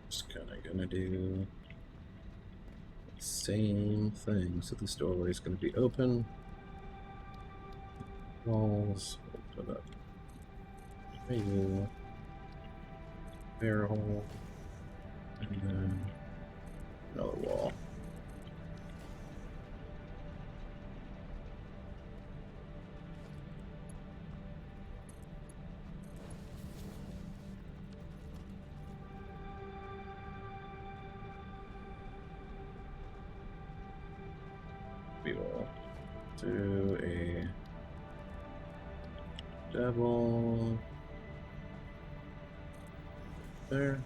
Just kind of gonna do the same thing. So this doorway is gonna be open. Walls, open up. You. Barrel. And then another wall. We will do a double there.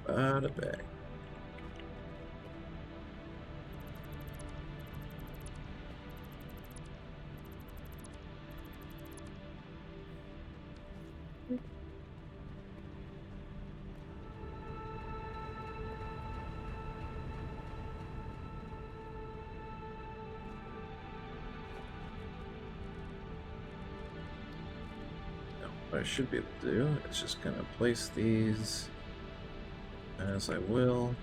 Bada bang. What I should be able to do is just kind of place these as I will.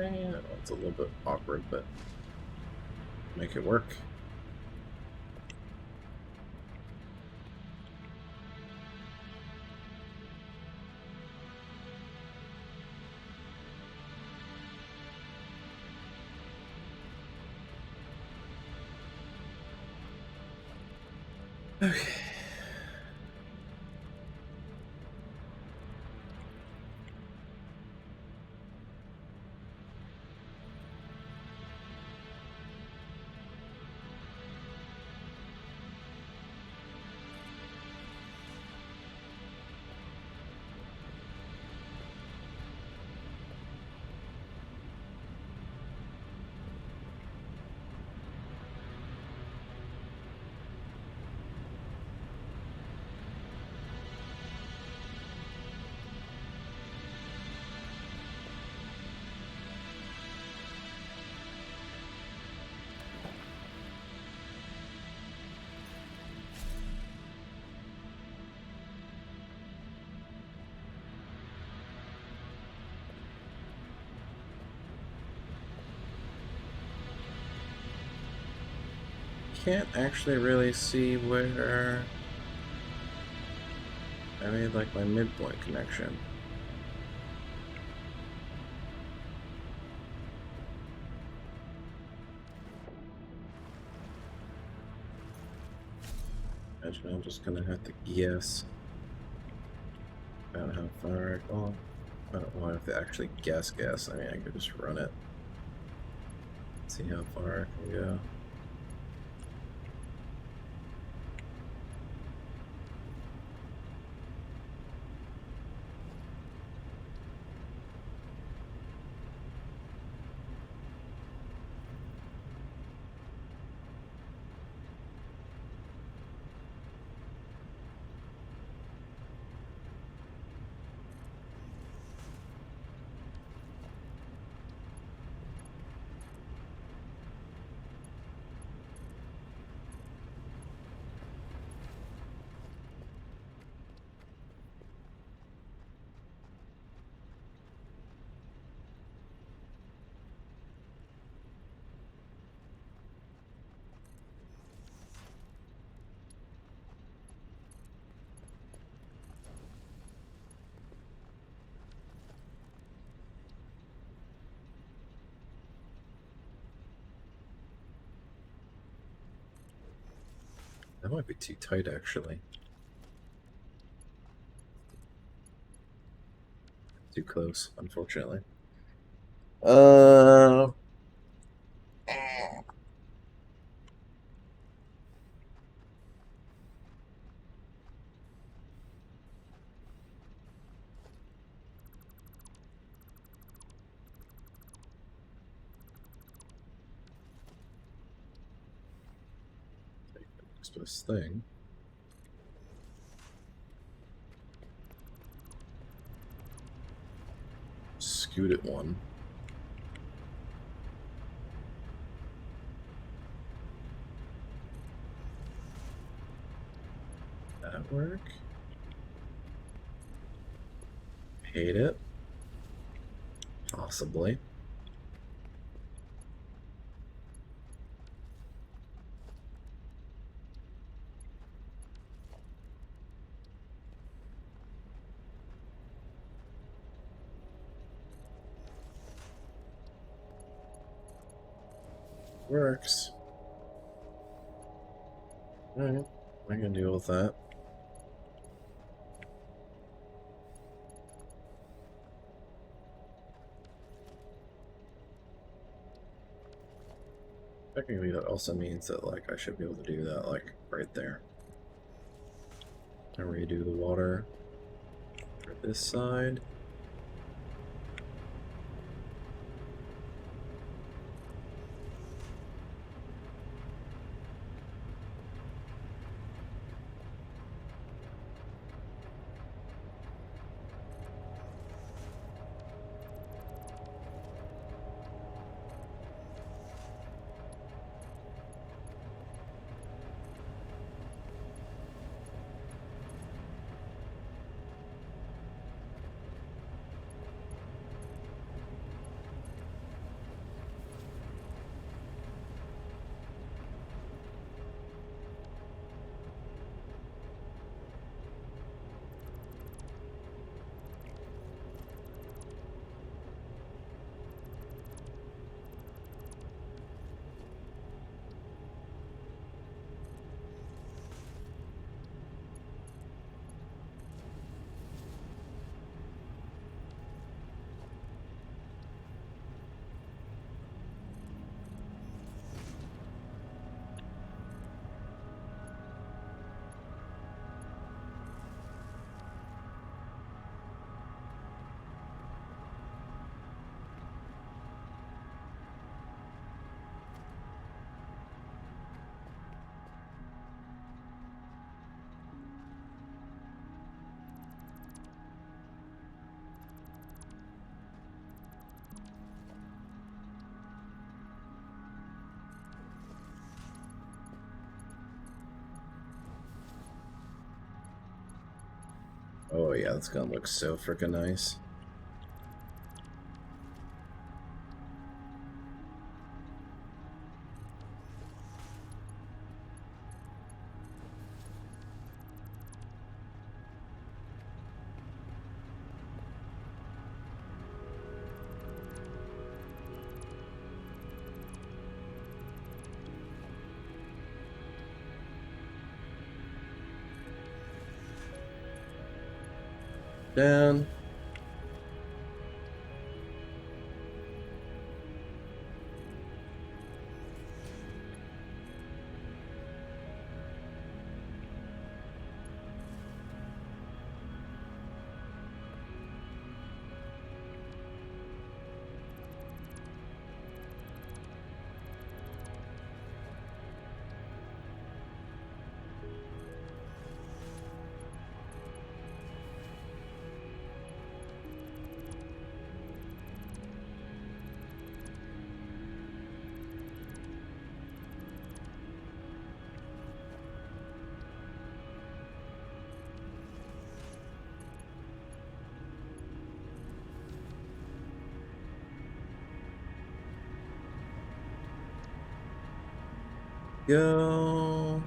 It's a little bit awkward, but make it work. Okay. Can't actually really see where I made like my midpoint connection. Imagine I'm just gonna have to guess about how far I go. I don't want to actually guess. I mean, I could just run it. See how far I can go. That might be too tight, actually. Too close, unfortunately. Take the next best thing. Scoot it one. That work? Hate it. Possibly. Works. Alright, I can deal with that. Technically, that also means that, like, I should be able to do that, like, right there. And redo the water for this side. Oh yeah, that's gonna look so freaking nice. Down. Go.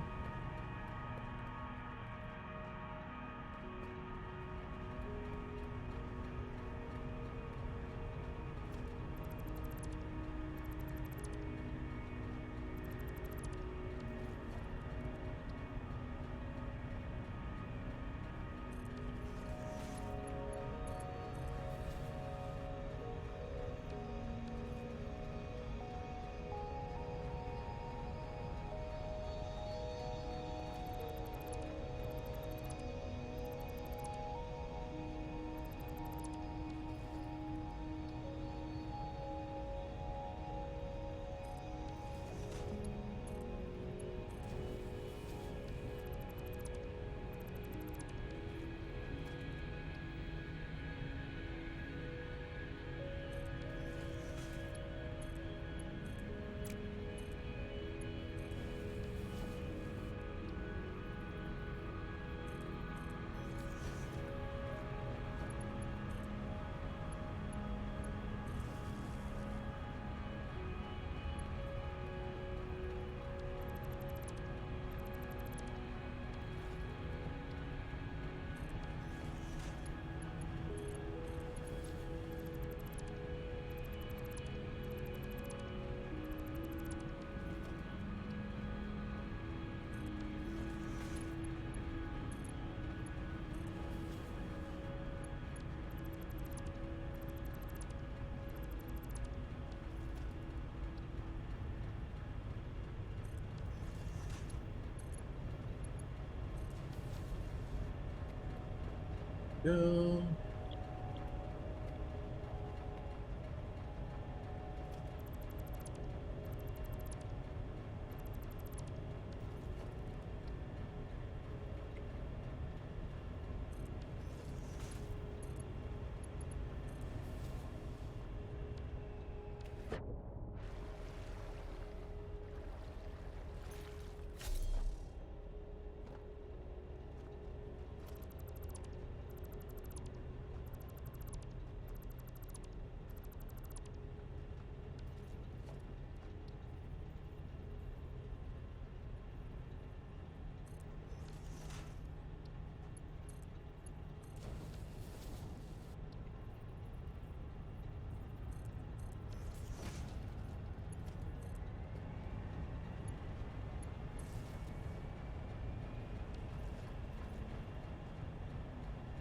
Go.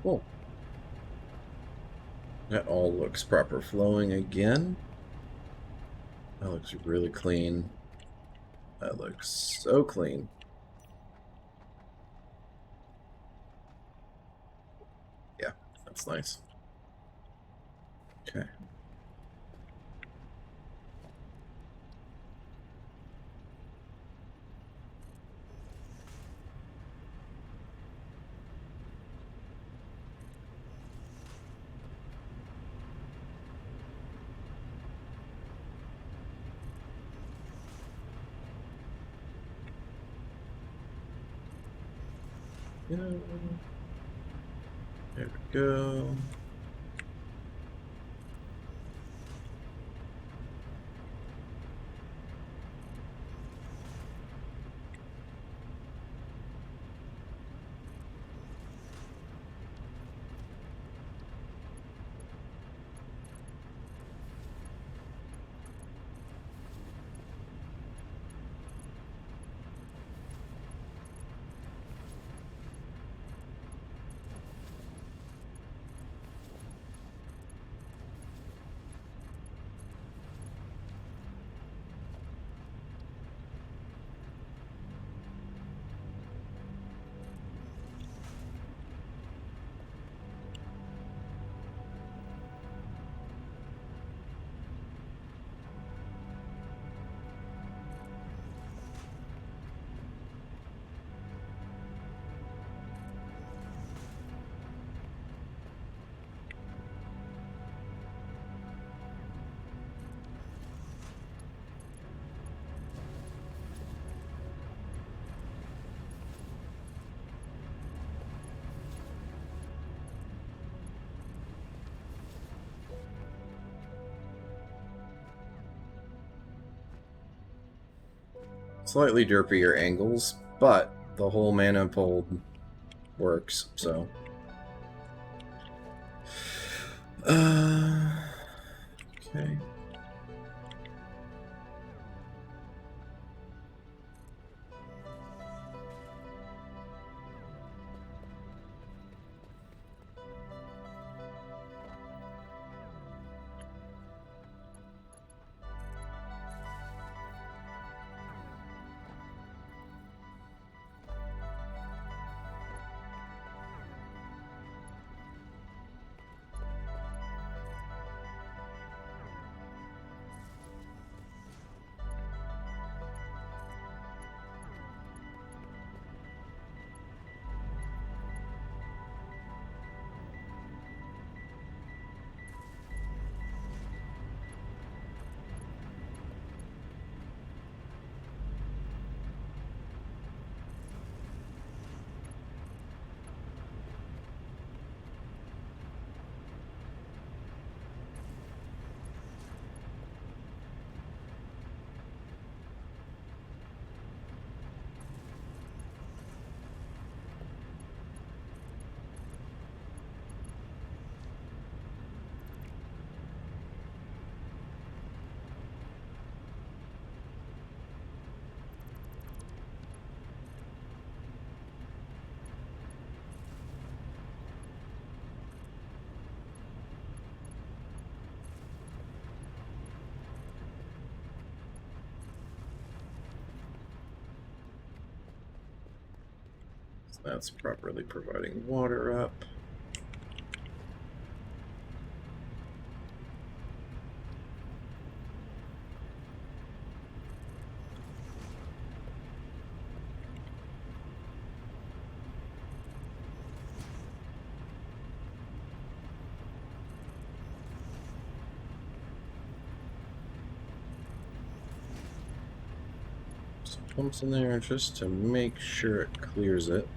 Cool. That all looks proper flowing again. That looks really clean. That looks so clean. Yeah, that's nice. Okay. You know, There we go. Slightly derpier angles, but the whole mana pull works, so. Okay. So that's properly providing water up. Some pumps in there just to make sure it clears it.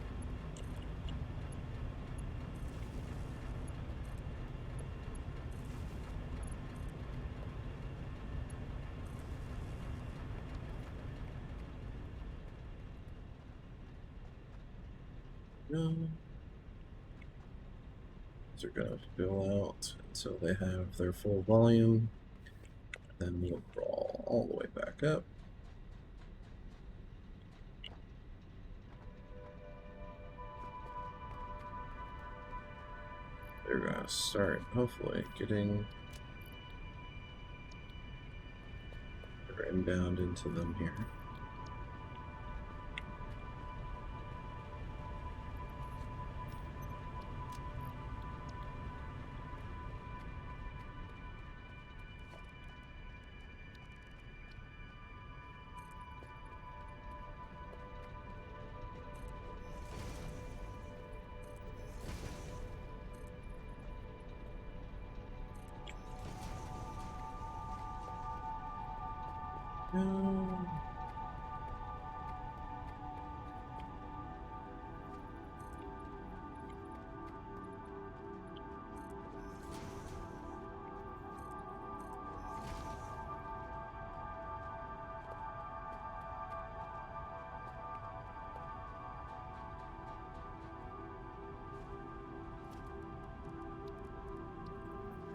These are going to fill out until they have their full volume. Then we'll crawl all the way back up. They're going to start, hopefully, getting inbound into them here.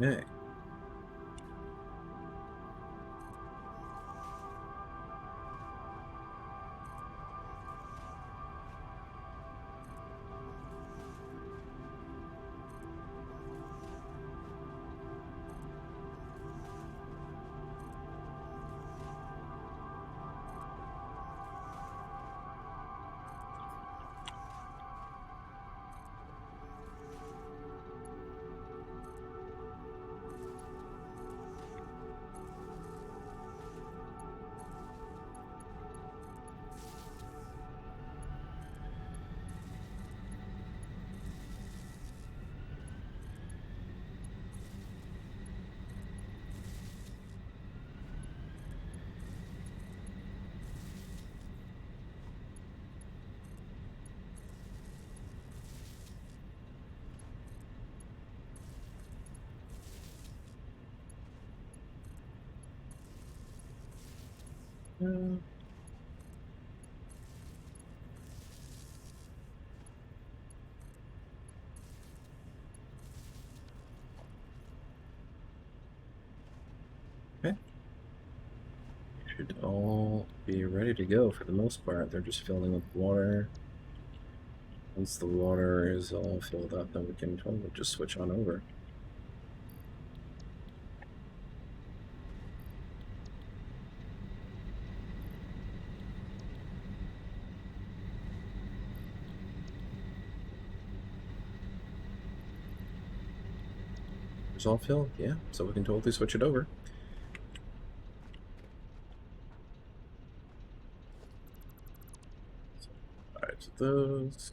Okay. Uh, okay. Should all be ready to go for the most part. They're just filling up water. Once the water is all filled up, then we can totally just switch on over. It's all filled, yeah, so we can totally switch it over. So, 5 of those.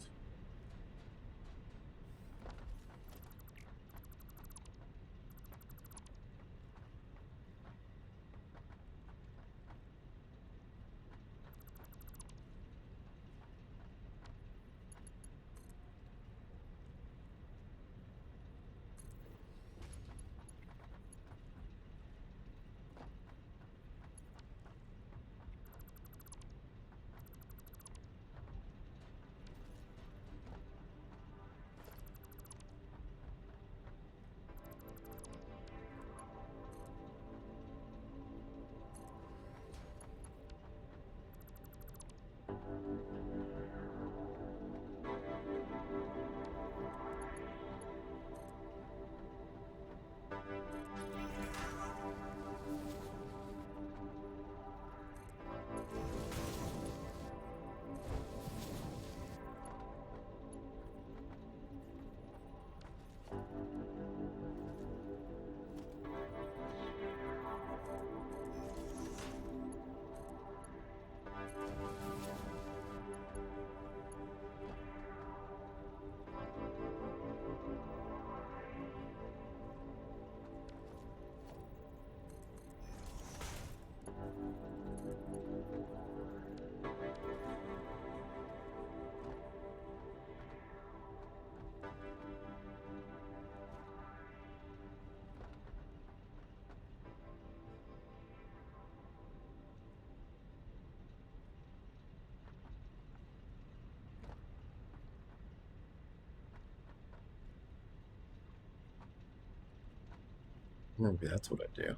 Maybe that's what I do.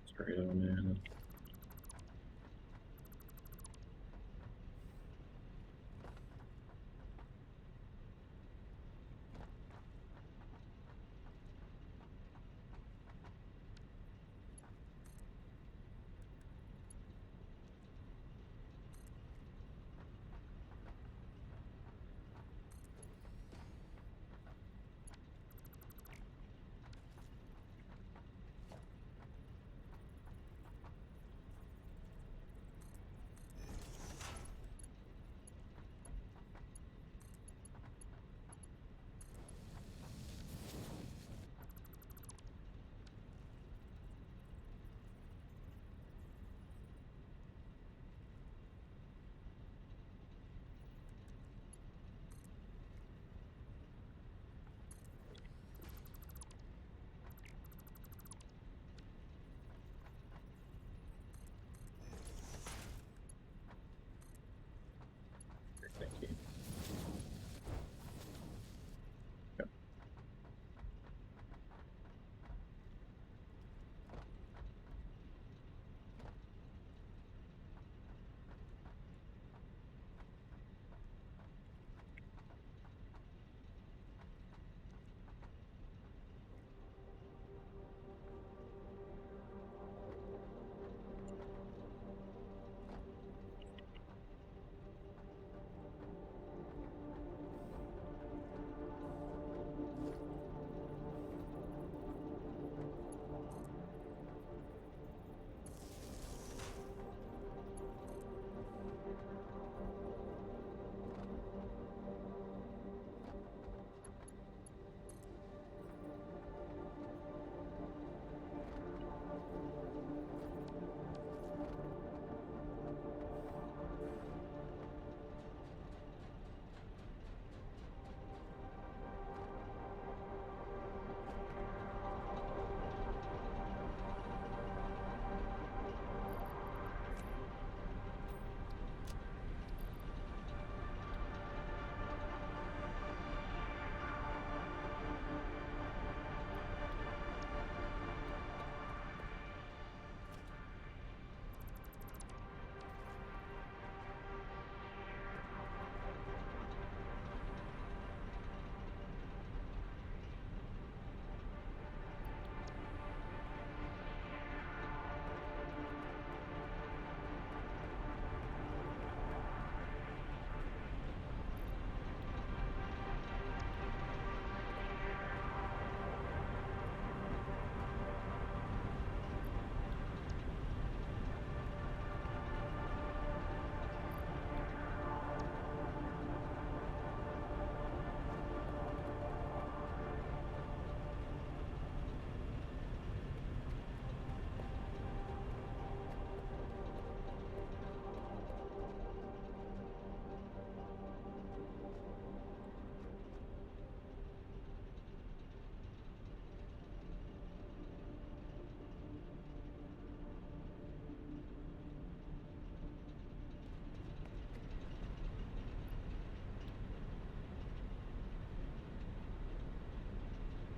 Straight on in.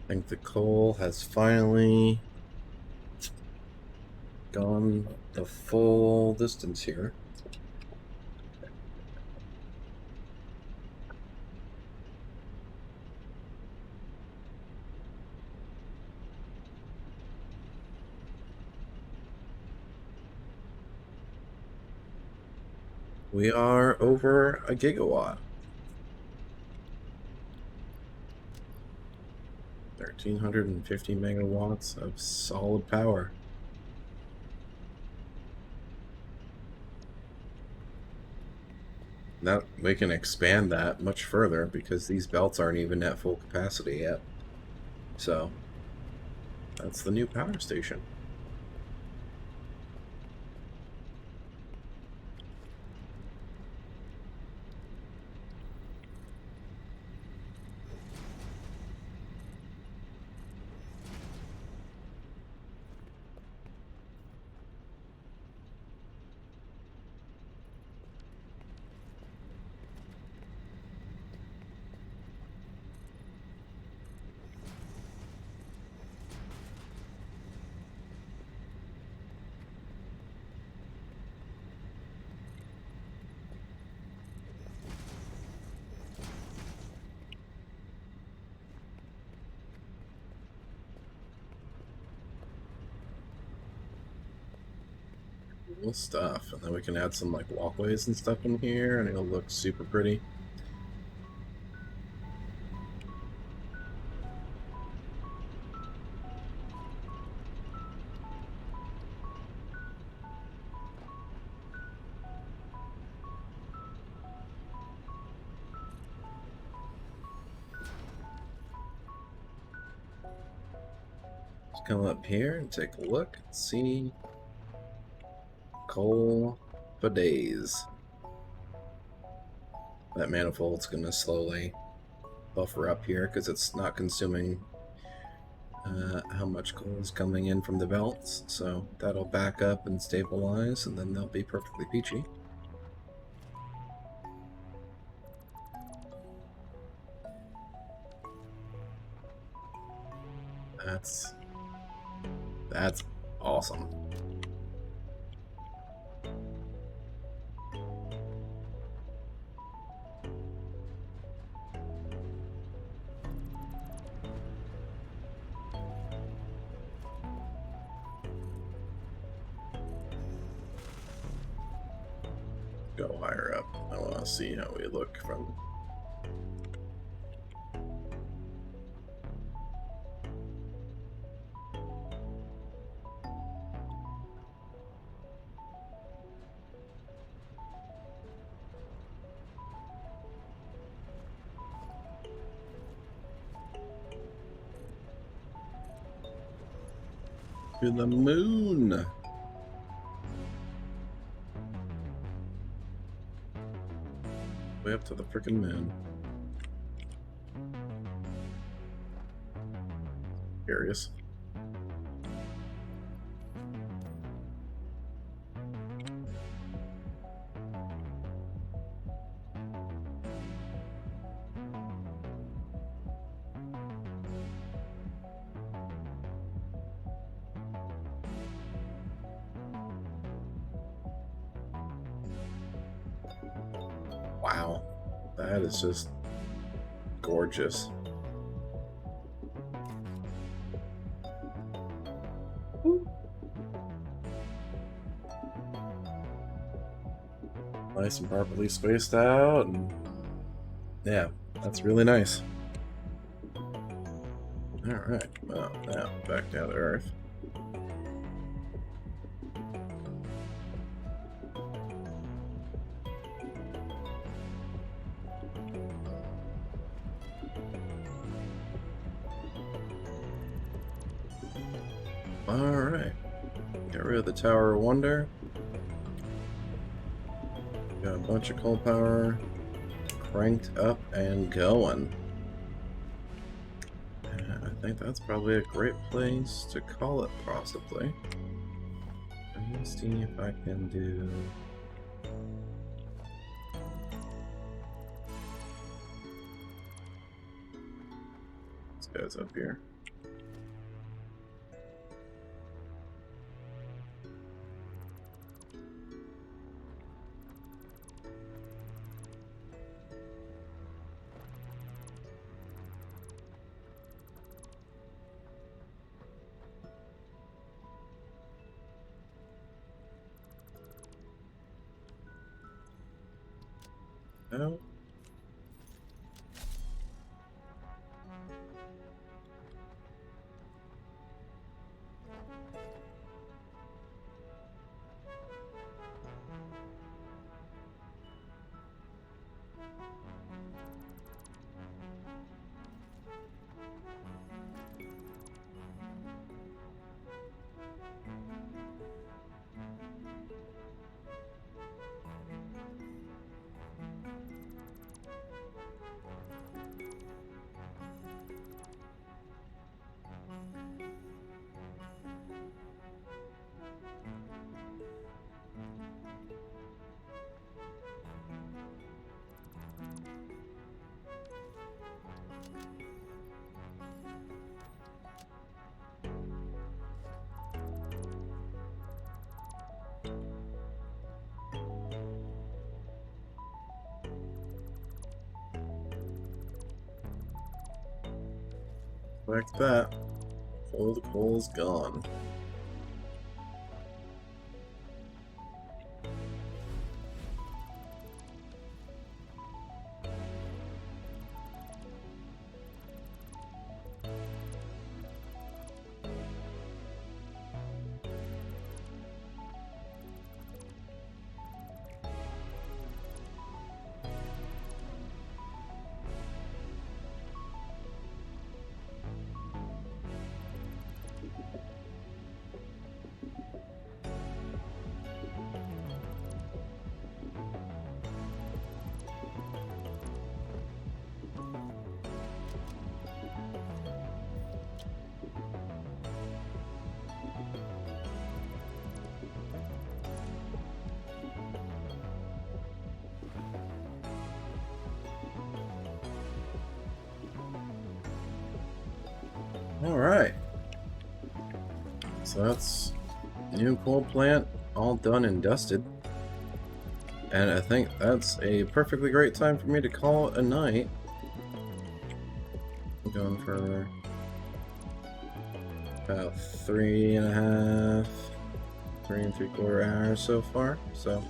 I think the coal has finally gone the full distance here. We are over a gigawatt. 1,350 megawatts of solid power. Now we can expand that much further because these belts aren't even at full capacity yet. So that's the new power station. Cool stuff. And then we can add some like walkways and stuff in here and it'll look super pretty. Let's come up here and take a look and see coal for days. That manifold's gonna slowly buffer up here because it's not consuming how much coal is coming in from the belts, so that'll back up and stabilize, and then they'll be perfectly peachy. That's awesome. Go higher up. I want to see how we look from. To the moon. Way up to the freaking moon. Curious. Wow, that is just gorgeous. Nice and properly spaced out, and yeah, that's really nice. Alright, well, now back down to Earth. Alright, get rid of the Tower of Wonder. Got a bunch of coal power cranked up and going. And I think that's probably a great place to call it, possibly. Let me see if I can do... This guy's up here. No. Like that. All the coal's gone. Alright. So that's new coal plant all done and dusted. And I think that's a perfectly great time for me to call it a night. I'm going for about 3.5, 3 3/4 hours so far. So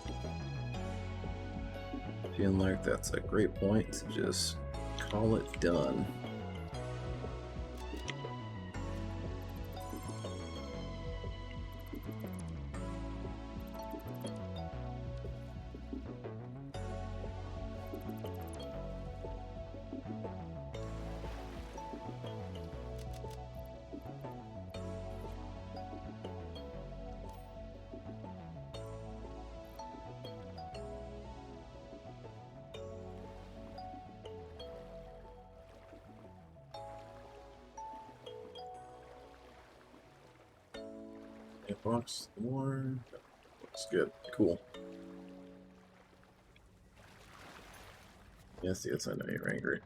feeling like that's a great point to just call it done. Box more. Looks good. Cool. Yes, I know you're angry.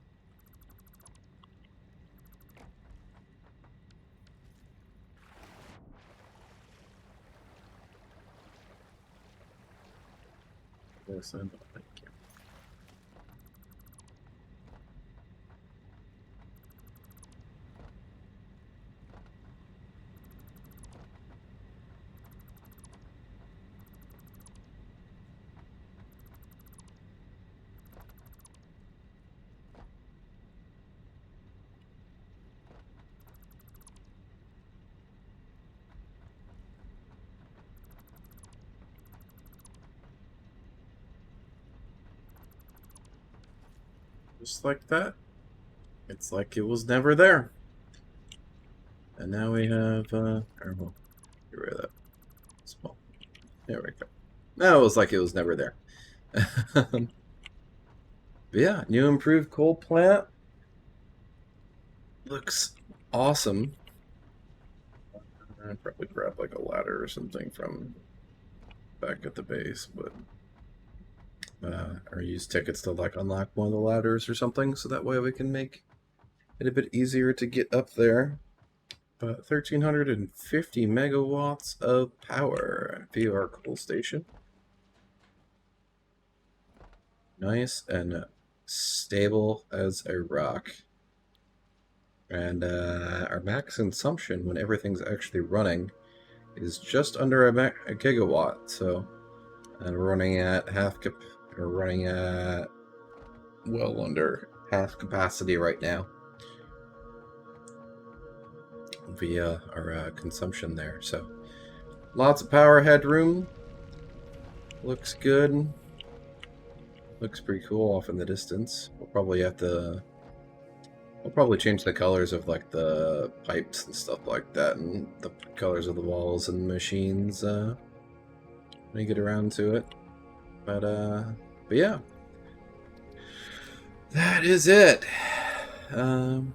Yes, I know. Thank you. Just like that. It's like it was never there. And now we have, or well, get rid of that. Small. There we go. Now it was like it was never there. But yeah, new improved coal plant. Looks awesome. I'd probably grab like a ladder or something from back at the base, but or use tickets to like unlock one of the ladders or something, so that way we can make it a bit easier to get up there. But 1,350 megawatts of power via our coal station. Nice and stable as a rock. And our max consumption when everything's actually running is just under a gigawatt. So, and we're running at we're running at well under half capacity right now via our consumption there. So lots of power headroom. Looks good. Looks pretty cool off in the distance. We'll probably have to... We'll probably change the colors of like the pipes and stuff like that, and the colors of the walls and machines when we get around to it. But yeah, that is it. Let's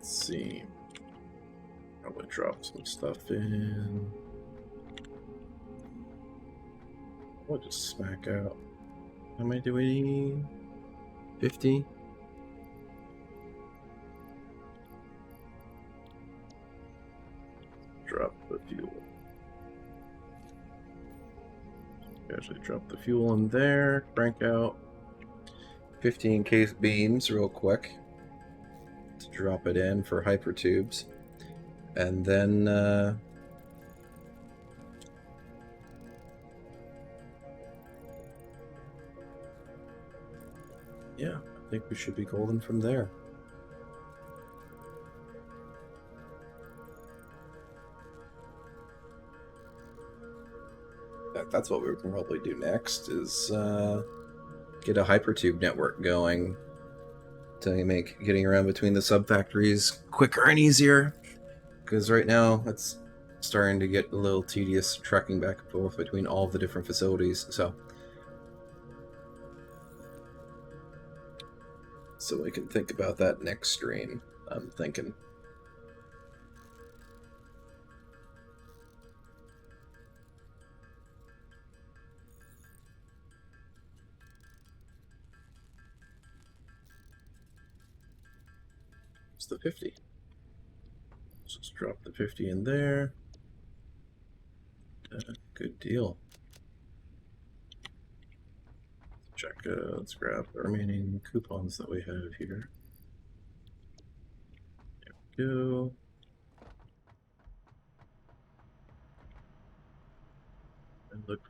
see. Probably drop some stuff in. We'll just smack out. How many do we need? 50? Drop the fuel. Actually drop the fuel in there. Crank out 15 case beams real quick to drop it in for hypertubes. And then yeah, I think we should be golden from there. That's what we can probably do next, is get a hypertube network going to make getting around between the sub-factories quicker and easier. Because right now, it's starting to get a little tedious trekking back and forth between all the different facilities, so we can think about that next stream, I'm thinking. It's the 50. Let's just drop the 50 in there. Good deal. Check, let's grab the remaining coupons that we have here. There we go. And look,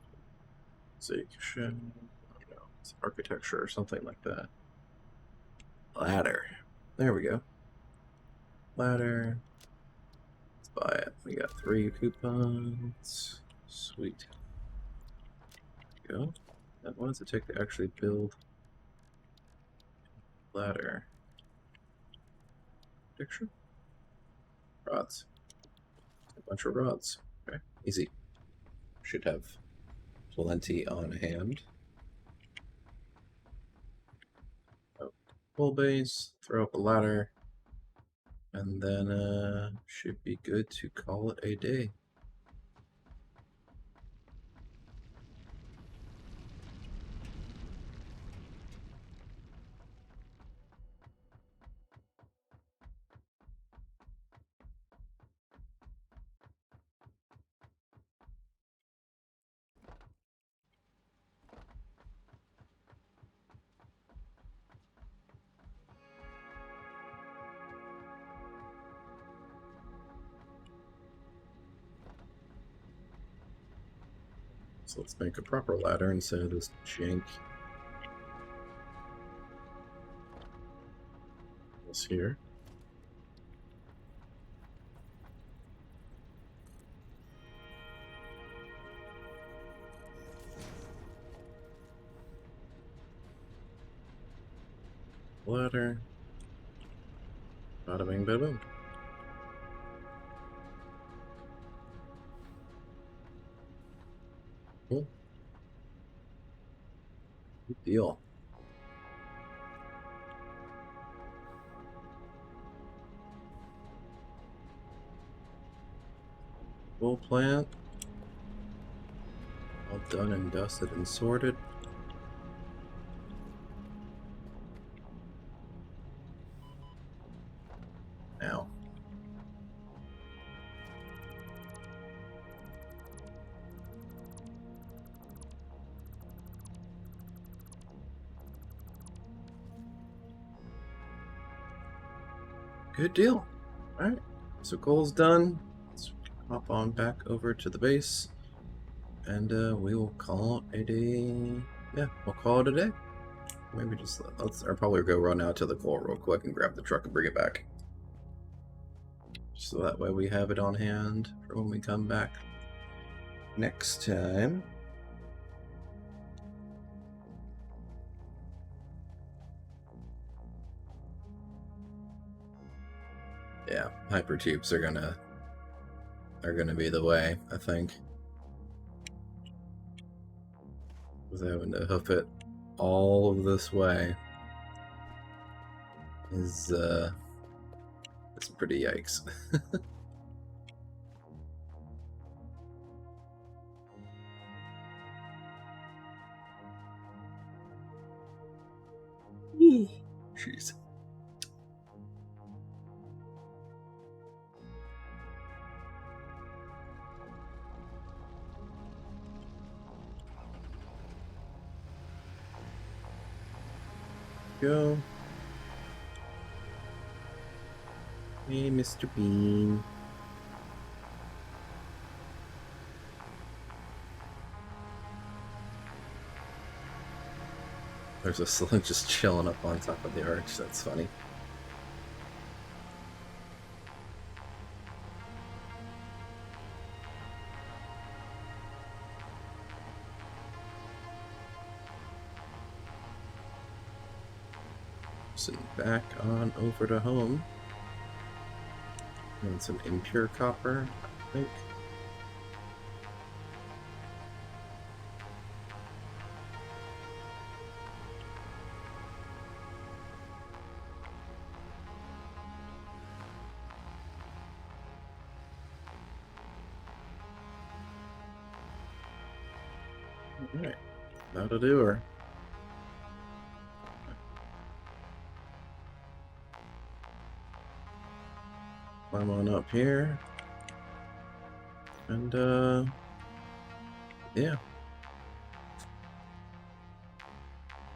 section, it's architecture or something like that. Ladder. There we go. Ladder. Let's buy it. We got 3 coupons. Sweet. There we go. And what does it take to actually build ladder? Picture? Rods. A bunch of rods. Okay, easy. Should have plenty on hand. Oh, full base, throw up a ladder, and then should be good to call it a day. So let's make a proper ladder instead of this jank. This here. Ladder. Bada bing, bada boom. Cool. Good deal. Full plant. All done and dusted and sorted. Now. Good deal. Alright, so goal's done. Let's hop on back over to the base, and we will call it a day yeah, we'll call it a day. Maybe just let's, or probably go run out to the coal real quick and grab the truck and bring it back. So that way we have it on hand for when we come back next time. Yeah, hypertubes are gonna be the way, I think. With having to hoof it all of this way is it's pretty yikes. Jeez. Go. Hey, Mr. Bean. There's a slug just chilling up on top of the arch. That's funny. Sitting back on over to home. And some impure copper, I think. Alright, that'll do her. Climb on up here. And, yeah.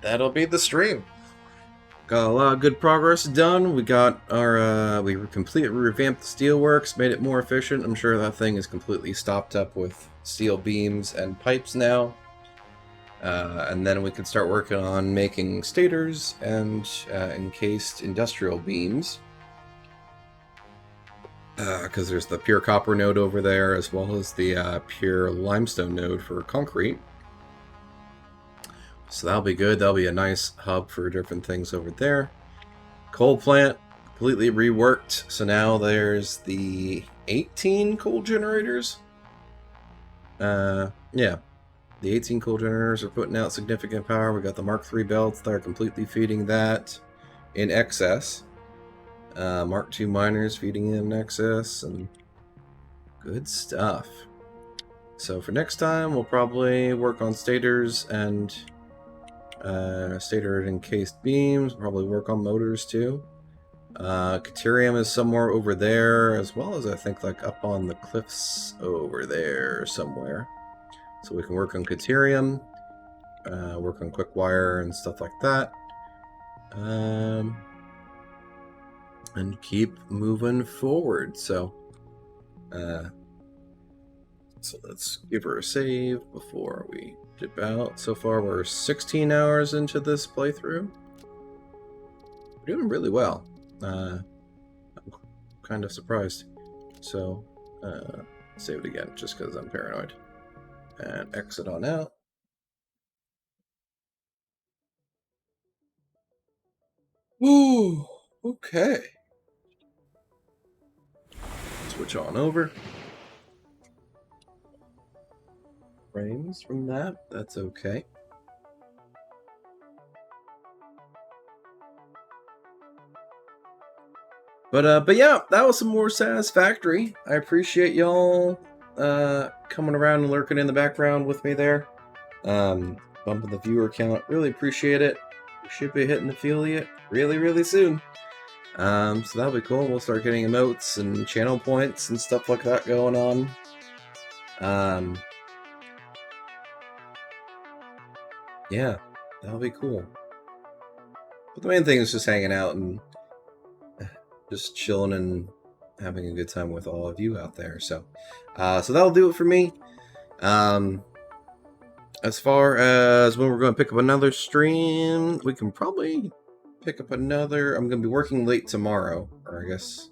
That'll be the stream. Got a lot of good progress done. We got our, we completely revamped the Steelworks, made it more efficient. I'm sure that thing is completely stopped up with steel beams and pipes now. And then we can start working on making stators and encased industrial beams. Because there's the pure copper node over there, as well as the pure limestone node for concrete. So that'll be good. That'll be a nice hub for different things over there. Coal plant completely reworked. So now there's the 18 coal generators. Yeah. The 18 coal generators are putting out significant power. We got the Mark III belts that are completely feeding that in excess. Mark II miners feeding in excess, and good stuff. So for next time, we'll probably work on stators and stator encased beams. Probably work on motors too. Caterium is somewhere over there, as well as I think like up on the cliffs over there somewhere. So we can work on Caterium, work on quick wire and stuff like that. And keep moving forward. So let's give her a save before we dip out. So far, we're 16 hours into this playthrough. We're doing really well. I'm kind of surprised. So save it again, just because I'm paranoid. And exit on out. Ooh, okay. Switch on over. Frames from that, that's okay. But yeah, that was some more satisfactory. I appreciate y'all coming around and lurking in the background with me there. Bumping the viewer count, really appreciate it. We should be hitting affiliate really, really soon. So that'll be cool. We'll start getting emotes and channel points and stuff like that going on. Yeah, that'll be cool. But the main thing is just hanging out and just chilling and having a good time with all of you out there. So that'll do it for me. as far as when we're going to pick up another stream, we can probably pick up another. I'm going to be working late tomorrow, or I guess.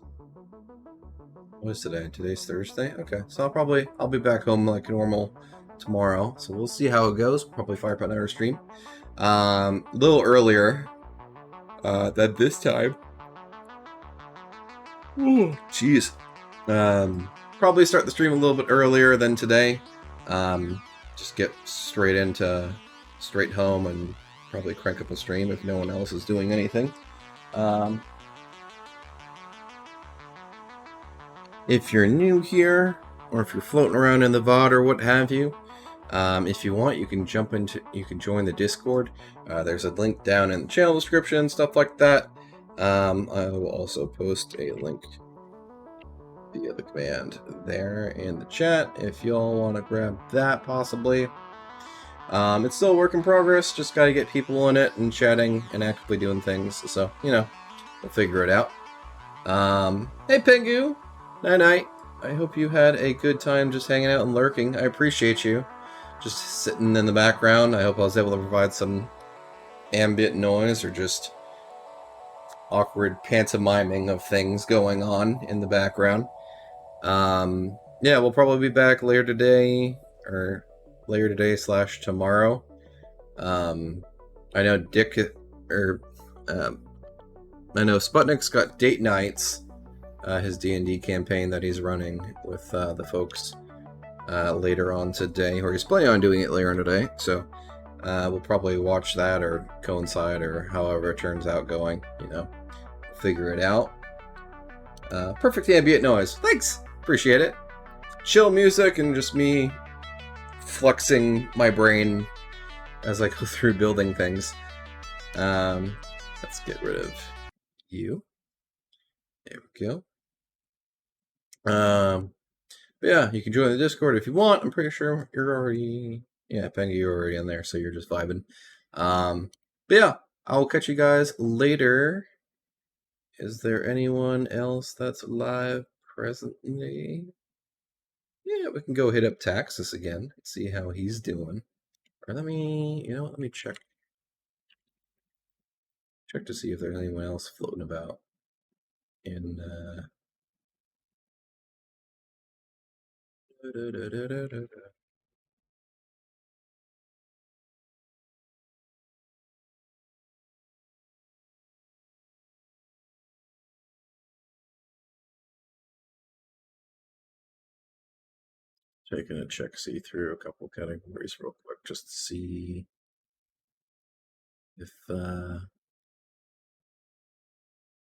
What is today? Today's Thursday? Okay, so I'll be back home like normal tomorrow. So we'll see how it goes. Probably fire up another stream. A little earlier than this time. Ooh, jeez. Probably start the stream a little bit earlier than today. Just get straight home and probably crank up a stream if no one else is doing anything. If you're new here, or if you're floating around in the VOD or what have you, if you want, you can join the Discord. There's a link down in the channel description, stuff like that. I will also post a link via the command there in the chat if y'all want to grab that, possibly. It's still a work in progress, just gotta get people in it and chatting and actively doing things, so, we'll figure it out. Hey Pengu! Night-night. I hope you had a good time just hanging out and lurking. I appreciate you. Just sitting in the background. I hope I was able to provide some ambient noise or just awkward pantomiming of things going on in the background. Yeah, we'll probably be back later today / tomorrow. I know I know Sputnik's got date nights, his D&D campaign that he's running with the folks later on today, or he's planning on doing it later on today, so we'll probably watch that or coincide or however it turns out going, figure it out. Perfect ambient noise. Thanks! Appreciate it. Chill music and just me flexing my brain as I go through building things. Let's get rid of you. There we go. But yeah, you can join the Discord if you want. I'm pretty sure you're already... Yeah, Pengy, you're already in there, so you're just vibing. But yeah, I'll catch you guys later. Is there anyone else that's live presently? Yeah, we can go hit up Taxus again, see how he's doing. Or let me check. Check to see if there's anyone else floating about in taking a check-see through a couple categories real quick just to see if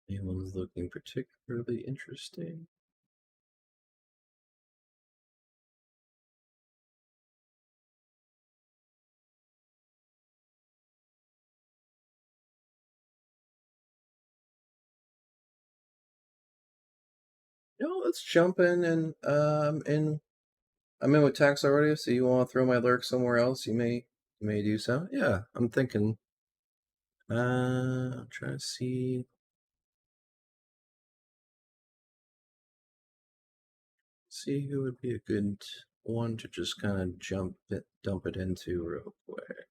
anyone's looking particularly interesting. Let's jump in and I'm in with Tax already, so you want to throw my lurk somewhere else, you may do so. Yeah, I'm thinking. I'm trying to see who would be a good one to just kind of dump it into real quick.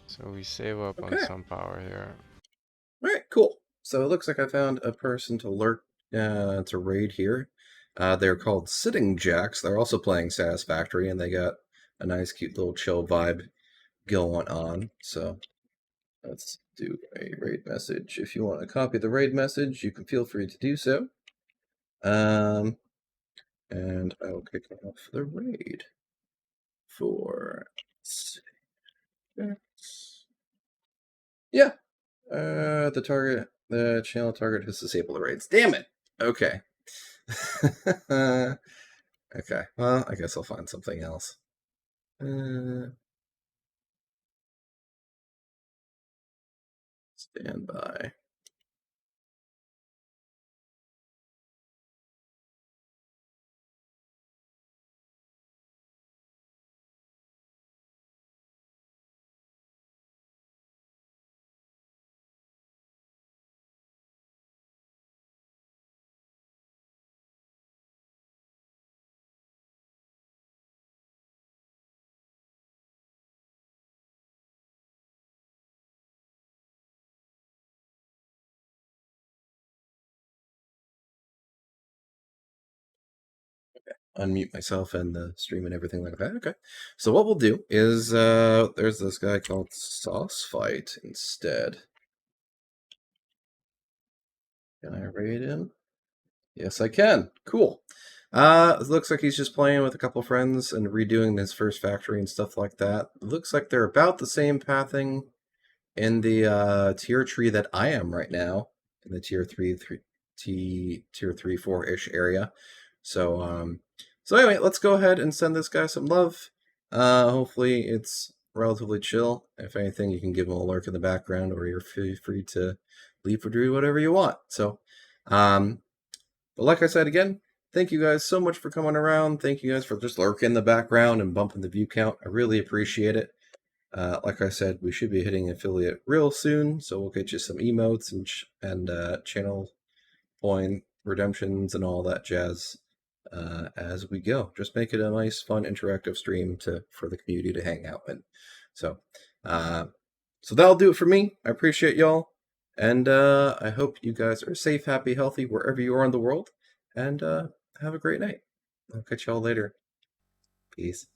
So we save up on some power here. Alright, cool. So it looks like I found a person to lurk, to raid here. They're called Sitting Jacks. They're also playing Satisfactory, and they got a nice, cute little chill vibe going on. So let's do a raid message. If you want to copy the raid message, you can feel free to do so. And I will kick off the raid for... Yeah. The channel target has disabled the raids. Damn it. Okay. Okay. Well, I guess I'll find something else. Stand by. Unmute myself and the stream and everything like that. Okay. So what we'll do is there's this guy called Sauce Fight instead. Can I raid him? Yes, I can. Cool. It looks like he's just playing with a couple friends and redoing his first factory and stuff like that. It looks like they're about the same pathing in the tier tree that I am right now, in the tier 3, 4-ish area. So anyway, let's go ahead and send this guy some love. Hopefully it's relatively chill. If anything, you can give him a lurk in the background, or you're free to leave or do whatever you want. So, but like I said again, thank you guys so much for coming around. Thank you guys for just lurking in the background and bumping the view count. I really appreciate it. Like I said, we should be hitting affiliate real soon, so we'll get you some emotes and channel point redemptions and all that jazz as we go. Just make it a nice, fun, interactive stream for the community to hang out in. So, so that'll do it for me. I appreciate y'all, and I hope you guys are safe, happy, healthy wherever you are in the world, and have a great night. I'll catch y'all later. Peace.